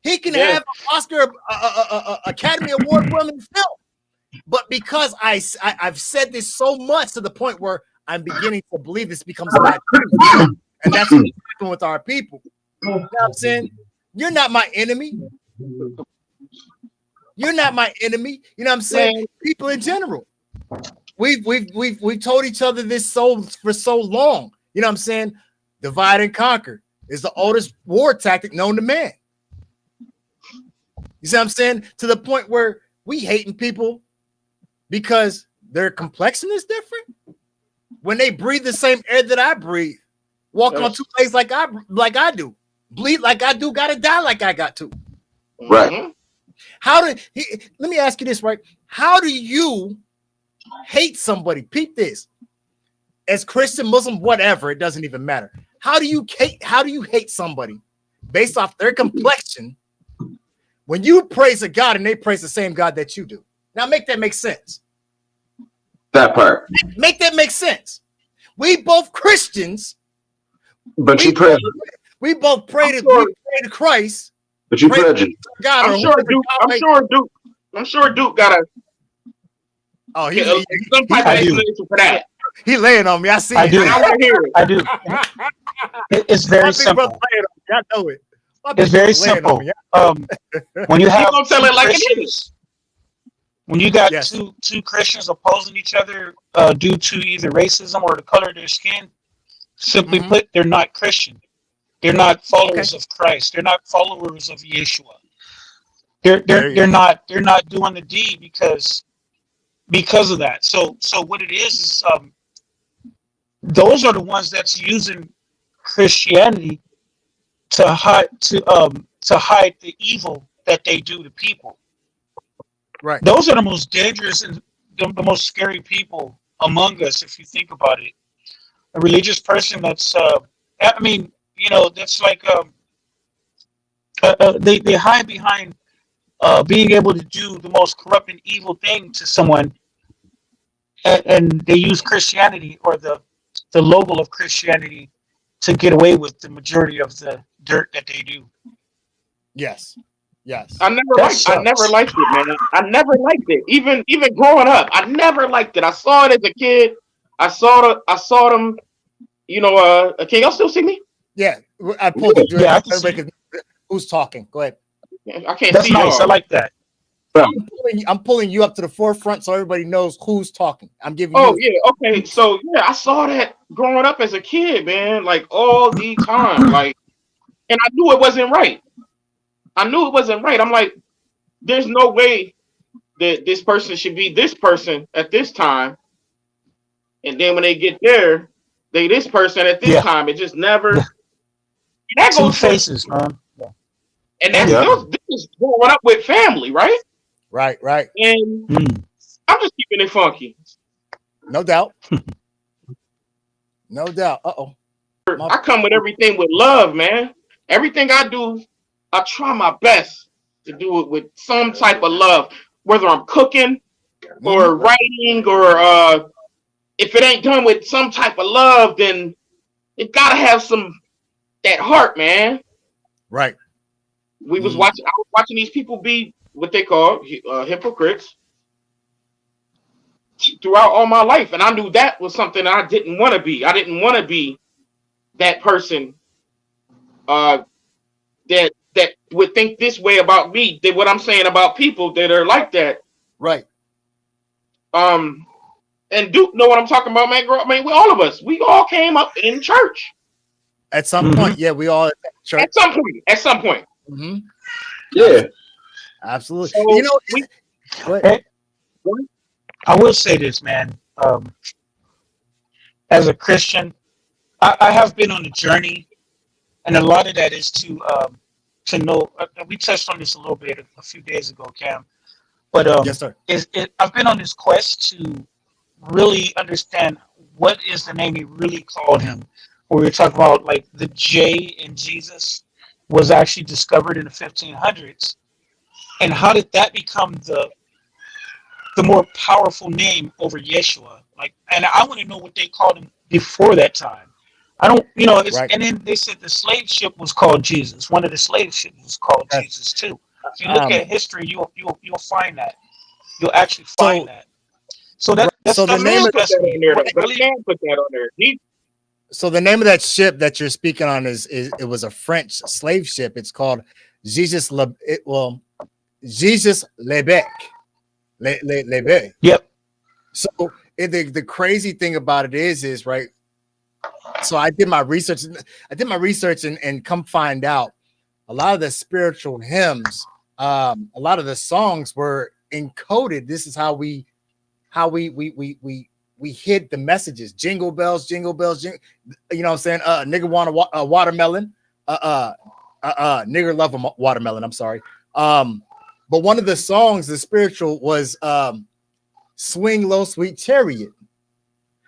S2: He can
S4: Yeah.
S2: have an Oscar, Academy Award winning film. But because I've said this so much to the point where I'm beginning to believe this becomes my truth. And that's what's happening with our people. You know what I'm saying? You're not my enemy. You're not my enemy. You know what I'm saying?
S4: Man.
S2: People in general. We've told each other this for so long. You know what I'm saying? Divide and conquer is the oldest war tactic known to man. You see what I'm saying? To the point where we hating people because their complexion is different. When they breathe the same air that I breathe, walk on
S4: Yes.
S2: two legs like I do, bleed like I do, gotta die like I got to.
S1: Right.
S4: Mhm.
S2: Let me ask you this, right? How do you hate somebody? Peep this. As Christian, Muslim, whatever, it doesn't even matter. How do you hate somebody based off their complexion when you praise a God and they praise the same God that you do? Now make that make sense.
S1: That part.
S2: Make that make sense. We both Christians.
S1: But you
S2: We
S1: prejudice.
S2: We both pray to,
S4: I'm sure-
S2: we pray to Christ.
S1: But you
S2: Pray
S1: prejudice.
S2: to God.
S4: I'm
S2: or
S4: sure
S2: whoever
S4: Duke.
S2: God
S4: I'm
S2: may-
S4: sure Duke got
S2: Oh,
S4: some type of
S5: I do.
S4: explanation for that.
S2: he laying on me. I see.
S5: I
S2: it.
S5: do.
S4: I want to hear it.
S5: I do. It's
S2: My
S5: very
S2: big brother
S5: simple.
S2: laying on me. I know it. My big
S5: It's very
S2: brother laying on
S5: simple.
S2: me.
S5: When you have
S4: gonna tell
S5: two
S4: it like it
S5: Christians, when you got
S2: Yes.
S5: two Christians opposing each other due to either racism or the color of their skin, simply
S2: Mhm.
S5: put, they're not Christian. They're not followers
S2: Okay.
S5: of Christ. They're not followers of Yeshua.
S2: There you
S5: They're not doing the deed because of that. So what it is those are the ones that's using Christianity to hide the evil that they do to people.
S2: right.
S5: Those are the most dangerous and the most scary people among us, if you think about it. A religious person that's, I mean, you know, that's like they hide behind being able to do the most corrupt and evil thing to someone, and they use Christianity or the logo of Christianity to get away with the majority of the dirt that they do.
S2: Yes. Yes.
S4: I never
S5: That
S4: liked. I
S5: sucks.
S4: never liked it, man. I never liked it. Even growing up, I never liked it. I saw it as a kid. I saw them. You know, can y'all still see me?
S2: Yeah. I pulled it.
S5: Yeah, I can
S2: Everybody who's talking? Go ahead.
S4: I can't
S5: That's
S4: see
S5: nice. I
S4: y'all.
S5: like that.
S2: I'm pulling you up to the forefront so everybody knows who's talking. I'm giving
S4: Oh
S2: you.
S4: yeah, okay. So yeah, I saw that growing up as a kid, man. Like all the time, like, and I knew it wasn't right. I knew it wasn't right. I'm like, there's no way that this person should be this person at this time. and then when they get there, they this person at this
S5: Yeah.
S4: time. It just never.
S5: Yeah.
S4: That
S5: Two
S4: goes for,
S5: faces, man.
S4: and that's
S1: Yeah.
S4: this is growing up with family, right?
S2: Right, right.
S4: And
S5: Mm.
S4: I'm just keeping it funky.
S2: No doubt. No doubt. Uh-oh.
S4: I come with everything with love, man. Everything I do, I try my best to do it with some type of love, whether I'm cooking or writing or if it ain't done with some type of love, then it gotta have that heart, man.
S2: Right.
S4: I was watching these people be what they call hypocrites throughout all my life, and I knew that was something I didn't want to be. I didn't want to be that person that would think this way about me. That what I'm saying about people that are like that.
S2: Right.
S4: And Duke know what I'm talking about, man. We all of us, we all came up in church
S2: At some point, yeah, we all at church.
S4: at some point.
S2: Mm-hmm.
S1: Yeah.
S2: Absolutely.
S4: So
S2: You know,
S5: Hey, I will say this, man. As a Christian, I have been on a journey, and a lot of that is to know. We touched on this a little bit a few days ago, Cam. But
S2: yes, sir.
S5: I've been on this quest to really understand what is the name he really called him. Where we're talking about like the J in Jesus was actually discovered in the 1500s, and how did that become the more powerful name over Yeshua? Like, and I want to know what they called him before that time. I don't, it's,
S2: Right.
S5: and then they said the slave ship was called Jesus. One of the slave ships was called
S2: Yes.
S5: Jesus too. If you look at history, you'll find that. You'll actually
S2: So-
S5: find that. So that's
S2: so the
S5: stuff
S2: name of-
S4: Put that on there, though.
S5: What
S4: But
S5: really-
S4: can't put that on there.
S2: So the name of that ship that you're speaking on is it was a French slave ship. It's called Jesus Jesus Lebec. Lebec.
S5: Yep.
S2: So the crazy thing about it is right. So I did my research. And come find out a lot of the spiritual hymns, a lot of the songs were encoded. This is how we hid the messages. Jingle bells, jingle bells. You know what I'm saying? Nigga want a watermelon. Nigger love a watermelon. I'm sorry. But one of the songs, the spiritual, was "Swing Low, Sweet Chariot."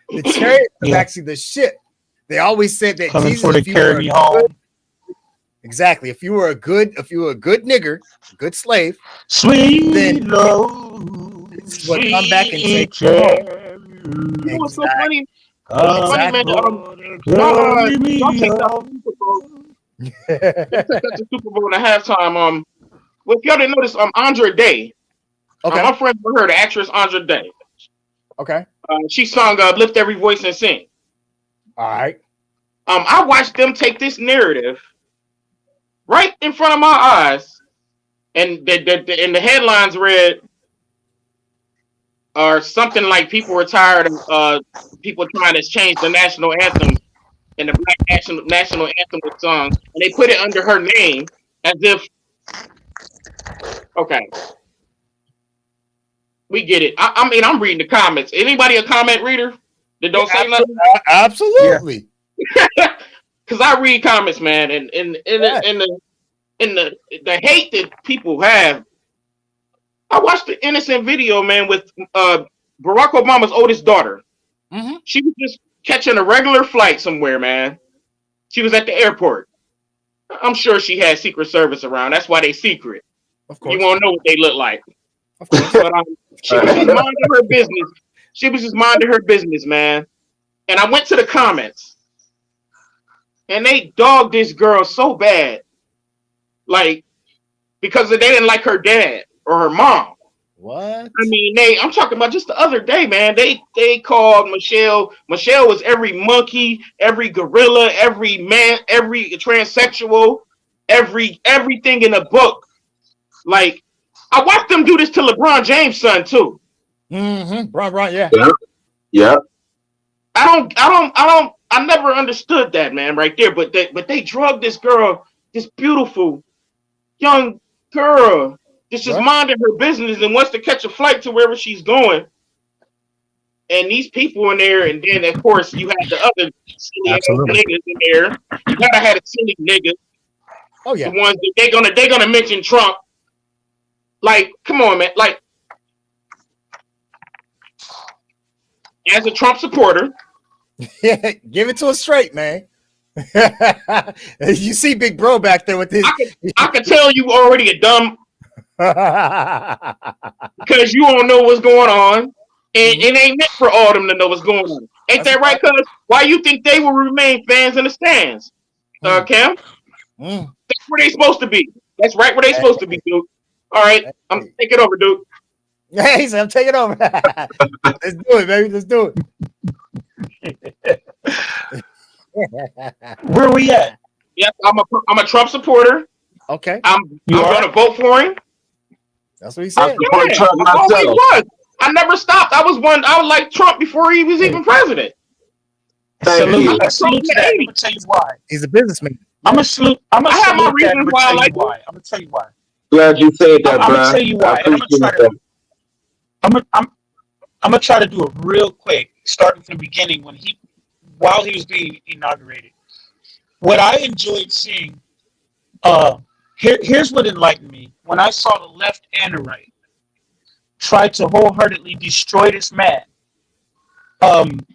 S2: The chariot was actually the ship. They always said that
S5: Coming
S2: Jesus,
S5: for to
S2: if you
S5: carry
S2: were
S5: me
S2: a
S5: home.
S2: exactly, if you were a good nigger, a good slave,
S5: Sweet
S2: then
S5: love.
S2: would come back and take
S5: sweet
S2: you home.
S4: You know what's so
S2: Exactly.
S4: funny? Funny, man. Y'all take that Super Bowl. Take that to Super Bowl and a halftime. Well, if y'all didn't notice, Andra Day.
S2: Okay.
S4: My friend for her, the actress Andra Day.
S2: Okay.
S4: She sung "Lift Every Voice and Sing."
S2: All right.
S4: I watched them take this narrative right in front of my eyes, and the headlines read, or something like people were tired of people trying to change the national anthem and the black national anthem with songs, and they put it under her name as if, okay, we get it. I mean, I'm reading the comments. Anybody a comment reader that don't say nothing?
S2: Absolutely.
S4: Because I read comments, man, and the hate that people have. I watched the innocent video, man, with Barack Obama's oldest daughter.
S2: Mm-hmm.
S4: She was just catching a regular flight somewhere, man. She was at the airport. I'm sure she had Secret Service around. That's why they secret.
S2: Of course.
S4: You won't know what they look like.
S2: Of course.
S4: But she was just minding her business. She was just minding her business, man. And I went to the comments, and they dogged this girl so bad, like, because they didn't like her dad or her mom.
S2: What?
S4: I mean, I'm talking about just the other day, man. They called Michelle. Michelle was every monkey, every gorilla, every man, every transsexual, everything in the book. Like, I watched them do this to LeBron James' son too.
S2: Mm-hmm. Right. Yeah.
S1: Yeah.
S4: I never understood that, man, right there. But they drugged this girl, this beautiful young girl, that's just minding her business and wants to catch a flight to wherever she's going. and these people in there, and then of course you had the other silly ass
S2: Absolutely.
S4: niggas in there. You gotta have the silly niggas,
S2: Oh
S4: the
S2: yeah.
S4: ones that they're gonna mention Trump. Like, come on, man. Like, as a Trump supporter,
S2: Give it to us straight, man. You see Big Bro back there with his.
S4: I could tell you already a dumb because you don't know what's going on, and it ain't meant for all them to know what's going on. Ain't that right? Cuz why you think they will remain fans in the stands, Cam?
S2: Mm.
S4: That's where they supposed to be. That's right where they supposed to be, dude. All right, I'm take it over, dude.
S2: Hey, he said, I'm taking over. Let's do it, baby. Let's do it.
S5: Where are we at?
S4: Yes, I'm a Trump supporter.
S2: Okay,
S4: I'm
S5: You are?
S4: gonna vote for him.
S2: that's what he
S1: I
S2: said.
S1: support
S4: Yeah,
S1: Trump
S4: I always
S1: myself.
S4: was. I never stopped. I was like Trump before he was even president.
S1: Thank
S5: Salute,
S1: you.
S5: I salute to that. I'm gonna tell you why.
S2: He's a businessman.
S5: I'm gonna salute. I'm gonna
S4: I have my
S5: salute that. I'm
S4: reasons
S5: gonna
S4: why I
S5: tell you
S4: like
S5: why. I'm gonna tell you why.
S1: Glad you said that,
S5: I'm
S1: bro.
S5: gonna tell you
S1: I
S5: why. And I'm gonna
S1: appreciate
S5: try
S1: that.
S5: to. I'm gonna try to do it real quick, starting from the beginning while he was being inaugurated. What I enjoyed seeing, here's what enlightened me when I saw the left and the right try to wholeheartedly destroy this man. And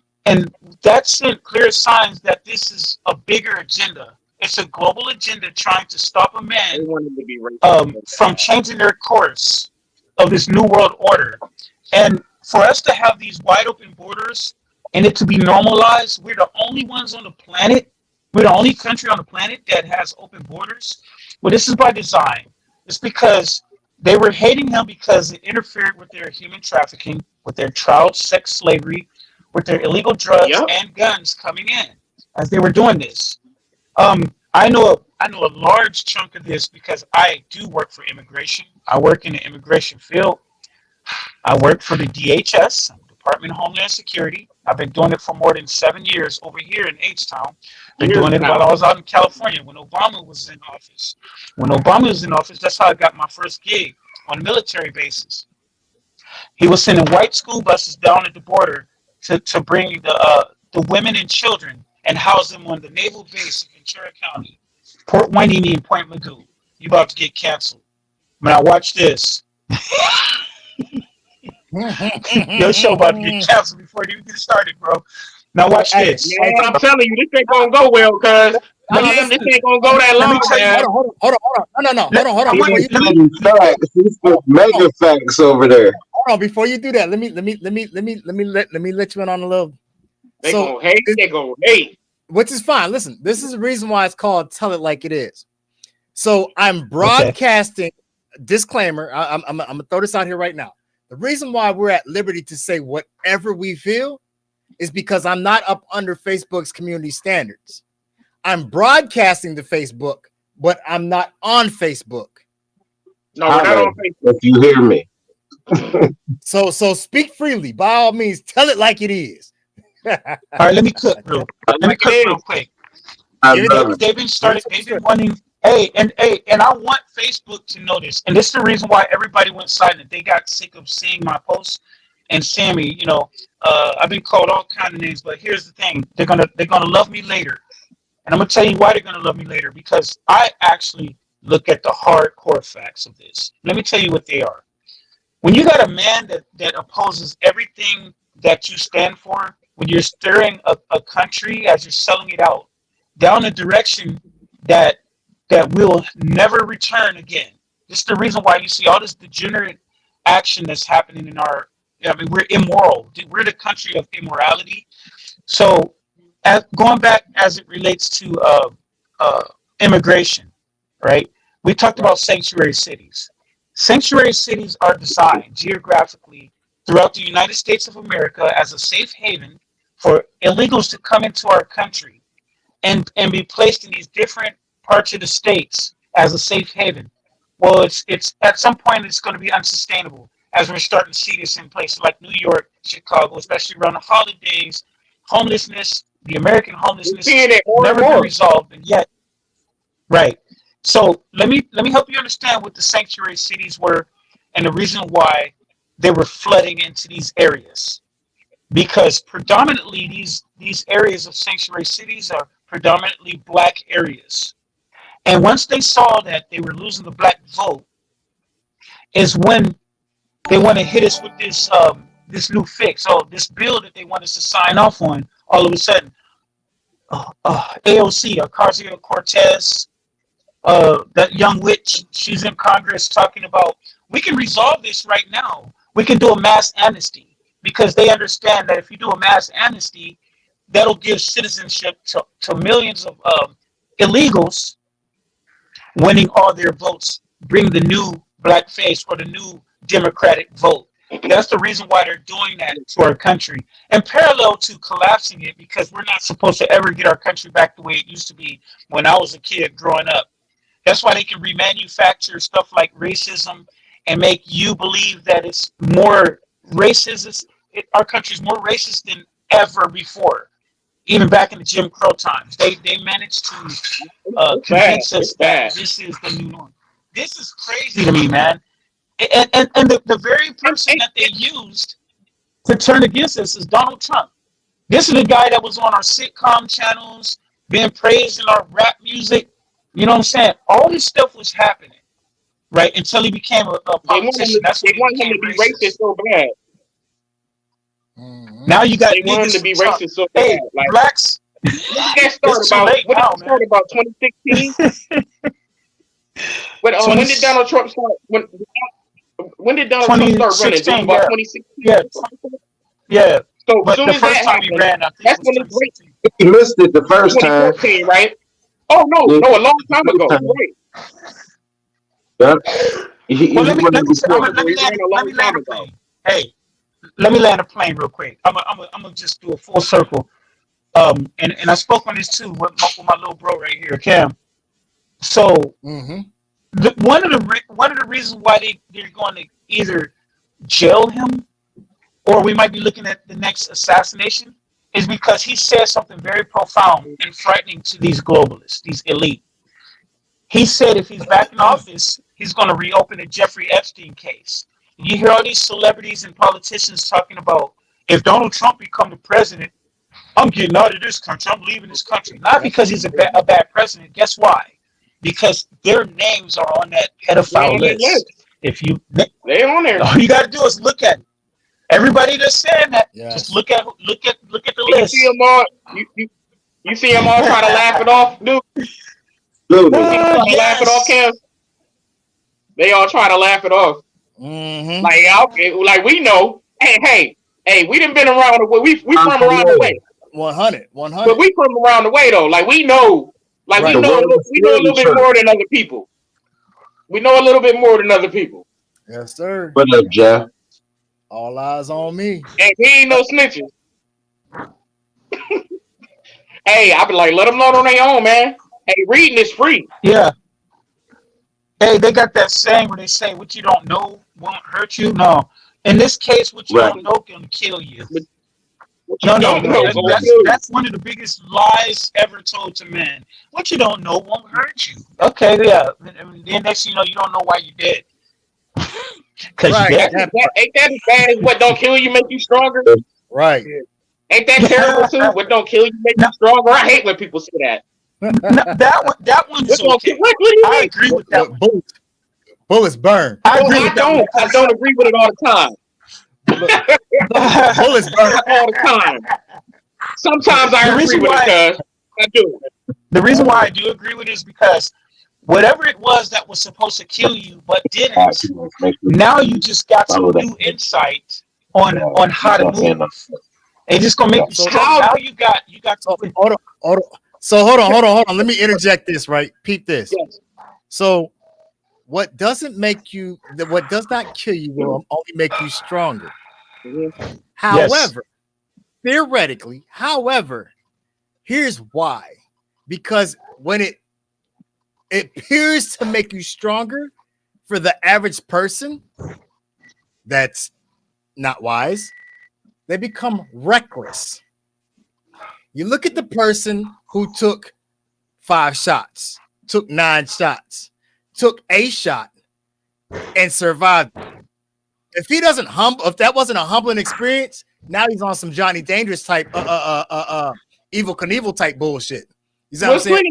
S5: that sent clear signs that this is a bigger agenda. It's a global agenda trying to stop a
S4: They
S5: man
S4: wanted to be racist.
S5: from changing their course of this new world order. And for us to have these wide open borders and it to be normalized, we're the only ones on the planet. We're the only country on the planet that has open borders. Well, this is by design. It's because they were hating him because it interfered with their human trafficking, with their child sex slavery, with their illegal drugs
S4: Yep.
S5: and guns coming in as they were doing this. I know a large chunk of this because I do work for immigration. I work in the immigration field. I work for the DHS, Department of Homeland Security. I've been doing it for more than 7 years over here in H-Town. Been doing it while I was out in California when Obama was in office. When Obama was in office, that's how I got my first gig on military bases. He was sending white school buses down at the border to bring the women and children and house them on the naval base in Ventura County, Port Hueneme and Point Mugu. You about to get canceled. Now watch this. Your show about to get canceled before it even get started, bro. Now watch this.
S4: Man, I'm telling you, this ain't gonna go well, cuz. Man, this ain't gonna go that
S5: Let me
S4: long,
S5: tell you,
S4: man.
S2: Hold on. No. Hold on. Before you do
S1: He's facts. He's mega facts over there.
S2: hold on, before you do that, let me let you in on a little.
S4: They
S2: So,
S4: gonna hate. They gonna hate.
S2: which is fine. Listen, this is the reason why it's called "Tell It Like It Is." So I'm broadcasting. Disclaimer. I'm gonna throw this out here right now. The reason why we're at liberty to say whatever we feel is because I'm not up under Facebook's community standards. I'm broadcasting to Facebook, but I'm not on Facebook.
S4: No, we're not on Facebook.
S1: If you hear me.
S2: So speak freely. By all means, tell it like it is.
S5: All right, let me cook real quick.
S1: I love it.
S5: They've been wanting. Hey, and I want Facebook to know this, and this is the reason why everybody went silent. They got sick of seeing my posts and seeing me. I've been called all kind of names, but here's the thing: they're gonna love me later, and I'm gonna tell you why they're gonna love me later because I actually look at the hardcore facts of this. Let me tell you what they are. When you got a man that opposes everything that you stand for, when you're steering a country as you're selling it out down a direction that will never return again. This is the reason why you see all this degenerate action that's happening in our. We're immoral. We're the country of immorality. So, going back as it relates to immigration, right? We talked about sanctuary cities. Sanctuary cities are designed geographically throughout the United States of America as a safe haven for illegals to come into our country and be placed in these different parts of the states as a safe haven. Well, it's at some point it's going to be unsustainable as we're starting to see this in places like New York, Chicago, especially around the holidays. Homelessness, the American homelessness,
S4: We're seeing it more and
S5: never been
S4: more.
S5: resolved, and yet, right. So let me help you understand what the sanctuary cities were and the reason why they were flooding into these areas. because predominantly these areas of sanctuary cities are predominantly black areas. And once they saw that they were losing the black vote, is when they want to hit us with this new fix. So this bill that they want us to sign off on, all of a sudden, AOC, Ocasio Cortez, that young witch, she's in Congress talking about, we can resolve this right now. We can do a mass amnesty, because they understand that if you do a mass amnesty, that'll give citizenship to millions of illegals winning all their votes, bring the new black face or the new Democratic vote. That's the reason why they're doing that to our country. And parallel to collapsing it, because we're not supposed to ever get our country back the way it used to be when I was a kid growing up. That's why they can remanufacture stuff like racism and make you believe that it's more racist. Our country's more racist than ever before. Even back in the Jim Crow times, they managed to convince us that this is the new norm. This is crazy to me, man. And the very person that they used to turn against us is Donald Trump. This is the guy that was on our sitcom channels, being praised in our rap music. You know what I'm saying? All this stuff was happening, right? Until he became a politician.
S4: They want him to be racist so bad.
S5: Now you got
S4: they want him to be racist so bad.
S5: Hey,
S4: like,
S5: blacks.
S4: That started about 2016. When did Donald Trump start? When did Donald Trump start running? It was about 2016.
S5: Yeah.
S4: So
S5: but
S4: as soon
S5: the
S4: as
S5: first
S4: that
S5: time
S4: happened,
S5: he ran, I think
S4: that's when
S5: it was
S4: it's great.
S1: You missed it the first time.
S4: 2014, right? Oh no, a long time ago. Right.
S1: Yep.
S5: Well, let me land a plane. Hey, let me land a plane real quick. I'm gonna just do a full circle. And I spoke on this too with my little bro right here, Cam. So one of the reasons why they're going to either jail him or we might be looking at the next assassination is because he said something very profound and frightening to these globalists, these elite. He said if he's back in office, he's going to reopen the Jeffrey Epstein case. You hear all these celebrities and politicians talking about, if Donald Trump become the president, I'm getting out of this country. I'm leaving this country. Not because he's a bad president. Guess why? Because their names are on that pedophile list. If
S4: they're on there.
S5: All you got to do is look at it. Everybody that's saying that, just look at the list.
S4: You see them all try to laugh it off, dude. Laugh it off, Cam. They all try to laugh it off. Like we know. Hey, we done been around the way. We from around the way.
S2: 100.
S4: But we from around the way though. Like we know. Like we know a little bit more than other people. We know a little bit more than other people.
S2: Yes, sir.
S1: What up, Jeff?
S2: All eyes on me.
S4: And we ain't no snitches. Hey, I be like, let them know on their own, man. Hey, reading is free.
S5: Yeah. Hey, they got that saying where they say, what you don't know won't hurt you. No. In this case, what you don't know can kill you. That's one of the biggest lies ever told to men. What you don't know won't hurt you. Okay, yeah. And then next thing you know, you don't know why you did. Because you dead.
S4: Ain't that as bad as what don't kill you make you stronger?
S2: Right.
S4: Ain't that terrible too? What don't kill you make you stronger? I hate when people say that.
S5: That one's okay. I agree with that one.
S2: Bullets burn.
S4: I don't agree with it all the time.
S2: Bullets burn
S4: all the time. Sometimes I agree with it because I do.
S5: The reason why I do agree with it is because whatever it was that was supposed to kill you but didn't, now you just got some new insight on how to move. It's just gonna make you strong. Now you got.
S2: So hold on. Let me interject this. Right, peep this.
S4: Yes.
S2: So, what does not kill you will only make you stronger.
S4: Mm-hmm.
S2: However, theoretically, here's why. Because when it appears to make you stronger for the average person that's not wise, they become reckless. You look at the person who took 5 shots, took 9 shots, took a shot, and survived. If that wasn't a humbling experience, Now he's on some Johnny Dangerous type, Evil Knievel type bullshit. You know
S4: Well,
S2: what I'm saying?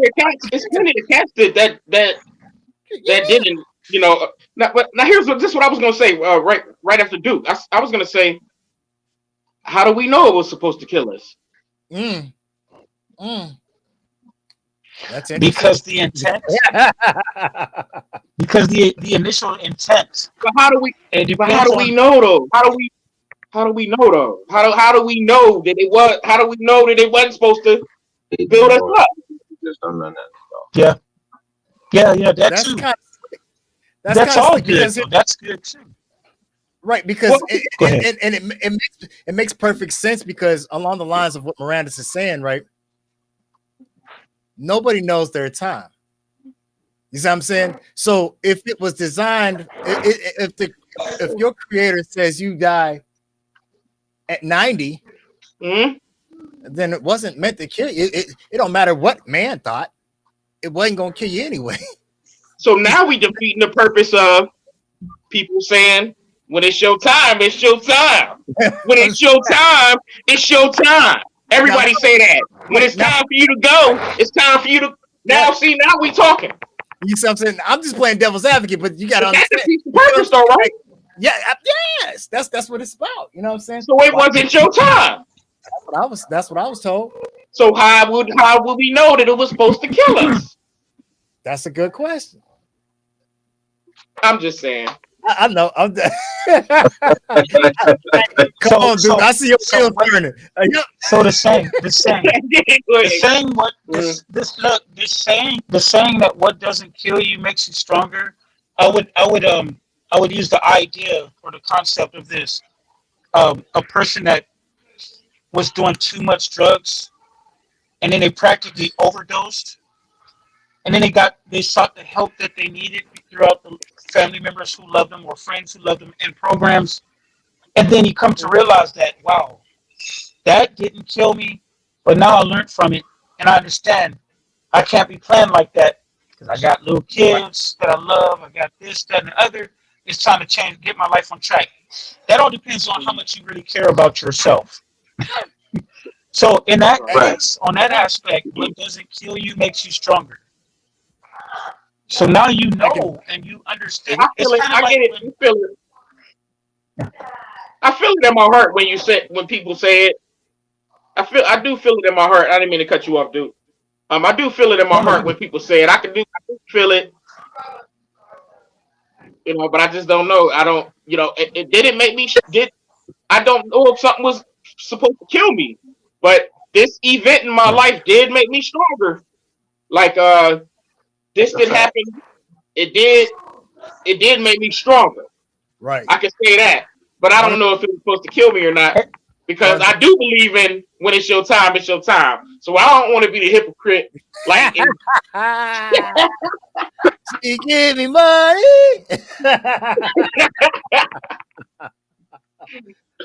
S4: it's plenty of cats that didn't, but now this is what I was gonna say. Right after Duke, I was gonna say, how do we know it was supposed to kill us?
S2: Mm. That's interesting.
S5: Because the intent, because the initial intent.
S4: But how do we?
S5: It
S4: But how
S5: depends
S4: do we
S5: on.
S4: know though? How do we know though? How do we know that it was? How do we know that it wasn't supposed to
S1: They
S4: build us
S1: don't-
S4: up?
S1: just don't know that.
S5: Yeah, that
S2: That's
S5: too.
S2: kind of
S5: That's all good.
S2: because
S5: Though. That's good too.
S2: right because
S4: Well,
S5: Go ahead.
S2: it makes perfect sense because along the lines of what Mirandus is saying, right? Nobody knows their time. You see what I'm saying? So if it was designed, if your creator says you die at 90,
S4: Mhm.
S2: then it wasn't meant to kill you. It don't matter what man thought, it wasn't gonna kill you anyway.
S4: So now we defeating the purpose of people saying, when it's your time, it's your time. When it's your time, it's your time. Everybody say that. When it's time for you to go, it's time for you to. Now, see, now we talking.
S2: You see what I'm saying? I'm just playing devil's advocate, but you gotta
S4: That's
S2: understand.
S4: defeats the purpose, though, right?
S2: Yeah, yes, that's what it's about. You know what I'm saying?
S4: So it wasn't your time.
S2: That's what I was told.
S4: So how would we know that it was supposed to kill us?
S2: That's a good question.
S4: I'm just saying.
S2: I know. Come
S5: So-
S2: on, dude.
S5: so-
S2: I see your
S5: so
S2: wheels
S5: what-
S2: turning.
S5: So the saying, the saying that what doesn't kill you makes you stronger. I would use the idea or the concept of this. A person that was doing too much drugs, and then they practically overdosed, and then they sought the help that they needed throughout the family members who loved them or friends who loved them in programs, and then you come to realize that, wow, that didn't kill me, but now I learned from it, and I understand I can't be playing like that because I got little kids that I love, I got this, that, and the other. It's time to change, get my life on track. That all depends on how much you really care about yourself. So in that case, on that aspect, what doesn't kill you makes you stronger. So now you know and you understand.
S4: I feel it.
S5: kinda
S4: I
S5: like
S4: get it.
S5: when-
S4: You feel it. I feel it in my heart when people say it. I do feel it in my heart. I didn't mean to cut you off, dude. I do feel it in my heart when people say it. I do feel it. But I just don't know. I don't. It didn't make me. I don't know if something was supposed to kill me, but this event in my life did make me stronger. Like this did happen. It did make me stronger.
S2: Right.
S4: I can say that, but I don't know if it was supposed to kill me or not, because I do believe in when it's your time, it's your time. So I don't want to be the hypocrite. Like,
S2: She give me money.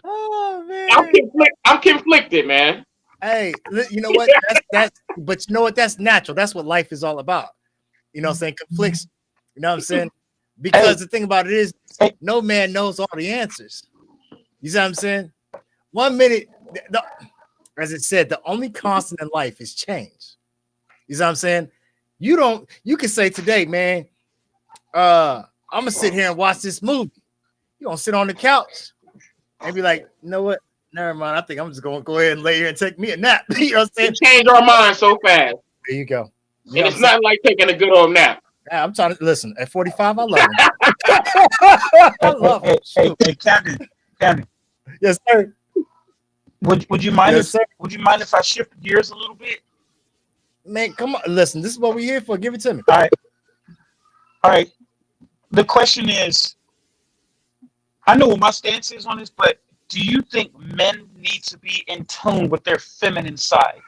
S2: Oh man.
S4: I'm conflicted, man.
S2: Hey, you know what? But you know what? That's natural. That's what life is all about. You know what I'm saying? Conflicts. You know what I'm saying? Because the thing about it is, no man knows all the answers. You see what I'm saying? 1 minute, as it said, the only constant in life is change. You see what I'm saying? You can say today, man, I'm gonna sit here and watch this movie. You're gonna sit on the couch and be like, you know what? Never mind. I think I'm just gonna go ahead and lay here and take me a nap. You know what I'm saying?
S4: We change our minds so fast.
S2: There you go. You
S4: And
S2: know
S4: it's
S2: what I'm
S4: nothing like taking a good old nap.
S2: saying? I'm trying to listen. At 45, I love it. I love it.
S5: Hey, Camden,
S2: Yes, sir.
S5: would you mind
S2: Yes,
S5: if
S2: sir.
S5: would you mind if I shift gears a little bit?
S2: Man, come on. Listen, this is what we're here for. Give it to me.
S5: All right. The question is, I know what my stance is on this, but do you think men need to be in tune with their feminine side?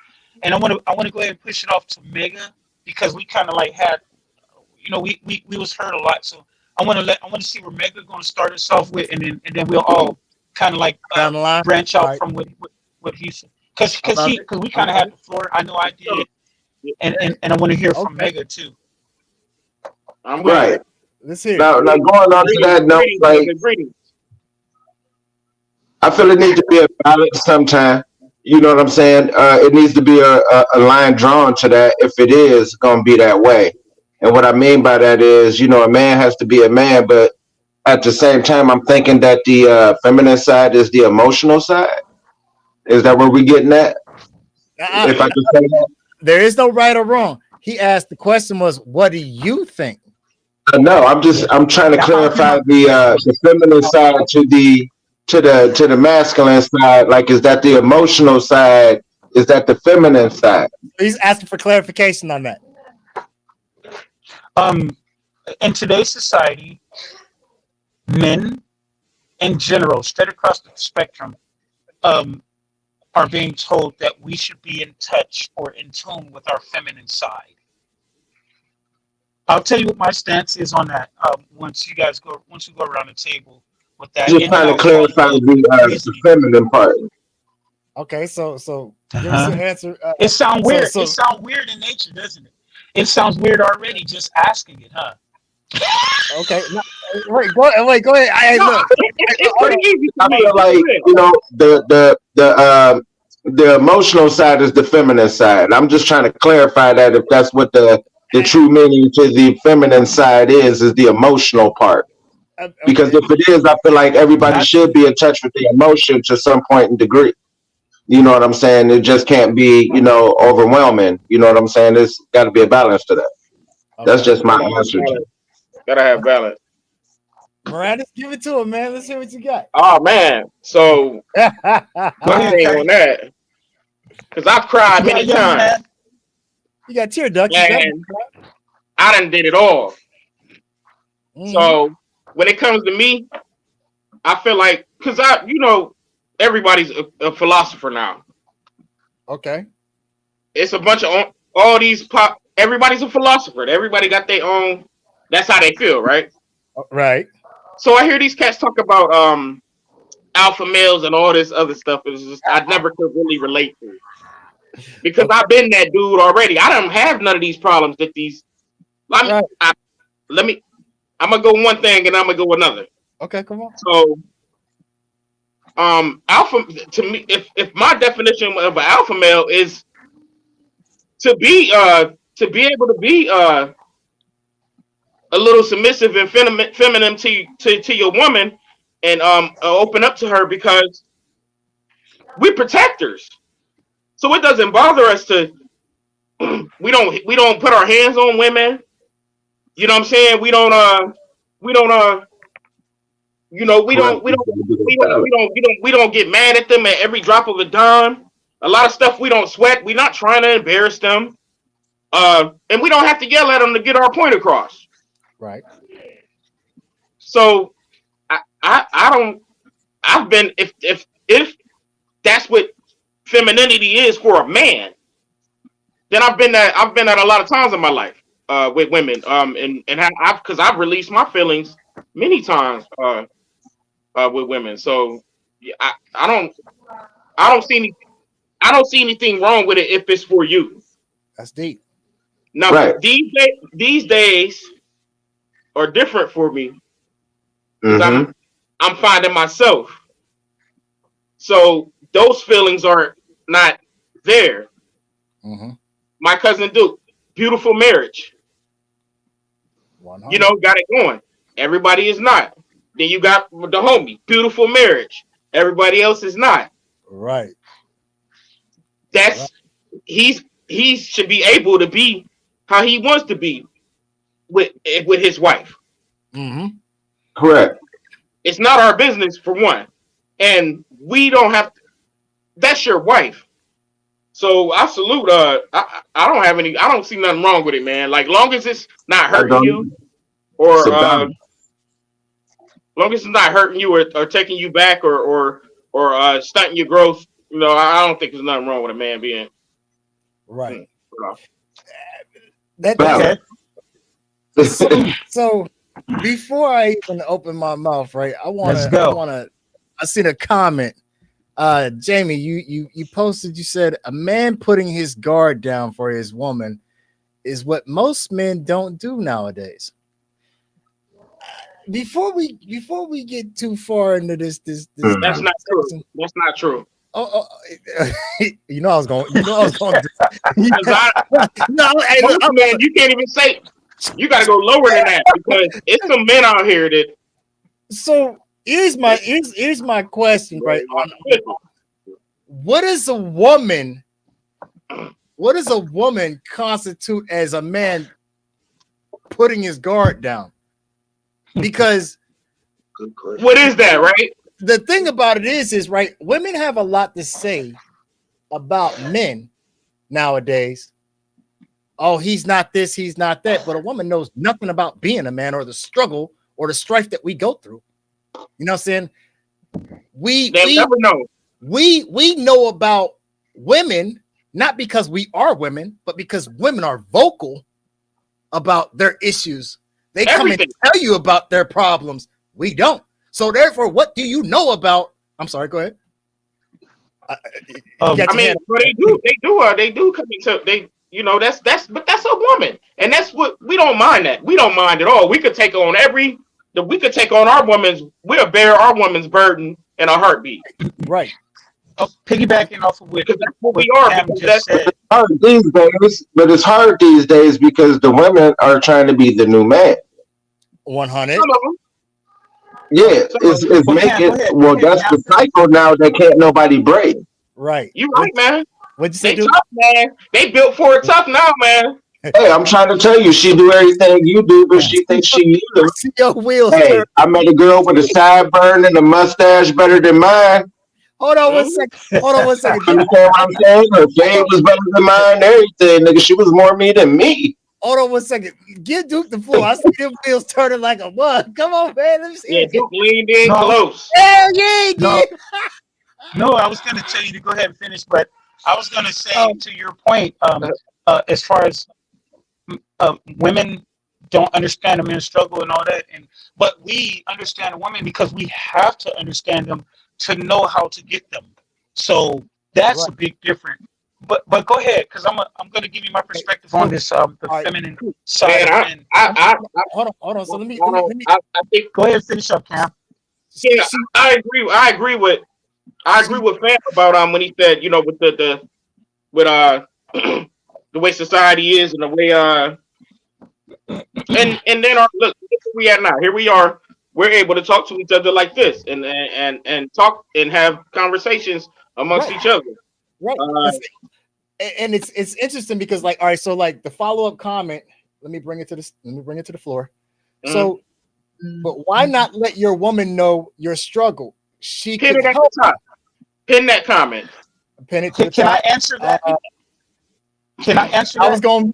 S5: And I want to go ahead and push it off to Mega, because we kind of like had, we was hurt a lot. So I want to see where Mega going to start us off with, and then we'll all kind of like
S2: Down the line.
S5: branch out
S2: All right.
S5: from what he said, because we kind of had the floor. I know I did, and I want to hear from Mega too.
S4: I'm
S1: Right.
S2: Let's hear it.
S1: Now going on to that note, like
S4: Greetings.
S1: I feel it needs to be a balance sometime. You know what I'm saying? It needs to be a line drawn to that if it is going to be that way. And what I mean by that is, a man has to be a man, but at the same time, I'm thinking that the feminine side is the emotional side. Is that where we getting at? If I could say that?
S2: There is no right or wrong. He asked, the question was, what do you think?
S1: No, I'm trying to clarify the feminine side to the masculine side. Like, is that the emotional side? Is that the feminine side?
S2: He's asking for clarification on that.
S5: In today's society, men in general, straight across the spectrum, are being told that we should be in touch or in tune with our feminine side. I'll tell you what my stance is on that. Once you go around the table with that.
S1: Just trying to clarify the feminine part.
S2: Okay, so give us an answer.
S5: It sounds weird.
S2: so-
S5: It sounds weird in nature, doesn't it? It sounds weird already just asking it, huh?
S2: Okay, no, wait, go ahead. Look,
S4: It's pretty easy for
S1: I
S4: me.
S1: feel like the emotional side is the feminine side. I'm just trying to clarify that if that's what the true meaning to the feminine side is the emotional part. Because if it is, I feel like everybody should be in touch with the emotion to some point and degree. You know what I'm saying? It just can't be, overwhelming. You know what I'm saying? There's got to be a balance to that. That's just my answer.
S4: Gotta have balance.
S2: Miranda, give it to him, man. Let's hear what you got.
S4: Oh man, so
S5: Go
S4: my
S5: ahead,
S4: thing
S5: Kurt.
S4: on that, because I've cried many
S5: Yeah,
S4: times,
S5: man.
S2: You got tear ducts.
S4: and I done did it all.
S2: Mhm.
S4: So when it comes to me, I feel like because everybody's a philosopher now.
S2: Okay.
S4: It's a bunch of all these pop. Everybody's a philosopher. Everybody got their own. That's how they feel, right?
S2: Right.
S4: So I hear these cats talk about alpha males and all this other stuff. It's just I never could really relate to it. Because I've been that dude already. I don't have none of these problems that these. I'm gonna go one thing and I'm gonna go another.
S2: Okay, come on.
S4: So, alpha to me, if my definition of an alpha male is to be able to be a little submissive and feminine to your woman, and open up to her because we protectors. So it doesn't bother us to we don't put our hands on women. You know what I'm saying? We don't get mad at them at every drop of a dime. A lot of stuff we don't sweat. We're not trying to embarrass them. And we don't have to yell at them to get our point across.
S2: Right.
S4: So I've been if that's what femininity is for a man, then I've been at a lot of times in my life with women and because I've released my feelings many times with women. So yeah, I don't see anything wrong with it if it's for you.
S2: That's deep.
S4: Now
S1: Right.
S4: these days are different for me. 'Cause
S1: Mhm.
S4: I'm finding myself. So those feelings are not there.
S2: Mm-hmm.
S4: My cousin Duke, beautiful marriage. Got it going. Everybody is not. Then you got the homie, beautiful marriage. Everybody else is not.
S2: Right.
S4: That's he should be able to be how he wants to be with his wife.
S2: Mm-hmm.
S1: Correct.
S4: It's not our business for one, and we don't have to. That's your wife. So I salute. I don't see nothing wrong with it, man. Like long as it's not hurting you, or
S1: It's a balance.
S4: long as it's not hurting you or taking you back or stunting your growth. I don't think there's nothing wrong with a man being.
S2: Right.
S4: uh,
S1: Balance.
S2: So before I even open my mouth, right,
S5: Let's go.
S2: I seen a comment. Jamie, you posted, you said a man putting his guard down for his woman is what most men don't do nowadays. before we get too far into this
S1: Mm.
S4: That's not true.
S2: conversation-
S4: That's not true.
S2: you know I was going. You know I was going.
S4: 'Cause
S2: No, hey,
S4: most
S2: look,
S4: men, you can't even say. You got to go lower than that because it's some men out here that.
S2: so here's my question, right? What does a woman constitute as a man putting his guard down? Because
S4: What is that, right?
S2: the thing about it is right, women have a lot to say about men nowadays. Oh, he's not this, he's not that. But a woman knows nothing about being a man or the struggle or the strife that we go through. You know what I'm saying?
S4: They'll never know.
S2: We know about women not because we are women, but because women are vocal about their issues. They come
S4: Everything.
S2: and tell you about their problems. We don't. So therefore, what do you know about? I'm sorry. Go ahead.
S5: Um,
S2: Yeah,
S4: I mean, but they do come into they. You know, that's but that's a woman, and that's what we don't mind. That we don't mind at all. We could take on we could take on our woman's. We'll bear our woman's burden in a heartbeat
S2: right.
S5: piggybacking off of
S4: because that's what we are.
S5: Cam
S4: Because
S5: just
S4: that's
S5: said.
S1: Hard these days, but it's hard these days because the women are trying to be the new man.
S2: 100.
S4: some of them.
S1: Yeah,
S5: Well,
S1: it's
S5: Cam,
S1: making
S5: go ahead.
S1: well.
S5: Go ahead,
S1: That's the
S5: Cam.
S1: cycle now that can't nobody break.
S2: Right.
S4: You right, man.
S2: What'd you say,
S4: They
S2: dude?
S4: tough, man. They built for it tough now, man.
S1: Hey, I'm trying to tell you, she do everything you do, but she thinks she you.
S2: See your wheels
S1: Hey,
S2: turn.
S1: I met a girl with a sideburn and a mustache better than mine.
S2: Hold on one second. Hold on one second.
S1: You understand what I'm saying? Her fade was better than mine. Everything, nigga. She was more me than me.
S2: Hold on one second. Give Duke the floor. I see them wheels turning like a bug. Come on, man. Let me see
S4: Yeah,
S2: it.
S4: Duke leaned in
S5: No.
S4: close.
S2: Hell yeah, he
S5: No.
S2: did.
S5: No, I was going to tell you to go ahead and finish, but I was going to say to your point, as far as women don't understand a man's struggle and all that, but we understand women because we have to understand them to know how to get them. So that's a big difference. But go ahead, because I'm going to give you my perspective on this the
S2: right.
S5: feminine side.
S4: Man,
S5: of men.
S2: Hold on. So let me
S4: I think
S5: Go ahead and finish up, Cam.
S4: yeah, I agree. I agree with Fam about when he said, you know, with the the way society is and the way and then look where we at now. Here we are. We're able to talk to each other like this and talk and have conversations amongst
S2: Right.
S4: each other.
S2: right. And it's interesting because like, all right, so like the follow-up comment, let me bring it to the floor. So, but why not let your woman know your struggle? She
S4: Pin
S2: could
S4: it at
S2: help.
S4: the top. Pin that comment.
S2: Pin it to the
S5: Can I
S2: top.
S5: answer that? Can I answer
S2: I
S5: that?
S2: was gonna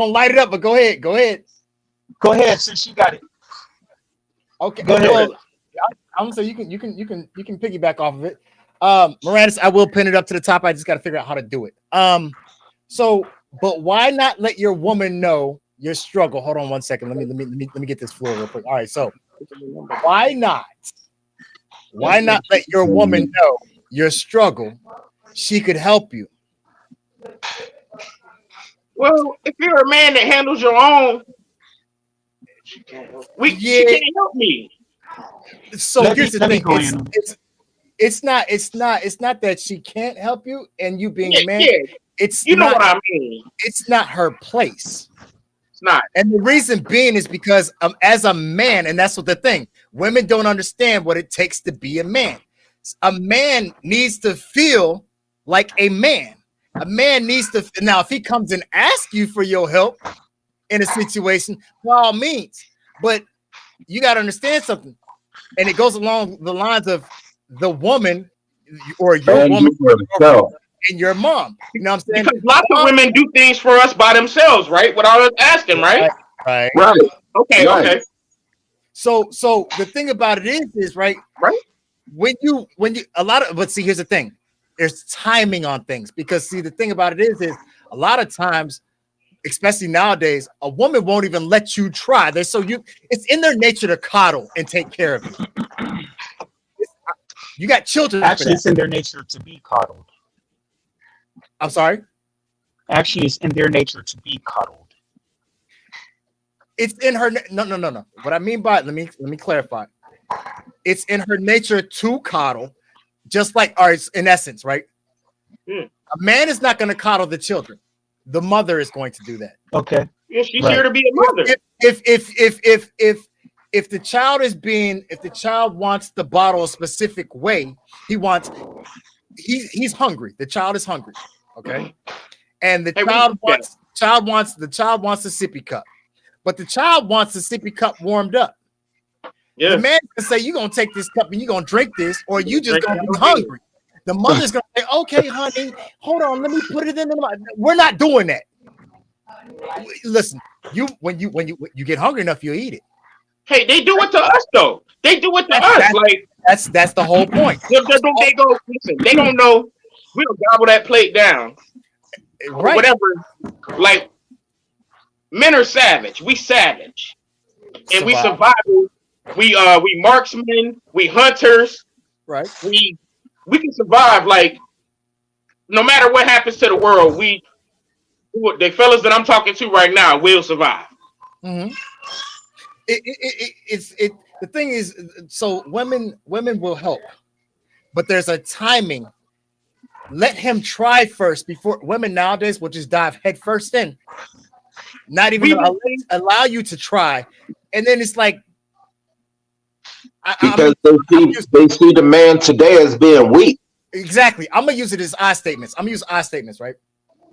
S2: light it up, but go ahead.
S5: Go ahead, since you got it.
S2: Okay.
S5: Go ahead.
S2: Well, I'm gonna say you can piggyback off of it. Mirandis, I will pin it up to the top. I just got to figure out how to do it. So, but why not let your woman know your struggle? Hold on one second. Let me get this floor real quick. All right. So, why not let your woman know your struggle? She could help you.
S4: Well, if you're a man that handles your own, she can't help me.
S2: So here's the
S5: let me
S2: thing.
S5: go in.
S2: It's not that she can't help you, and you being a man.
S4: Yeah,
S2: It's
S4: you know
S2: not,
S4: what I mean.
S2: It's not her place.
S4: It's not.
S2: And the reason being is because as a man, and that's what the thing, women don't understand what it takes to be a man. A man needs to feel like a man. A man needs to, now if he comes and asks you for your help in a situation, by all means, but you got to understand something. And it goes along the lines of the woman or your
S1: Man,
S2: woman
S1: you yourself.
S2: and your mom. You know what I'm saying?
S4: Because lots of women do things for us by themselves, right? Without us asking, right?
S2: Right.
S1: Right.
S4: Okay,
S1: Right.
S4: okay.
S2: So the thing about it is right. When you but see, here's the thing. There's timing on things because see, the thing about it is a lot of times, especially nowadays, a woman won't even let you try. It's in their nature to coddle and take care of you. You got children.
S5: Actually, it's in their nature to be coddled.
S2: I'm sorry.
S5: Actually, it's in their nature to be coddled.
S2: It's in her. No. What I mean by let me clarify. It's in her nature to coddle, just like ours. In essence, right?
S4: Hmm.
S2: A man is not going to coddle the children. The mother is going to do that.
S5: Okay.
S4: Yeah, she's
S2: Right.
S4: here to be a mother.
S2: If the child is being, if the child wants the bottle a specific way, he's hungry. The child is hungry. Okay. And the
S4: Hey,
S2: child
S4: yeah.
S2: wants the sippy cup, but the child wants the sippy cup warmed up.
S4: Yeah.
S2: The man can say, "You're gonna take this cup and you're gonna drink this, or you just
S4: Drink
S2: gonna
S4: it.
S2: be hungry." The mother's gonna say, "Okay, honey, hold on, let me put it in the." We're not doing that. Listen, when you get hungry enough, you eat it.
S4: Hey, they do it to us though. They do it to
S2: That's-
S4: us. Like
S2: That's the whole point.
S4: they go. Listen, they don't know. We'll gobble that plate down. Or
S2: Right.
S4: whatever. Like men are savage. We savage, and we
S2: Survive.
S4: survival. We marksmen. We hunters.
S2: Right.
S4: We can survive. Like no matter what happens to the world, the fellas that I'm talking to right now will survive.
S2: Mm-hmm. The thing is, so women will help, but there's a timing. Let him try first before women nowadays will just dive head first in, not even allow you to try, and then it's like
S1: Because they see the man today as being weak.
S2: exactly. I'm gonna use it as I statements. I'm gonna use I statements, right?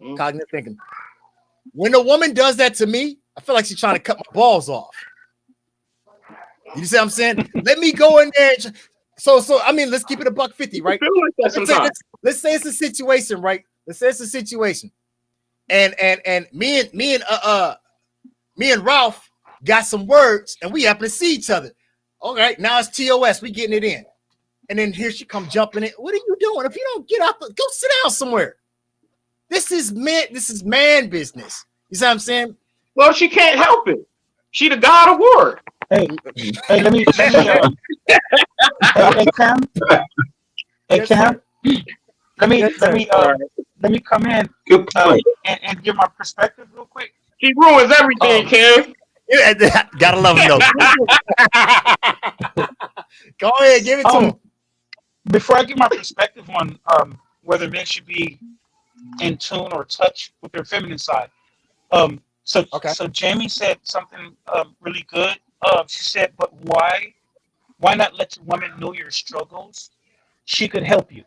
S4: Mhm.
S2: Cognitive thinking. When a woman does that to me, I feel like she's trying to cut my balls off. You see what I'm saying? Let me go in there. So I mean, let's keep it a $150, right?
S4: I feel like that sometimes.
S2: Let's say it's a situation, right? Let's say it's a situation, and me and Ralph got some words, and we happen to see each other. All right, now it's TOS. We getting it in, and then here she come jumping in. What are you doing? If you don't get out, go sit down somewhere. This is man business. You see what I'm saying?
S4: Well, she can't help it. She the god of war.
S5: Hey, let me hey, Cam. Hey,
S2: Yes,
S5: Cam. Let me
S2: Yes, sir.
S5: let me come in
S1: Good point.
S5: and give my perspective real quick.
S4: She ruins everything, Kim.
S2: Yeah, gotta love him though. Go ahead, give it to him.
S5: Before I give my perspective on whether men should be in tune or touch with their feminine side, so Jamie said something really good. She said, "But why not let the woman know your struggles? She could help you."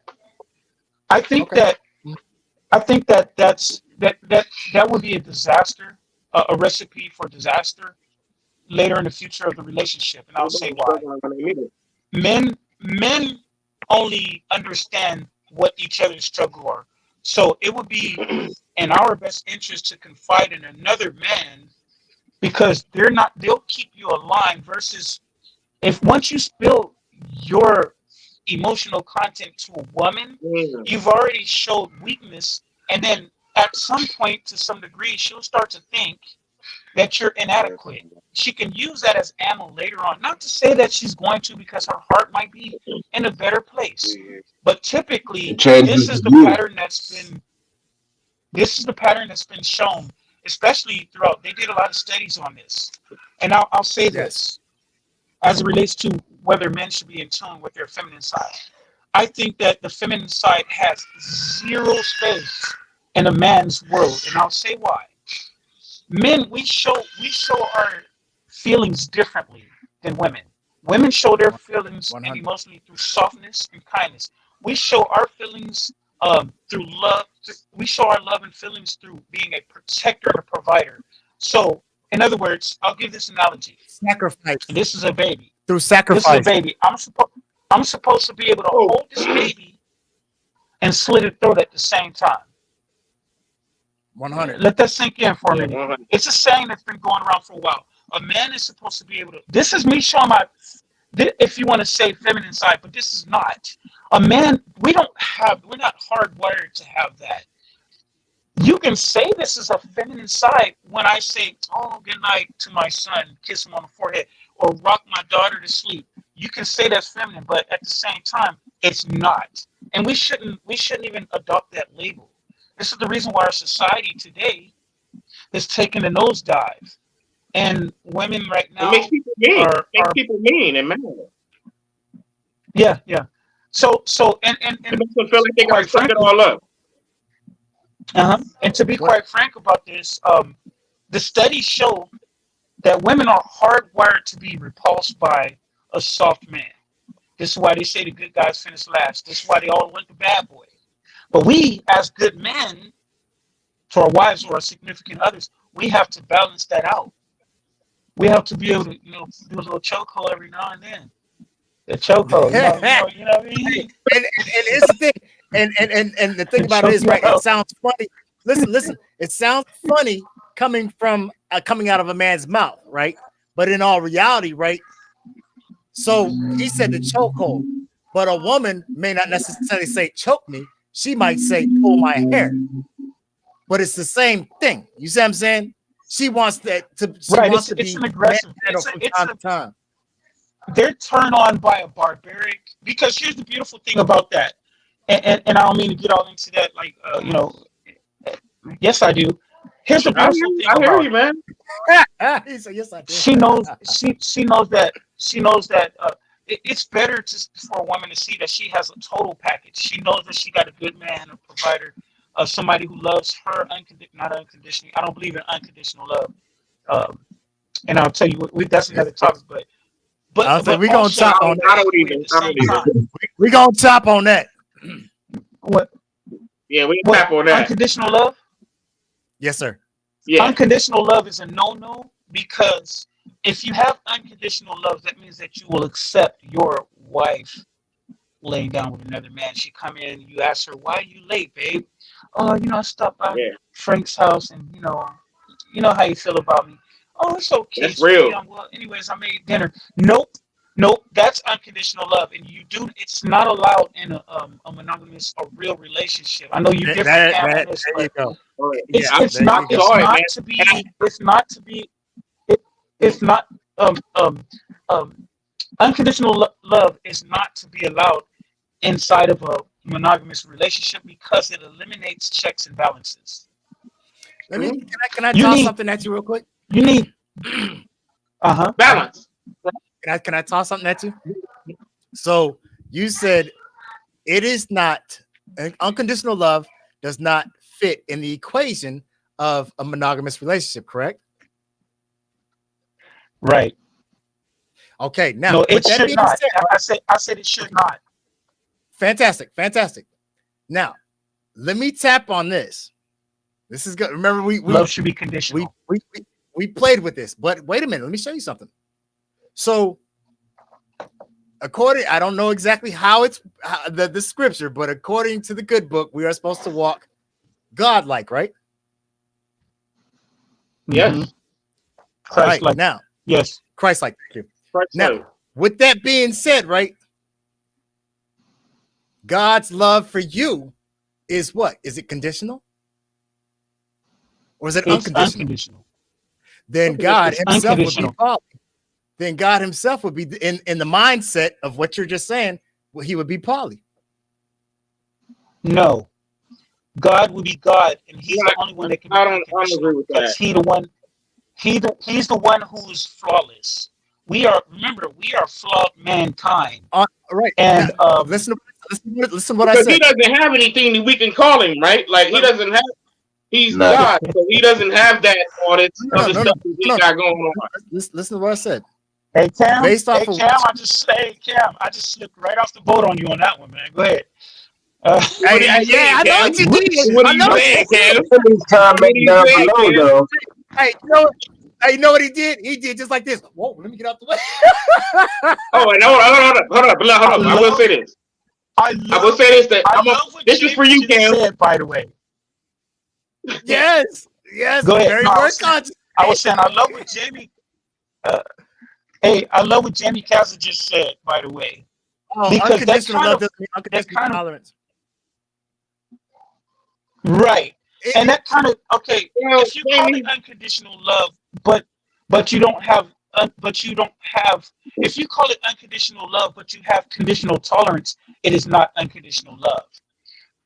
S5: I think that would be a disaster, a recipe for disaster later in the future of the relationship, and I'll say why. Men only understand what each other's struggle are. So it would be in our best interest to confide in another man because they'll keep you aligned versus if once you spill your emotional content to a woman, you've already showed weakness, and then at some point to some degree she'll start to think that you're inadequate. She can use that as ammo later on. Not to say that she's going to because her heart might be in a better place. But typically this is the pattern that's been shown, especially throughout. They did a lot of studies on this. And I'll say this as it relates to whether men should be in tune with their feminine side. I think that the feminine side has zero space in a man's world, and I'll say why. Men, we show our feelings differently than women. Women show their feelings and emotionally through softness and kindness. We show our feelings through love. We show our love and feelings through being a protector and a provider. So, in other words, I'll give this analogy.
S2: Sacrifice.
S5: This is a baby.
S2: Through sacrifice.
S5: This is a baby. I'm supposed to be able to hold this baby and slit its throat at the same time.
S2: 100.
S5: Let that sink in for a minute. It's a saying that's been going around for a while. A man is supposed to be able to. This is me showing my, if you want to say feminine side, but this is not. A man, we're not hardwired to have that. You can say this is a feminine side when I say, "Oh, good night" to my son, kiss him on the forehead, or rock my daughter to sleep. You can say that's feminine, but at the same time, it's not. And we shouldn't even adopt that label. This is the reason why our society today is taking a nosedive. and women right
S4: It
S5: now
S4: makes people mean.
S5: are
S4: It makes
S5: are
S4: people mean and mad.
S5: yeah. So
S4: It
S5: and
S4: makes them feel like they gotta
S5: quite
S4: suck it
S5: frankly,
S4: all up.
S5: and to be
S2: What?
S5: quite frank about this, the studies show that women are hardwired to be repulsed by a soft man. This is why they say the good guys finish last. This is why they all want the bad boy. But we, as good men, to our wives or our significant others, we have to balance that out. We have to be able to, do a little chokehold every now and then. The chokehold, you know what I mean?
S2: And here's the thing, and the thing about it
S5: Choke
S2: is,
S5: you
S2: right? It
S5: out.
S2: sounds funny. Listen. It sounds funny coming out of a man's mouth, right? But in all reality, right? So he said the chokehold, but a woman may not necessarily say choke me. She might say pull my hair, but it's the same thing. You see what I'm saying? She wants that to. She
S5: Right.
S2: wants to
S5: It's
S2: be
S5: an aggressive.
S2: manhandled from time to time.
S5: They're turned on by a barbaric. Because here's the beautiful thing about that, and I don't mean to get all into that. Like, yes, I do. Here's the beautiful thing
S4: I hear
S5: about
S4: you,
S5: it.
S4: man.
S2: He said, "Yes, I did."
S5: She knows. She knows that. She knows that. It's better for a woman to see that she has a total package. She knows that she got a good man, a provider, somebody who loves her not unconditionally. I don't believe in unconditional love. And I'll tell you, that's another topic.
S2: I'll say
S5: But
S2: we gonna
S5: also
S2: chop on
S4: I
S2: that.
S4: don't even.
S5: at the same time,
S2: We gonna chop on that.
S5: what
S4: Yeah, we can tap on that.
S5: unconditional love?
S2: Yes, sir.
S4: Yeah.
S5: Unconditional love is a no-no, because if you have unconditional love, that means that you will accept your wife laying down with another man. She come in, you ask her, "Why are you late, babe?" "Oh, I stopped by
S4: Yeah.
S5: Frank's house, and you know how you feel about me." "Oh, it's okay,
S4: That's
S5: sweetie.
S4: real.
S5: Well, anyways, I made dinner." Nope. That's unconditional love, and it's not allowed in a monogamous or real relationship. I know you different, Cam, on this,
S2: There you
S5: but
S2: go.
S5: it's
S2: Yeah,
S5: it's
S2: there
S5: not
S2: you go.
S5: it's
S4: Sorry,
S5: not
S4: man.
S5: to be it's not to be it, it's not um unconditional love is not to be allowed inside of a monogamous relationship, because it eliminates checks and balances.
S2: Let me. Can I
S5: You
S2: toss
S5: need
S2: something at you real quick?
S5: you need uh-huh.
S4: Balance.
S2: Can I toss something at you? So you said it is not unconditional love does not fit in the equation of a monogamous relationship, correct?
S5: Right.
S2: Okay. Now,
S5: No,
S2: with
S5: it
S2: that
S5: should
S2: being
S5: not.
S2: said,
S5: I said it should not.
S2: fantastic. Now, let me tap on this. This is good. Remember,
S5: Love should be conditional.
S2: we played with this, but wait a minute. Let me show you something. So, I don't know exactly how it's the scripture, but according to the good book, we are supposed to walk godlike, right?
S4: Yes.
S5: Mhm.
S2: All right.
S5: Christ-like.
S2: Now,
S5: Yes.
S2: Christ-like. Thank you.
S4: Christ
S2: Now,
S4: like.
S2: with that being said, right? God's love for you is what? Is it conditional? Or is it
S5: It's
S2: unconditional?
S5: unconditional.
S2: Then God
S5: It's
S2: himself would be
S5: unconditional.
S2: poly. Then God himself would be in the mindset of what you're just saying, well, he would be poly.
S5: No. God will be God, and He's
S4: Yeah,
S5: the only one that can be
S4: I don't
S5: unconditional,
S4: agree with
S5: because
S4: that.
S5: He's the one who's flawless. Remember, we are flawed mankind,
S2: All right.
S5: and
S2: Listen to what I
S4: Because he
S2: said.
S4: doesn't have anything that we can call him, right? Like he doesn't have. He's
S1: Nothing.
S4: God, so he doesn't have that all this
S2: No,
S4: other
S2: no,
S4: stuff that he
S2: no.
S4: got going on.
S2: Listen to what I said.
S5: hey Cam,
S2: Based off of
S5: I just slipped right off the boat on you on that one, man. Go ahead.
S4: What are you saying,
S2: I know
S4: Cam?
S2: what you did.
S4: What
S2: I
S4: are you
S2: know.
S4: saying, Cam?
S1: Please comment down below, though.
S2: Hey, you know what he did? He did just like this. Whoa, let me get out the way.
S4: Oh, and hold up. I will say this.
S5: I
S4: will say this. That
S5: I love what
S4: this is for you,
S5: Jamie just
S4: Cam.
S5: said, by the way.
S2: Yes.
S5: Go ahead.
S2: Very,
S5: No,
S2: very conscious.
S5: I was saying I love what Jamie. I love what Jamie Castle just said, by the way.
S2: Oh,
S5: Because
S2: unconditional love doesn't mean unconditional
S5: kind of-
S2: tolerance.
S5: Right. And that kind of if you call
S4: Jamie,
S5: it unconditional love, but you don't have if you call it unconditional love but you have conditional tolerance, it is not unconditional love.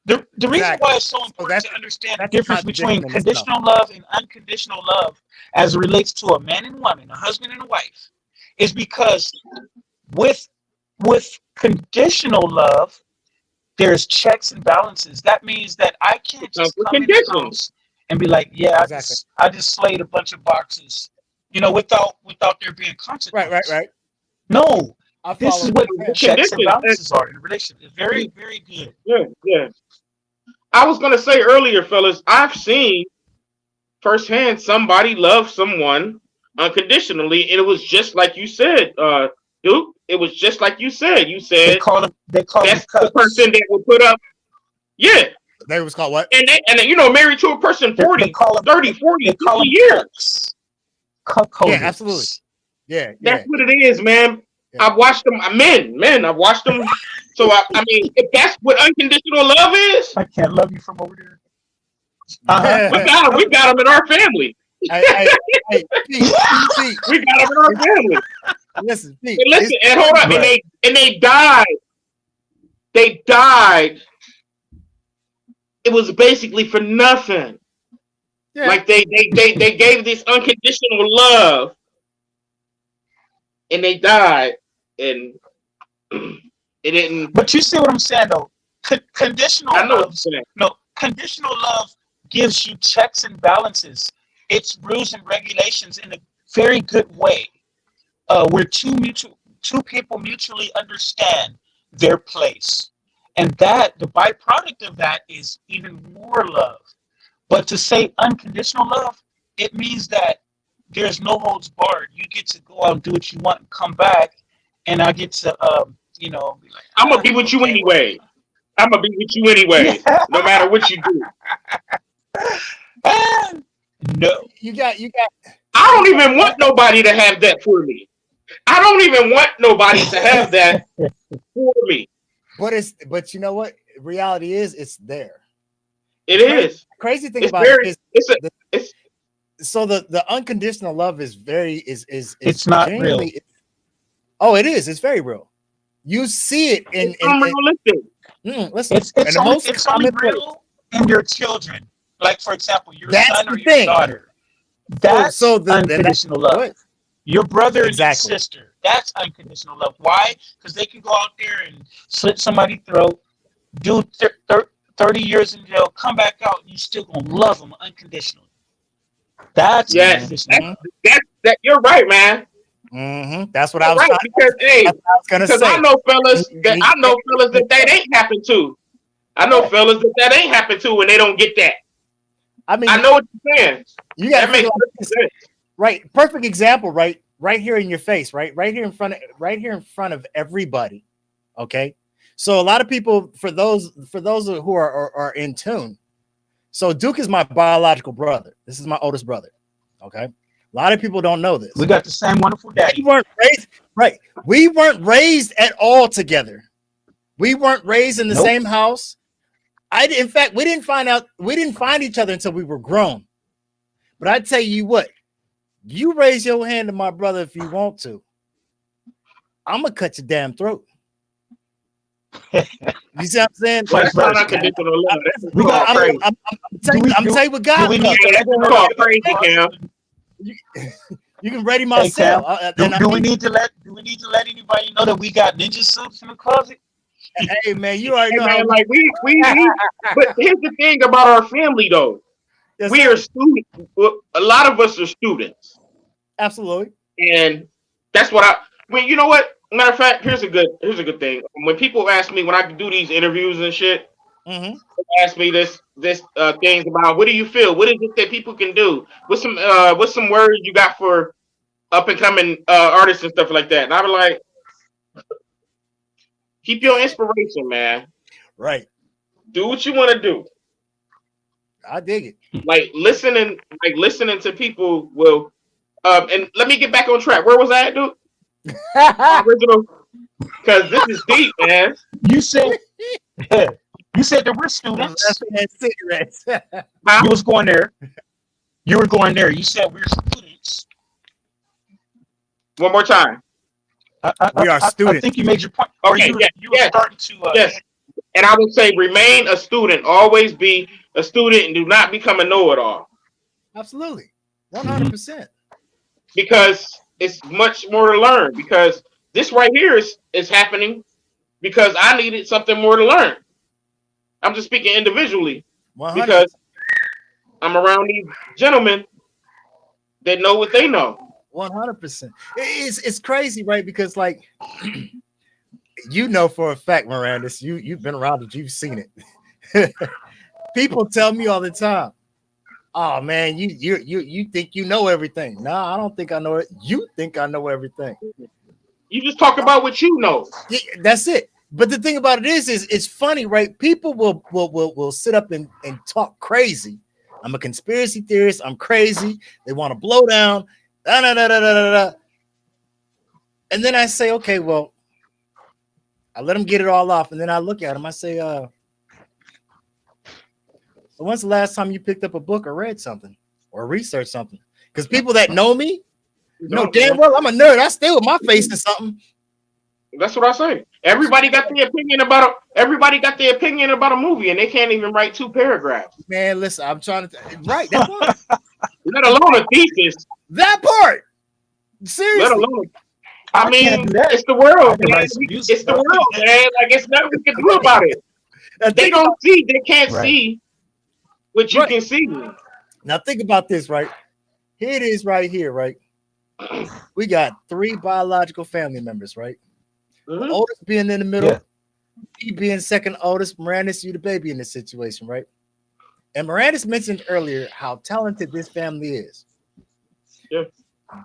S5: The reason
S2: Exactly.
S5: why it's so
S2: So
S5: important to understand the
S2: that's a
S5: difference between
S2: contradiction in itself.
S5: conditional love and unconditional love as it relates to a man and woman, a husband and a wife, is because with conditional love, there's checks and balances. That means that I can't
S4: Comes
S5: just
S4: with
S5: come in the
S4: conditions.
S5: house and be like, yeah,
S2: Exactly.
S5: I just slayed a bunch of boxes, without there being consequence.
S2: Right.
S5: No,
S2: I
S5: this
S2: follow
S5: is
S2: what
S5: what
S2: you're saying.
S5: checks and
S4: Conditions.
S5: balances are in a relationship. It's very, very good.
S4: Yeah. I was gonna say earlier, fellas, I've seen firsthand somebody love someone unconditionally, and it was just like you said, Duke. It was just like you said. You
S5: They
S4: said
S5: call them
S4: that's the
S5: cucks.
S4: person that would put up, yeah,
S2: They was called what?
S4: and married to a person
S5: They
S4: 40,
S5: call them
S4: 30, 40,
S5: they
S4: 50
S5: call them
S4: years.
S5: cucks. Cuckolders.
S2: Yeah, absolutely. Yeah.
S4: That's what it is, man.
S2: Yeah.
S4: I've watched them, men. I've watched them. So I mean, if that's what unconditional love is,
S5: I can't love you from over there.
S4: we got them in our family.
S2: Hey, Pete,
S4: We got them in our family.
S2: listen, Pete.
S4: And listen, and hold up,
S5: Right.
S4: and they died. They died. It was basically for nothing.
S2: Yeah.
S4: Like they gave this unconditional love, and they died, and it didn't.
S5: But you see what I'm saying, though. Conditional
S4: I know what
S5: love.
S4: you're saying.
S5: No, conditional love gives you checks and balances. It's rules and regulations in a very good way, where two people mutually understand their place, and that the byproduct of that is even more love. But to say unconditional love, it means that there's no holds barred. You get to go out and do what you want and come back, and I get to be like,
S4: I'm gonna be with you anyway. I'm gonna be with you anyway, no matter what you do.
S5: No.
S2: You got.
S4: I don't even want nobody to have that for me. I don't even want nobody to have that for me.
S2: But you know what? Reality is, it's there.
S4: It is.
S2: Crazy thing
S4: It's
S2: about
S4: very.
S2: it
S4: It's
S2: so the unconditional love is very is
S5: It's not
S2: genuinely-
S5: real.
S2: Oh, it is. It's very real. You see it in
S4: unrealistic.
S2: listen.
S5: It's
S2: in the
S5: only,
S2: most
S5: it's only
S2: common way.
S5: real in your children. Like, for example, your
S2: That's
S5: son or
S2: the
S5: your
S2: thing.
S5: daughter. That's
S2: So the
S5: unconditional love.
S2: what?
S5: Your brother
S2: Exactly.
S5: and your sister. That's unconditional love. Why? Because they can go out there and slit somebody's throat, do 30 years in jail, come back out, and you still gonna love them unconditionally. That's
S4: Yes,
S5: unconditional.
S4: that you're right, man.
S2: That's what
S4: You're
S2: I was.
S4: right, because
S2: gonna
S4: because
S2: say.
S4: I know fellas that ain't happened to. I know fellas that ain't happened to when they don't get that.
S2: I mean,
S4: I know what you're saying.
S2: you got
S4: That
S2: to
S4: makes
S2: figure
S4: perfect sense.
S2: right. Perfect example. Right here in your face. Right here in front of everybody. Okay. So a lot of people, for those who are in tune. So Duke is my biological brother. This is my oldest brother. Okay. A lot of people don't know this.
S5: We got the same wonderful daddy.
S2: We weren't raised right. We weren't raised at all together. We weren't raised in the
S5: Nope.
S2: same house. In fact, we didn't find each other until we were grown. But I tell you what, you raise your hand to my brother if you want to. I'm gonna cut your damn throat. You see what I'm saying?
S4: Well, that's not unconditional love. That's
S5: We got-
S4: called crazy.
S2: I'm telling you what God.
S5: we
S2: does.
S5: need-
S4: That's called crazy, Cam.
S2: You can ready myself.
S5: Do we need to let anybody know that we got ninja suits in the closet?
S2: Hey man, you already
S4: Hey,
S2: know.
S4: man,
S2: how
S4: like we but here's the thing about our family though.
S2: Yes,
S4: We
S2: sir.
S4: are students. A lot of us are students.
S2: Absolutely.
S4: And that's what you know what? Matter of fact, here's a good thing. When people ask me when I do these interviews and shit,
S2: Mm-hmm.
S4: ask me this things about what do you feel? What is it that people can do? What's some words you got for up and coming artists and stuff like that? And I'm like, keep your inspiration, man.
S2: Right.
S4: Do what you want to do.
S2: I dig it.
S4: Like listening to people will. And let me get back on track. Where was I at, dude? Original. Because this is deep, man.
S5: You said that we're students.
S2: Cigarettes.
S5: You was going there. You were going there. You said we're students.
S4: One more time.
S2: We are
S5: I
S2: students.
S5: think you made your point.
S4: Okay,
S5: You were starting to.
S4: Yes. And I would say remain a student. Always be a student and do not become a know-it-all.
S2: Absolutely. 100%.
S4: Because it's much more to learn. Because this right here is happening because I needed something more to learn. I'm just speaking individually
S2: 100.
S4: because I'm around these gentlemen that know what they know.
S2: 100%. It's crazy, right? Because like you know for a fact, Mirandis, you've been around it, you've seen it. People tell me all the time, "Oh man, you think you know everything." No, I don't think I know it. You think I know everything.
S4: You just talk about what you know.
S2: Yeah, that's it. But the thing about it is it's funny, right? People will sit up and talk crazy. I'm a conspiracy theorist. I'm crazy. They want to blow down. Da, da, da, da, da, da, da. And then I say, okay, well, I let them get it all off, and then I look at them. I say, so when's the last time you picked up a book or read something or researched something? Because people that know me know damn well I'm a nerd. I stay with my face in something.
S4: That's what I say. Everybody got their opinion about a movie, and they can't even write 2 paragraphs.
S2: Man, listen, I'm trying to right that part.
S4: Let alone a thesis.
S2: That part.
S4: Let
S2: Seriously.
S4: alone.
S5: I
S4: I mean,
S5: can't do that.
S4: it's the world,
S5: I can
S4: man.
S5: write some music,
S4: It's the
S5: though.
S4: world, man. Like it's nothing we can do about it.
S2: Now
S4: They
S2: think,
S4: don't see. They can't
S5: Right.
S4: see what you
S2: Right.
S4: can see.
S2: now think about this, right? Here it is right here, right? We got 3 biological family members, right?
S4: Mhm.
S2: Oldest being in the middle,
S5: Yeah.
S2: me being second oldest, Mirandis, you the baby in this situation, right? And Mirandis mentioned earlier how talented this family is.
S4: Yeah.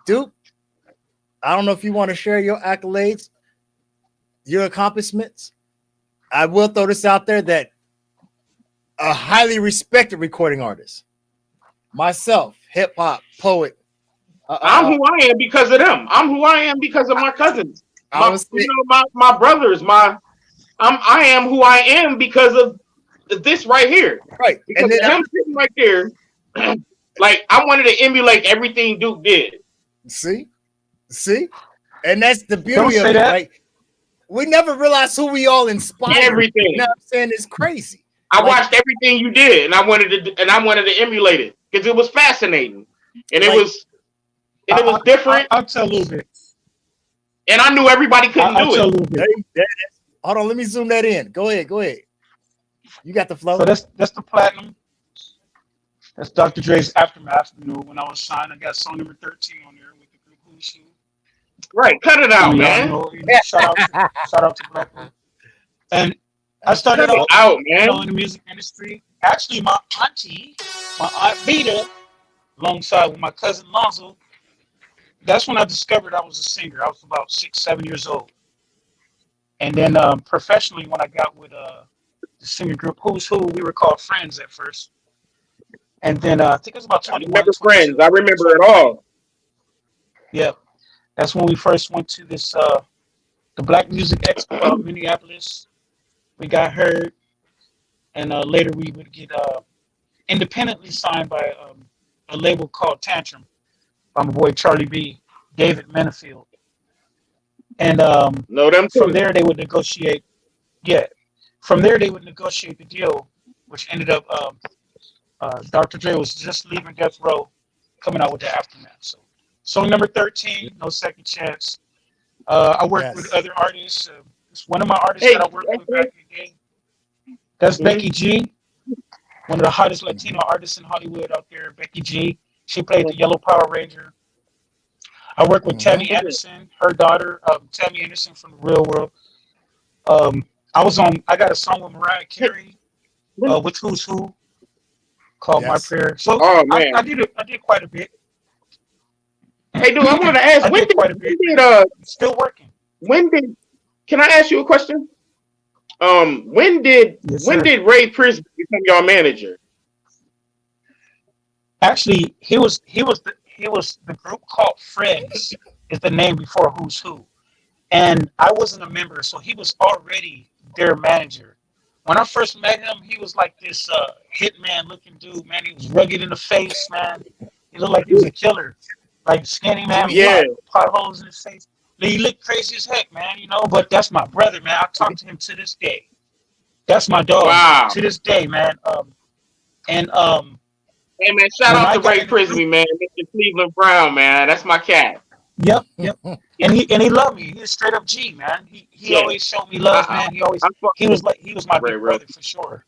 S2: Duke, I don't know if you want to share your accolades, your accomplishments. I will throw this out there that a highly respected recording artist, myself, hip hop poet.
S4: I'm who I am because of them. I'm who I am because of my cousins.
S2: I was
S4: My brothers. I am who I am because of this right here.
S2: right,
S4: Because
S2: and then
S4: I'm sitting right there, like I wanted to emulate everything Duke did.
S2: see, and that's the
S5: Don't
S2: beauty of
S5: say
S2: it,
S5: that.
S2: right? We never realize who we all inspire.
S4: Everything.
S2: You know what I'm saying? It's crazy.
S4: I
S2: Like-
S4: watched everything you did, and I wanted to emulate it because it was fascinating, and
S2: Like-
S4: it was different,
S5: I'll tell a little bit.
S4: and I knew everybody couldn't
S5: I'll
S4: do
S5: tell a
S4: it.
S5: little bit.
S2: There it is. Hold on, let me zoom that in. Go ahead. You got the flow.
S5: So that's the platinum. That's Dr. Dre's Aftermath. You know, when I was signed, I got song number 13 on there with the group Who's Who.
S4: Right, cut it out, man.
S5: Shout out to Blackwood. And I started
S4: Cut it
S5: out,
S4: out, man.
S5: in the music industry. Actually, my Aunt Vita, alongside with my cousin Lonzo, that's when I discovered I was a singer. I was about 6, 7 years old. And then professionally, when I got with the singing group Who's Who, we were called Friends at first. And then I think it was about
S4: I
S5: 21.
S4: remember
S5: 22.
S4: Friends. I remember it all.
S5: Yeah, that's when we first went to this the Black Music Expo out in Minneapolis. We got heard, and later we would get independently signed by a label called Tantrum by my boy Charlie B, David Menefield. And
S4: Know them too.
S5: from there they would negotiate. Yeah, from there they would negotiate the deal, which ended up Dr. Dre was just leaving Death Row, coming out with the Aftermath. So song number 13, No Second Chance. I worked
S2: Yes.
S5: with other artists. It's one of my artists
S4: Hey,
S5: that I worked with back in the day. That's
S4: Mhm.
S5: Becky G, one of the hottest Latino artists in Hollywood out there. Becky G. She played the Yellow Power Ranger. I worked with Tammy Anderson, her daughter, Tammy Anderson from the Real World. I got a song with Mariah Carey, with Who's Who, called
S2: Yes.
S5: My Prayer. So
S4: Oh, man.
S5: I did quite a bit.
S4: Hey, dude, I wanted to ask,
S5: I did quite a bit. Still working.
S4: Can I ask you a question? When did
S5: Yes, sir.
S4: Ray Prism become your manager?
S5: Actually, he was the group called Friends is the name before Who's Who, and I wasn't a member, so he was already their manager. When I first met him, he was like this hitman looking dude, man. He was rugged in the face, man. He looked like he was a killer, like skinny man, with
S4: Yeah.
S5: potholes in his face. He looked crazy as heck, man. You know, but that's my brother, man. I talk to him to this day. That's my dog
S4: Wow.
S5: to this day, man. And
S4: Hey man, shout
S5: when
S4: out
S5: I
S4: to
S5: got
S4: Ray
S5: in the group,
S4: Frisbee, man. Mr. Cleveland Brown, man. That's my cat.
S5: yep, yep. And he loved me. He's straight up G, man. He
S4: Yeah.
S5: always showed me love,
S4: I,
S5: man. He always
S4: I fuck
S5: he
S4: with
S5: was like he was my
S4: Ray
S5: big
S4: real.
S5: brother for sure.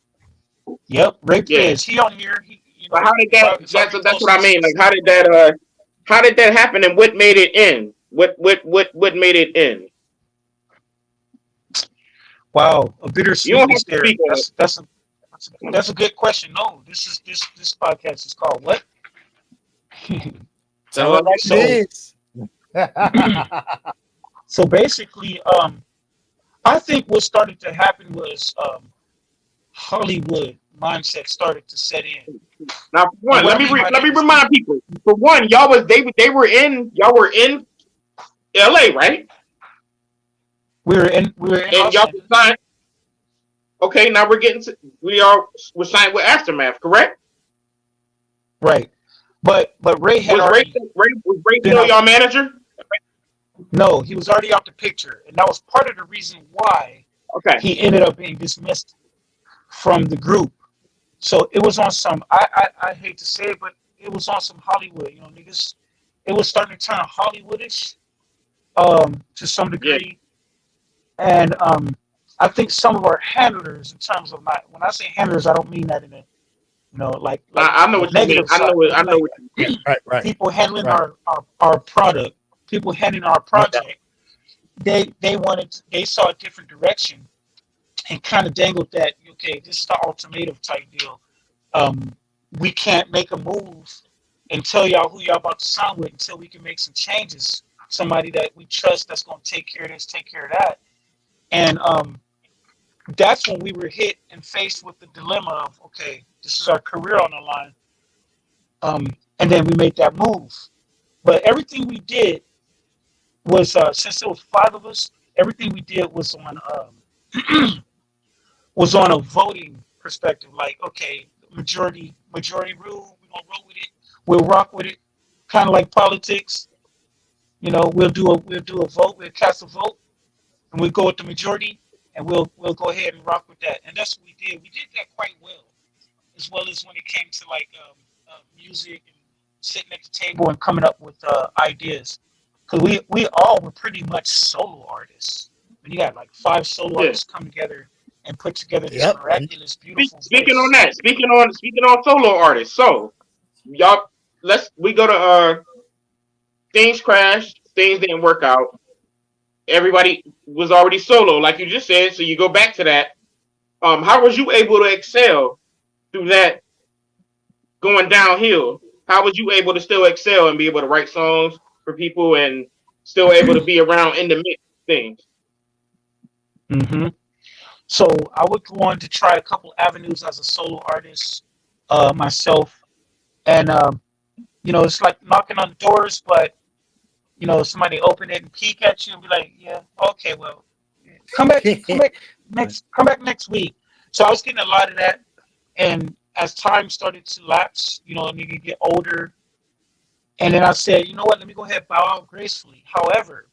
S5: Yep, Ray
S4: Yeah.
S5: Fizz. He on here. He, you
S4: But
S5: know,
S4: how did
S5: if I
S4: that's
S5: repost
S4: what I
S5: his
S4: mean. Like
S5: stuff,
S4: how did that happen and what made it end? What made it end?
S5: wow, a
S4: You don't have
S5: bittersweetness
S4: to
S5: there.
S4: speak on it.
S5: That's a good question. No, this podcast is called what?
S2: Tell it like
S5: So
S2: it is.
S5: so basically, I think what started to happen was Hollywood mindset started to set in.
S4: Now, for
S5: And
S4: one,
S5: what I mean by
S4: let
S5: that
S4: me
S5: is
S4: remind people. For one, they were in LA, right?
S5: we were in
S4: And
S5: Los
S4: y'all were
S5: Angeles,
S4: signed. Okay, now we're signed with Aftermath, correct?
S5: right? But Ray had
S4: Was
S5: already
S4: Was Ray
S5: been
S4: still
S5: out.
S4: y'all manager?
S5: No, he was already out the picture, and that was part of the reason why
S4: Okay.
S5: he ended up being dismissed from the group. So it was on some. I hate to say it, but it was on some Hollywood. You know, niggas. It was starting to turn Hollywoodish, to some
S4: Yeah.
S5: degree, and I think some of our handlers, in terms of when I say handlers, I don't mean that in a, like
S4: I know
S5: the
S4: what you mean.
S5: negative side.
S4: I know
S5: Like
S4: what you mean.
S2: Right.
S5: people handling
S2: Right.
S5: our product, people handling our
S2: No doubt.
S5: project. They saw a different direction and kind of dangled that, okay, this is the ultimatum type deal. We can't make a move and tell y'all who y'all about to sign with until we can make some changes. Somebody that we trust that's going to take care of this, take care of that. And that's when we were hit and faced with the dilemma of, okay, this is our career on the line. And then we made that move. But everything we did was, since there was 5 of us, everything we did was on was on a voting perspective. Like, okay, majority rule, we're gonna roll with it, we'll rock with it, kind of like politics. We'll do a vote, we'll cast a vote, and we'll go with the majority, and we'll go ahead and rock with that. And that's what we did. We did that quite well as when it came to like music and sitting at the table and coming up with ideas. Because we all were pretty much solo artists. When you got like 5 solo
S4: Yeah.
S5: artists come together and put together this
S2: Yep.
S5: miraculous, beautiful
S4: Speaking on
S5: voice.
S4: that, speaking on solo artists. So y'all, we go to things crashed, things didn't work out. Everybody was already solo, like you just said. So you go back to that. How was you able to excel through that going downhill? How was you able to still excel and be able to write songs for people and still able to be around in the mix things?
S5: Mm-hmm. So I would go on to try a couple avenues as a solo artist, myself, and it's like knocking on doors, but somebody open it and peek at you and be like, yeah, okay, well, come back next week. So I was getting a lot of that, and as time started to lapse, and you get older, and then I said, you know what, let me go ahead and bow out gracefully. However,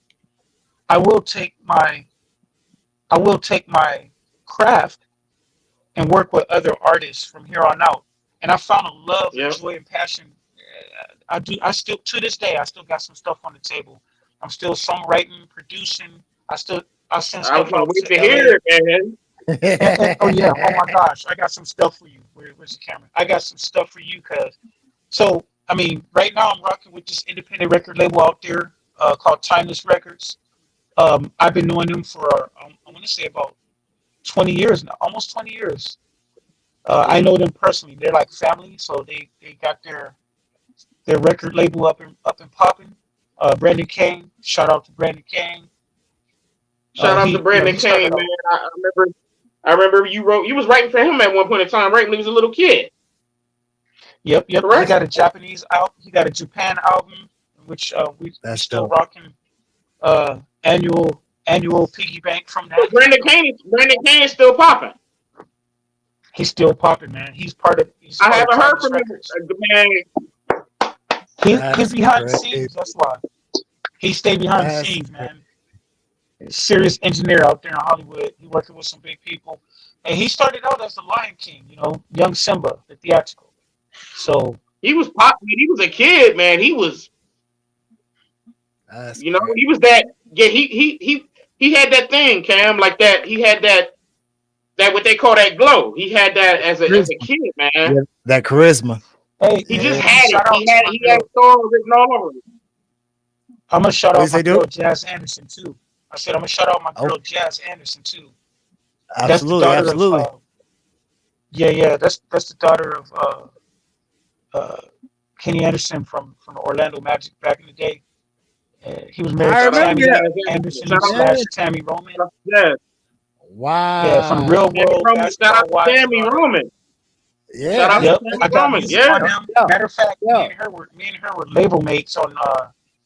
S5: I will take my craft and work with other artists from here on out. And I found a love
S4: Yeah.
S5: and joy and passion. I still, to this day, I still got some stuff on the table. I'm still songwriting, producing. I send
S4: I was
S5: stuff
S4: gonna
S5: out
S4: wait
S5: to
S4: to
S5: LA.
S4: hear it, man.
S5: Oh yeah, oh my gosh, I got some stuff for you. Where's the camera? I got some stuff for you, cuz. So, I mean, right now I'm rocking with this independent record label out there called Timeless Records. I've been knowing them for, I want to say about 20 years now, almost 20 years. I know them personally. They're like family, so they got their record label up and popping. Brandon Kane, shout out to Brandon Kane.
S4: Shout out to Brandon
S5: he started
S4: Kane, man.
S5: out.
S4: I remember you was writing for him at one point in time, right? When he was a little kid.
S5: Yep. He
S4: Correct?
S5: got a Japanese out. He got a Japan album, which we
S2: That's
S5: still
S2: dope.
S5: rocking. Annual piggy bank from that.
S4: Brandon Kane is still popping.
S5: He's still popping, man. He's part of.
S4: I haven't heard
S5: Timeless
S4: from him,
S5: Records.
S4: man.
S5: He's
S2: That's
S5: behind the
S2: great.
S5: scenes. That's why he stayed behind the
S2: That's
S5: scenes, man. Serious engineer out there in Hollywood. He working with some big people. And he started out as the Lion King, young Simba, the theatrical. So
S4: He was pop. He was a kid, man. He was,
S2: That's
S4: you know,
S2: crazy.
S4: he was that. Yeah, he had that thing, Cam, like that. He had that what they call that glow. He had that as a
S2: Charisma.
S4: kid, man.
S2: Yeah, that charisma.
S5: hey,
S4: He
S2: Yeah.
S4: just
S5: I'm gonna
S4: had it.
S5: shout out to my
S4: He had
S5: girl.
S4: Thor written all over him.
S5: I'm gonna shout
S2: What you
S5: out my
S2: say, dude?
S5: girl Jazz Anderson too. I said I'm gonna shout out my
S2: Oh,
S5: girl Jazz Anderson too. That's the
S2: absolutely,
S5: daughter of
S2: absolutely.
S5: yeah. That's the daughter of Kenny Anderson from the Orlando Magic back in the day. He was married
S2: I
S5: to
S4: Shout out to
S2: remember
S5: Tammy
S2: that.
S4: Jazz Anderson.
S5: Anderson
S4: Shout out
S2: Yeah.
S5: slash Tammy Roman.
S4: to Jazz.
S5: Yeah, from
S2: Wow.
S5: Real
S4: Tammy
S5: World
S4: Roman. Shout out
S5: Basketball
S4: to
S5: Wives and
S4: Tammy
S5: all that.
S4: Roman.
S2: Yeah,
S4: Shout out
S2: that's
S4: to
S5: Yep,
S4: Tammy
S5: I got
S4: Roman.
S5: music
S4: Yeah.
S5: on them.
S2: yo,
S5: Matter of fact,
S2: yo.
S5: me and her were label mates on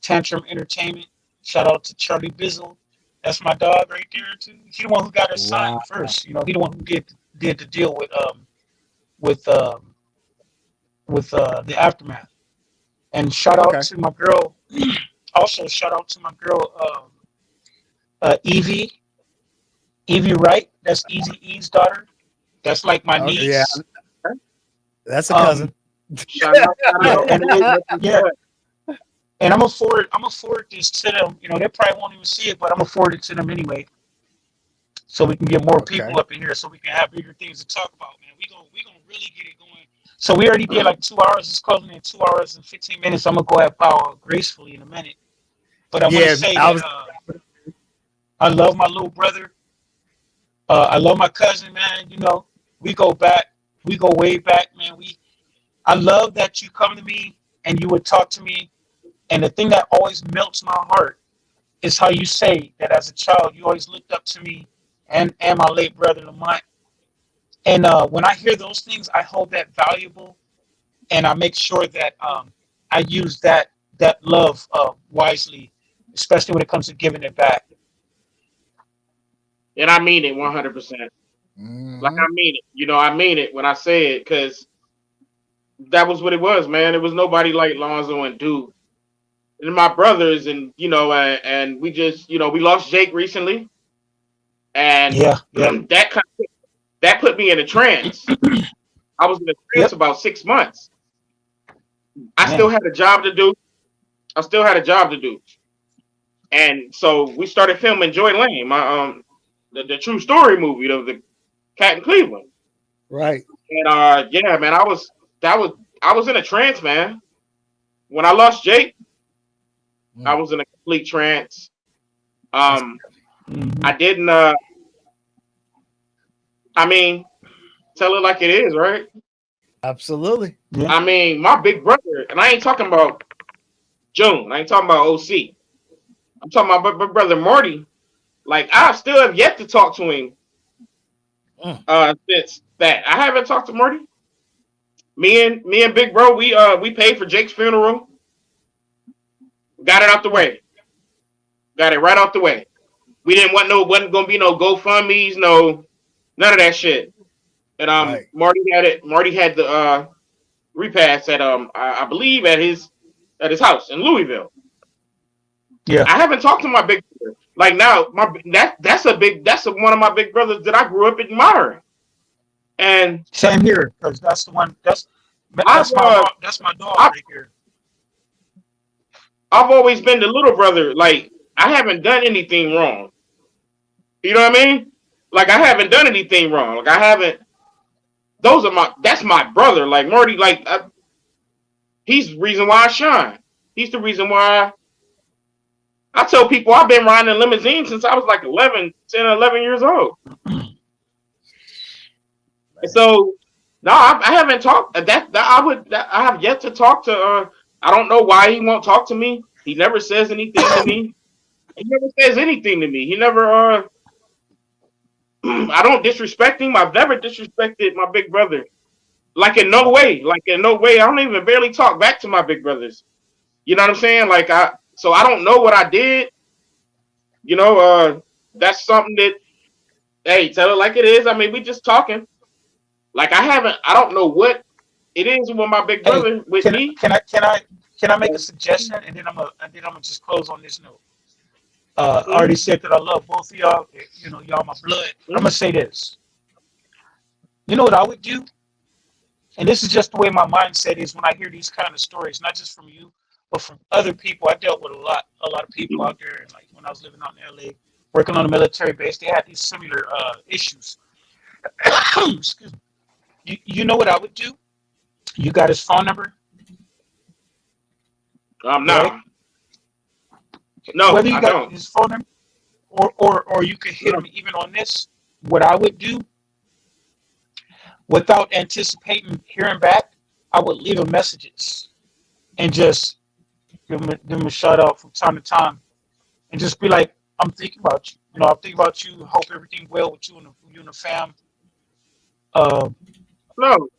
S5: Tantrum Entertainment. Shout out to Charlie Bizzle. That's my dog right there too. He the one who got us
S2: Wow.
S5: signed first. He the one who did the deal with um with the Aftermath. And shout out
S2: Okay.
S5: to my girl. Also shout out to my girl Evie Wright. That's Easy E's daughter. That's like my
S2: Okay. Yeah,
S5: niece.
S2: that's a
S5: Um,
S2: cousin.
S4: Shout out. Shout
S5: yeah,
S4: out.
S5: and yeah, and I'm gonna forward this to them. They probably won't even see it, but I'm gonna forward it to them anyway, so we can get more
S2: Okay.
S5: people up in here, so we can have bigger things to talk about, man. We gonna really get it going. So we already did like 2 hours. It's closing in 2 hours and 15 minutes. I'm gonna go at power gracefully in a minute, but I want
S2: Yeah,
S5: to say
S2: I
S5: that
S2: was.
S5: I love my little brother. I love my cousin, man. We go back. We go way back, man. I love that you come to me and you would talk to me. And the thing that always melts my heart is how you say that as a child, you always looked up to me and my late brother Lamont. And when I hear those things, I hold that valuable, and I make sure that I use that love wisely, especially when it comes to giving it back.
S4: And I mean it 100%. Like
S2: Mhm.
S4: I mean it. I mean it when I say it, because that was what it was, man. It was nobody like Lonzo and Duke and my brothers, and and we just, we lost Jake recently, and
S5: Yeah, yeah,
S4: that put me in a trance. I was in a trance
S5: yep,
S4: about 6 months. I still
S5: man.
S4: had a job to do. And so we started filming Joy Lane, my the true story movie of the Cat in Cleveland.
S2: Right.
S4: And yeah, man, I was in a trance, man. When I lost Jake, I
S2: Mm.
S4: was in a complete trance.
S2: That's
S5: Mhm.
S4: I didn't I mean, tell it like it is, right?
S2: absolutely.
S5: Yeah,
S4: I mean, my big brother, and I ain't talking about June. I ain't talking about OC. I'm talking about my brother Marty. Like, I still have yet to talk to him
S2: Mm.
S4: since that. I haven't talked to Marty. Me and Big Bro, we paid for Jake's funeral. Got it out the way. Got it right out the way. We didn't want wasn't gonna be no GoFundMe's, none of that shit. And
S2: Right.
S4: Marty had it. Marty had the repast at I believe at his house in Louisville.
S5: yeah.
S4: I haven't talked to my big brother. Like now, that's one of my big brothers that I grew up admiring. And
S5: Same here, because that's the one. That's
S4: I've
S5: that's my dog
S4: I've,
S5: right here.
S4: I've always been the little brother. Like, I haven't done anything wrong. You know what I mean? Like, I haven't done anything wrong. Like, I haven't. That's my brother. Like Marty. Like, he's the reason why I shine. He's the reason why I tell people I've been riding a limousine since I was like 10 or 11 years old. And so, no, I haven't talked. I have yet to talk to. I don't know why he won't talk to me. He never says anything to me. He never says anything to me. He never. I don't disrespect him. I've never disrespected my big brother. Like, in no way. Like, in no way. I don't even barely talk back to my big brothers. You know what I'm saying? Like, so I don't know what I did. That's something that, hey, tell it like it is. I mean, we just talking. Like, I don't know what it is with my big
S5: Hey,
S4: brother with
S5: can
S4: me.
S5: I make a suggestion, and then I'm gonna just close on this note. I already said that I love both of y'all. Y'all my blood. I'm gonna say this. You know what I would do? And this is just the way my mindset is when I hear these kind of stories, not just from you, but from other people. I dealt with a lot of people out there. And like when I was living out in LA, working on a military base, they had these similar issues. Excuse me. You know what I would do? You got his phone number?
S4: No,
S5: Right?
S4: no,
S5: Whether you
S4: I
S5: got
S4: don't.
S5: his phone number or you could hit him even on this, what I would do without anticipating hearing back, I would leave him messages and just give him a shout out from time to time and just be like, I'm thinking about you. You know, I'm thinking about you. Hope everything well with you and the fam. Uh,
S4: No,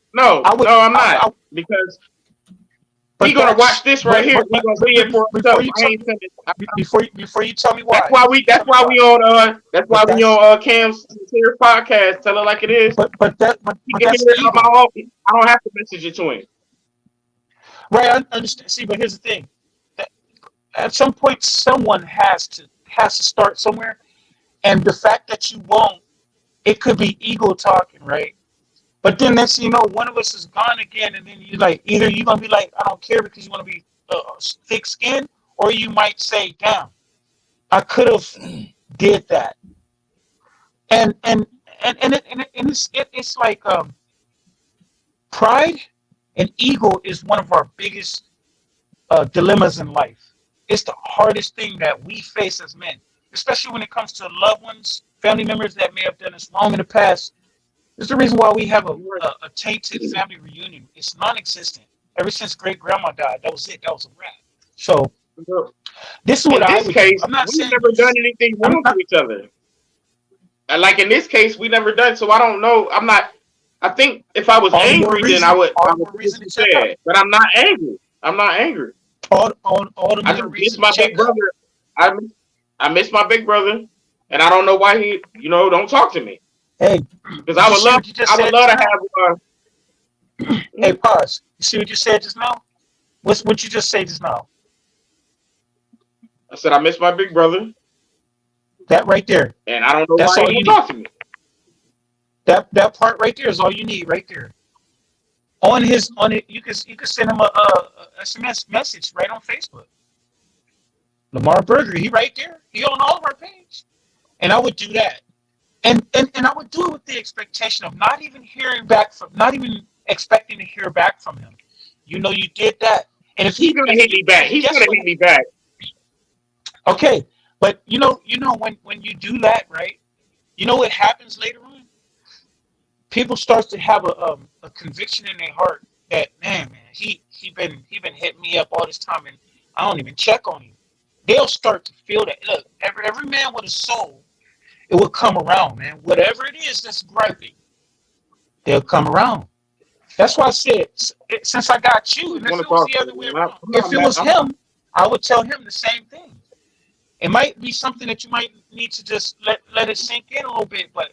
S5: I would,
S4: I'm not. Because
S5: but
S4: he gonna
S5: that's,
S4: watch this right here. He gonna see it for
S5: before
S4: himself.
S5: you
S4: I
S5: tell
S4: ain't sending.
S5: before you tell me why.
S4: That's why we. That's
S5: Tell me
S4: why we on. That's why
S5: But
S4: we
S5: that's
S4: on Cam's Sincere podcast. Tell it like it is.
S5: but
S4: He
S5: but
S4: can
S5: that's
S4: hear it on
S5: ego,
S4: my own. I don't have to message it to him.
S5: right? I understand. See, but here's the thing: that at some point, someone has to start somewhere, and the fact that you won't, it could be ego talking, right? But then next thing you know, one of us is gone again, and then you like either you're gonna be like, I don't care because you want to be thick skinned, or you might say, damn, I could have did that, and it's like pride and ego is one of our biggest dilemmas in life. It's the hardest thing that we face as men, especially when it comes to loved ones, family members that may have done us wrong in the past. It's the reason why we have a tainted family reunion. It's non-existent. Ever since great grandma died, that was it. That was a wrap. So this is
S4: In
S5: what I
S4: this
S5: would
S4: case,
S5: do. I'm not
S4: we've
S5: saying
S4: never done anything
S5: I'm
S4: wrong
S5: not.
S4: to each other. And like in this case, we never done. So I don't know. I'm not. I think if I was
S5: All the more
S4: angry, then
S5: reason.
S4: I would.
S5: All
S4: I
S5: the
S4: would
S5: more
S4: do what
S5: reason to
S4: you
S5: check up.
S4: said. But I'm not angry. I'm not angry.
S5: All the
S4: I
S5: more
S4: just miss
S5: reason to
S4: my big
S5: check up.
S4: brother. I miss my big brother, and I don't know why he, don't talk to me.
S5: Hey,
S4: Because
S5: did you see what you just
S4: I would
S5: said
S4: love
S5: just
S4: to
S5: now?
S4: have.
S5: Hey, pause. You see what you said just now? What you just said just now?
S4: I said I miss my big brother,
S5: That right there.
S4: and I don't know
S5: That's
S4: why
S5: all
S4: he
S5: you
S4: won't
S5: need.
S4: talk to me.
S5: That part right there is all you need right there. On it, you can send him a SMS message right on Facebook. Lamar Berger, he right there. He on all of our page. And I would do that. And I would do it with the expectation of not even expecting to hear back from him. You know you did that. And
S4: He's gonna hit me back. He's
S5: guess
S4: gonna
S5: what?
S4: hit me back.
S5: Okay. But you know when you do that, right? You know what happens later on? People start to have a conviction in their heart that man, he been hitting me up all this time and I don't even check on him. They'll start to feel that. Look, every man with a soul, it will come around, man. Whatever it is that's griping, they'll come around. That's why I said since I got you,
S4: He's
S5: and if
S4: gonna
S5: it was
S4: talk
S5: the
S4: to
S5: other
S4: me,
S5: way
S4: man.
S5: around, if it was him, I would tell him the same thing. It might be something that you might need to just let it sink in a little bit, but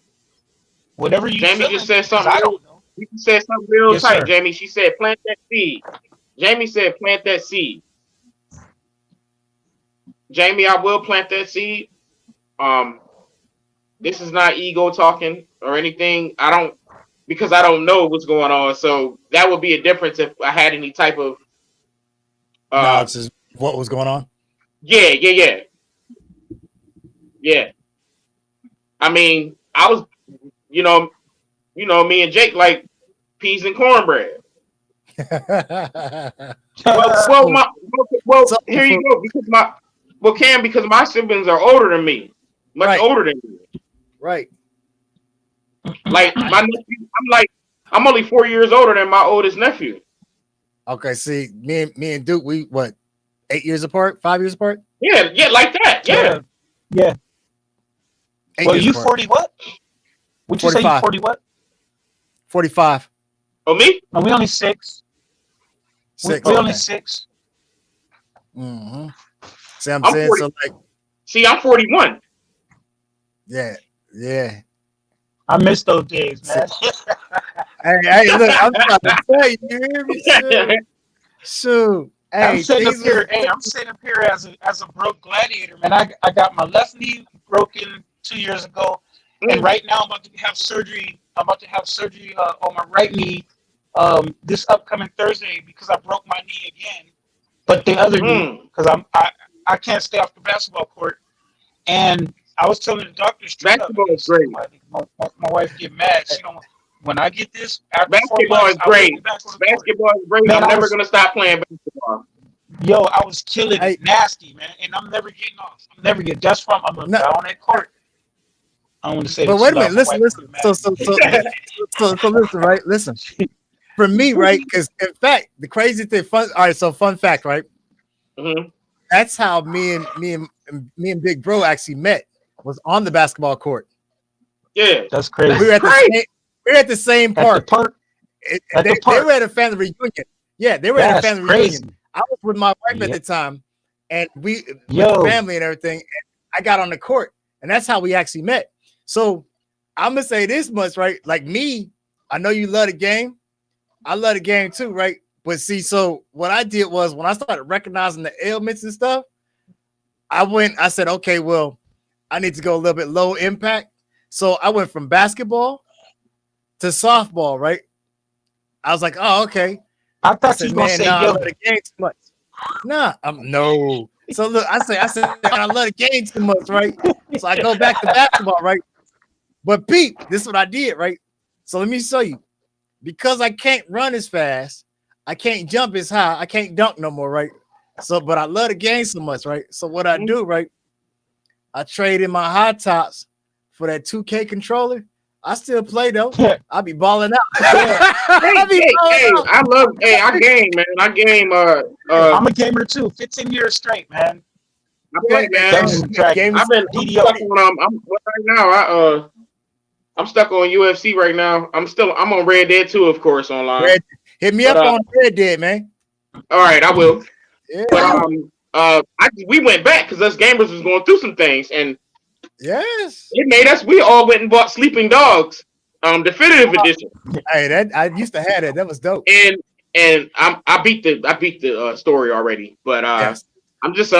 S5: whatever you
S4: Jamie
S5: feeling,
S4: just said
S5: because
S4: something
S5: I
S4: real.
S5: don't know.
S4: You said something real
S5: Yes,
S4: tight,
S5: sir.
S4: Jamie. She said, "Plant that seed." Jamie said, "Plant that seed." Jamie, I will plant that seed. Um, this is not ego talking or anything. Because I don't know what's going on. So that would be a difference if I had any type of.
S2: Knowledge is what was going on.
S4: Yeah. I mean, I was, me and Jake like peas and cornbread. Well, here you go. Because my siblings are older than me, much
S2: Right.
S4: older than me.
S2: Right.
S4: Like my nephew, I'm only 4 years older than my oldest nephew.
S2: Okay. See, me and Duke, we what, 8 years apart, 5 years apart?
S4: Yeah, like that. Yeah.
S5: Yeah.
S2: 8
S5: Well,
S2: years
S5: you
S2: apart.
S5: 40 what? Would you say you
S2: 45.
S5: 40 what?
S2: 45.
S4: Oh, me?
S5: No, we only 6.
S2: 6.
S5: We only
S2: Okay.
S5: 6.
S2: Mm-hmm. See what I'm
S4: I'm
S2: saying?
S4: 40.
S2: So like,
S4: See, I'm 41.
S2: yeah.
S5: I miss those days, man.
S2: Hey, look, I'm trying to tell you, you hear me? Shoot. Hey,
S5: I'm sitting up
S2: things
S5: here.
S2: was-
S5: Hey, I'm sitting up here as a broke gladiator, man. I got my left knee broken 2 years ago, and right now I'm about to have surgery I'm about to have surgery on my right knee this upcoming Thursday because I broke my knee again. But the other knee, because I can't stay off the basketball court. And I was telling the doctor straight up,
S4: Basketball is great.
S5: my wife get mad. She don't. When I get this, after 4
S4: Basketball
S5: months,
S4: is great.
S5: I will be back on the court.
S4: Basketball is great.
S5: Man,
S4: I'm
S5: I
S4: never
S5: was-
S4: gonna stop playing basketball.
S5: Yo, I was killing
S2: Hey.
S5: it, nasty, man, and I'm never getting off. I'm never getting. That's why I'm gonna
S2: No.
S5: die on that court. I don't want to say.
S2: But
S5: it
S2: wait
S5: too
S2: a minute,
S5: loud. My
S2: listen,
S5: wife
S2: listen.
S5: will get mad.
S2: So listen, right? Listen. For me, right? Because in fact, the crazy thing, all right. So fun fact, right?
S4: Mhm.
S2: That's how me and Big Bro actually met. Was on the basketball court.
S4: Yeah.
S5: That's crazy.
S2: We were at the
S4: Right.
S2: same, we were at the same
S5: At the
S2: park.
S5: park. At the
S2: They
S5: park.
S2: were at a family reunion. Yeah, they were at a
S5: That's
S2: family
S5: crazy.
S2: reunion. I was with my wife at
S5: Yeah.
S2: the time, and we with
S5: Yo.
S2: the family and everything. And I got on the court, and that's how we actually met. So I'm gonna say this much, right? Like me, I know you love the game. I love the game too, right? But see, so what I did was when I started recognizing the ailments and stuff, I said, okay, well, I need to go a little bit low impact. So I went from basketball to softball, right? I was like, oh, okay.
S5: I
S2: I
S5: thought
S2: said,
S5: you were gonna
S2: man,
S5: say
S2: nah, I love
S5: yoga.
S2: the game too much. Nah, no. So look, I said, I love the game too much, right? So I go back to basketball, right? But Pete, this is what I did, right? So let me show you. Because I can't run as fast, I can't jump as high, I can't dunk no more, right? So, but I love the game so much, right? So what I do, right? I trade in my high tops for that 2K controller. I still play though. I be balling out. I be balling out.
S4: I love. Hey, I game, man. I game.
S5: I'm a gamer too. 15 years straight, man.
S4: I play, man.
S5: Dungeons and Dragons.
S2: Game
S4: I've been I'm stuck on. I'm right now. I'm stuck on UFC right now. I'm on Red Dead 2, of course, online.
S2: Hit me up on Red Dead, man.
S4: All right, I will.
S2: Yeah.
S4: But we went back because us gamers was going through some things, and
S2: Yes.
S4: it made us. We all went and bought Sleeping Dogs, definitive edition,
S2: Hey, that I used to have that. That was dope.
S4: and I beat the story already, but
S2: Yes.
S4: I'm just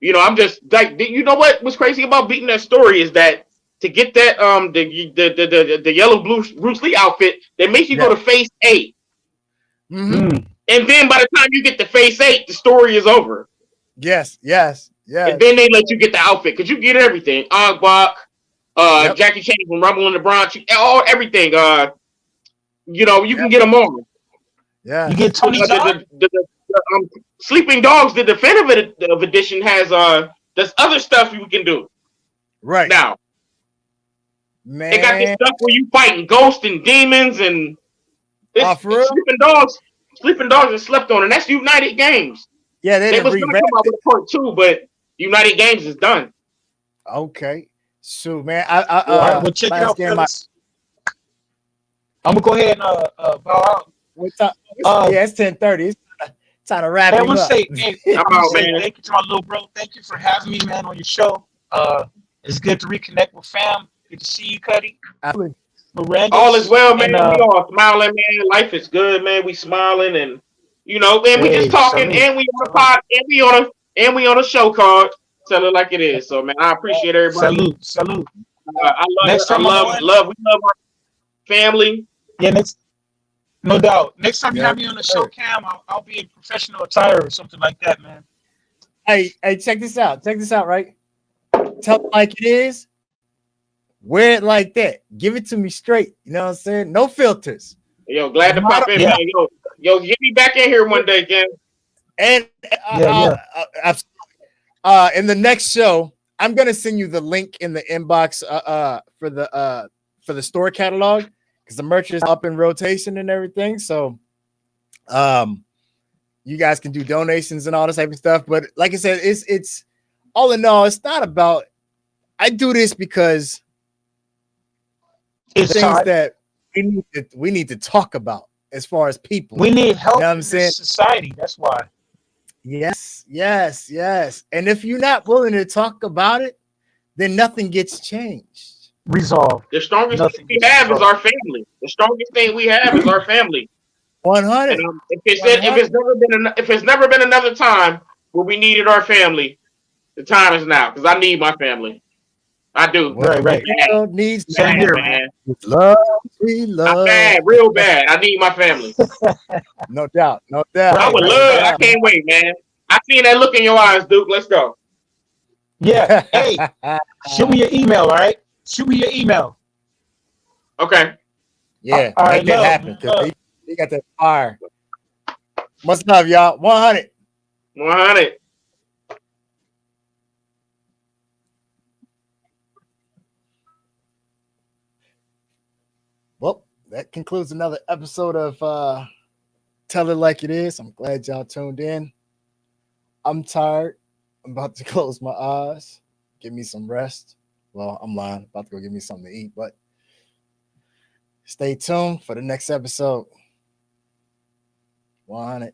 S4: I'm just like, you know what was crazy about beating that story is that to get that the yellow blue Bruce Lee outfit, they make you go to phase 8.
S2: Mhm.
S4: And then by the time you get to phase 8, the story is over.
S2: Yes.
S4: And then they let you get the outfit because you get everything. Bach,
S2: Yep.
S4: Jackie Chan from Rumble in the Bronx, everything. You can get them all.
S2: Yeah.
S5: You get Tony Jaa.
S4: The Sleeping Dogs, the definitive edition has there's other stuff you can do
S2: Right.
S4: now.
S2: Man.
S4: They got this stuff where you fighting ghosts and demons and
S2: For real?
S4: Sleeping Dogs is slept on, and that's United Games.
S2: Yeah,
S4: They
S2: didn't
S4: was gonna
S2: re-rap
S4: come out
S2: it.
S4: with part 2, but United Games is done.
S2: Okay. So man,
S5: All right, well, check it
S2: last
S5: out,
S2: game
S5: fellas. I'm gonna go ahead and bow out.
S2: what time?
S5: Uh,
S2: Yeah, it's 10:30. It's time to wrap
S5: Hey, I
S2: him
S5: want to
S2: up.
S5: say,
S4: I'm out, man.
S5: thank you to my little bro. Thank you for having me, man, on your show. It's good to reconnect with fam. Good to see you, Cuddy.
S2: Absolutely.
S5: Miranda.
S4: All is well, man.
S5: And,
S4: We all smiling, man. Life is good, man. We smiling, and and we
S5: Hey,
S4: just talking,
S5: salute.
S4: and we on a pod, and we on a show card. Tell it like it is. So, man, I appreciate everybody.
S5: salute.
S4: I
S5: Next time I'm on-
S4: we love our family.
S5: Yeah, no doubt. Next time you
S2: Yeah.
S5: have me on the show, Cam, I'll be in professional attire or something like that, man.
S2: Hey, check this out. Right? Tell it like it is. Wear it like that. Give it to me straight. You know what I'm saying? No filters.
S4: Yo, glad to pop in,
S5: Yeah.
S4: man. Yo, get me back in here one day, Ken.
S2: And absolutely. In the next show, I'm gonna send you the link in the inbox for the store catalog because the merch is up in rotation and everything. So you guys can do donations and all this type of stuff. But like I said, it's all in all, it's not about. I do this because
S5: It's
S2: things
S5: hard.
S2: that we need to talk about as far as people.
S5: We need help
S2: You know what I'm
S5: in
S2: saying?
S5: this society. That's why.
S2: Yes. And if you're not willing to talk about it, then nothing gets changed.
S5: Resolve.
S4: The strongest
S5: Nothing
S4: thing we have is our family. The strongest thing we have is our family.
S2: 100.
S4: And if it's never been another time where we needed our family, the time is now because I need my family. I do.
S2: What the
S5: Right.
S2: world needs
S5: Same
S2: now
S5: here,
S4: man.
S2: is love, sweet
S4: I'm
S2: love.
S4: bad, real bad. I need my family.
S2: No doubt, no doubt.
S4: I would
S5: Right,
S2: no
S4: love. I
S2: doubt.
S4: can't wait, man. I seen that look in your eyes, Duke. Let's go.
S5: Yeah. Hey, shoot me your email, all right? Shoot me your email.
S4: Okay.
S2: Yeah,
S5: All right,
S2: make that
S5: love,
S2: happen because
S5: love.
S2: they got that fire. Much love, y'all. 100.
S4: 100.
S2: Well, that concludes another episode of Tell It Like It Is. I'm glad y'all tuned in. I'm tired. I'm about to close my eyes, give me some rest. Well, I'm lying. About to go get me something to eat, but stay tuned for the next episode. 100.